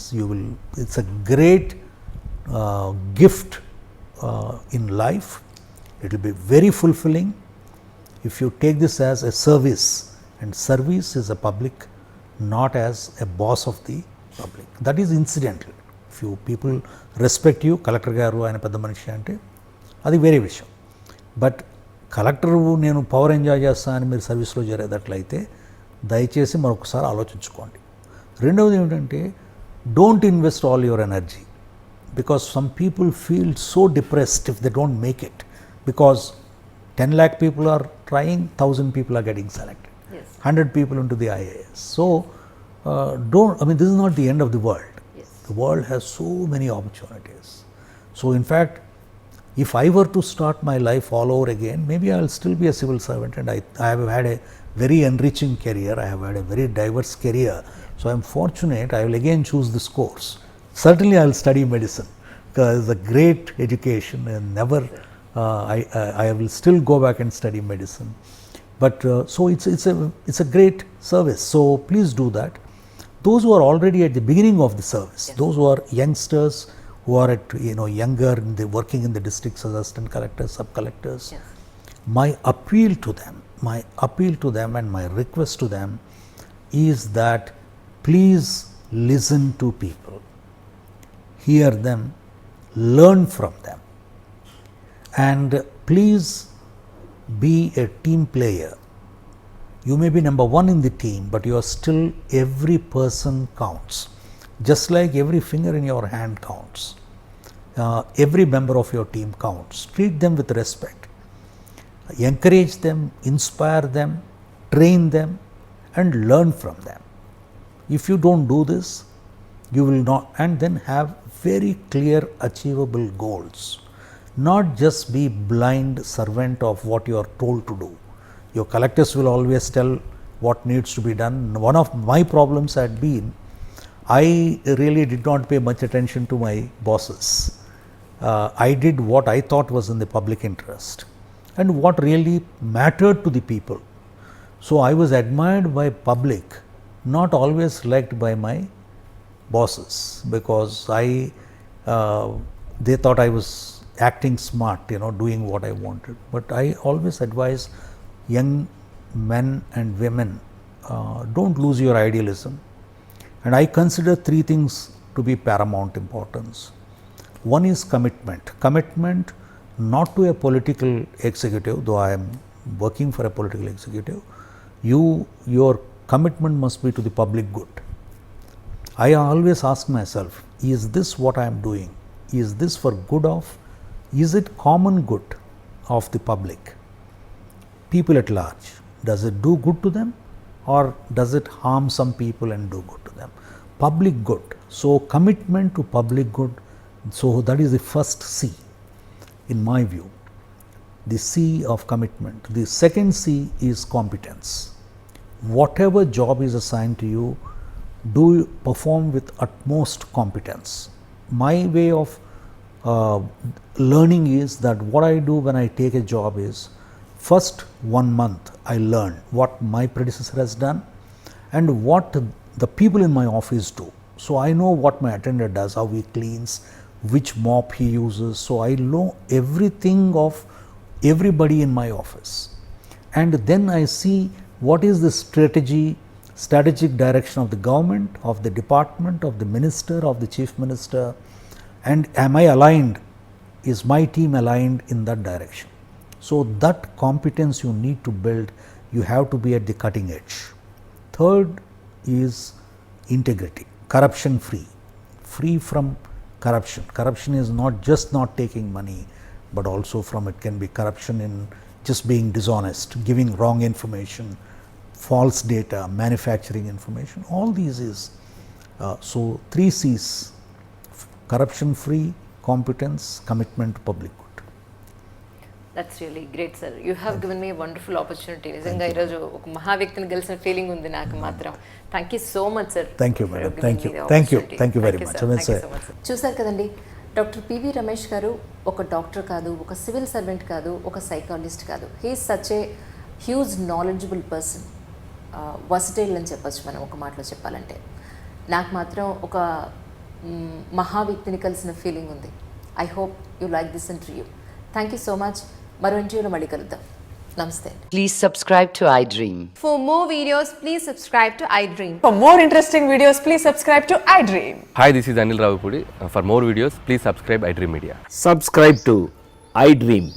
it's a great gift in life. It will be very fulfilling if you take this as a service, and service is a public, not as a boss of the public. That is incidental. If you people respect you, collector గారు ఆయన పెద్ద మనిషి అంటే అది వేరే విషయం. But collector నేను power enjoy చేస్తానని మీరు సర్వీస్లో చేరేటట్లయితే దయచేసి మరొకసారి ఆలోచించుకోండి. రెండవది ఏమిటంటే, don't invest all your energy, because some people feel so depressed if they don't make it, because 10 lakh people are trying, 1000 people are getting selected, 100 people into the IAS. So this is not the end of the world. The world has so many opportunities. So in fact, if I were to start my life all over again, maybe I will still be a civil servant, and I have had a very enriching career, I have had a very diverse career. So I am fortunate, I will again choose this course. Certainly I will study medicine, because it's a great education, and never, I will still go back and study medicine. But so it's a great service, so please do that. Those who are already at the beginning of the service, those who are youngsters, who are at younger, working in the districts as assistant collectors, sub collectors, my appeal to them and my request to them is that please listen to people, hear them, learn from them, and please be a team player. You may be number one in the team, but you are still, every person counts. Just like every finger in your hand counts. Every member of your team counts. Treat them with respect. Encourage them, inspire them, train them, and learn from them. If you don't do this, you will not, and then have very clear achievable goals. Not just be blind servant of what you are told to do. Your collectors will always tell what needs to be done. One of my problems had been, I really did not pay much attention to my bosses. I did what I thought was in the public interest and what really mattered to the people. So I was admired by public, not always liked by my bosses, because they thought I was acting smart, doing what I wanted. But I always advise young men and women, don't lose your idealism. And I consider three things to be paramount importance. One is commitment. Commitment not to a political executive, though I am working for a political executive. Your commitment must be to the public good. I always ask myself, is this what I am doing? Is this for good of? Is it common good of the public? People at large. Does it do good to them, or does it harm some people and do good to them? Public good. So commitment to public good. So that is the first C in my view. The C of commitment. The second C is competence. Whatever job is assigned to you, do perform with utmost competence. My way of learning is that what I do when I take a job is, first 1 month I learn what my predecessor has done and what the people in my office do. So I know what my attendant does, how he cleans, which mop he uses. So I know everything of everybody in my office. And then I see what is the strategic direction of the government, of the department, of the minister, of the chief minister, and am I aligned? Is my team aligned in that direction? So that competence you need to build. You have to be at the cutting edge. Third is integrity, corruption free from corruption. Corruption is not just not taking money, but also from it can be corruption in just being dishonest, giving wrong information, false data, manufacturing information. All these is so 3 C's: corruption free, competence, commitment to public good. That's really great sir. You have given me wonderful opportunity. నిజంగా ఈరోజు ఒక మహా వ్యక్తిని కలిసిన feeling ఉంది నాకు మాత్రం. Thank you so much sir. Thank you madam. Thank you very much. చూసారు కదండి, డాక్టర్ పివి రమేష్ గారు ఒక డాక్టర్ కాదు, ఒక సివిల్ సర్వెంట్ కాదు, ఒక సైకాలజిస్ట్ కాదు. He is such a huge knowledgeable person. Versatile అని చెప్పచ్చు మనం ఒక మాటలో చెప్పాలంటే. నాకు మాత్రం ఒక మహా వ్యక్తిని కలిసిన ఫీలింగ్ ఉంది. I hope you like this interview. Thank you so much. మరో ఇంటర్వ్యూలో మళ్ళీ కలుద్దాం. నమస్తే. Please subscribe to iDream. For more videos, please subscribe to iDream. For more interesting videos, please subscribe to iDream. Hi, this is Anil Ravipudi. For more videos, please subscribe iDream Media. Subscribe to iDream.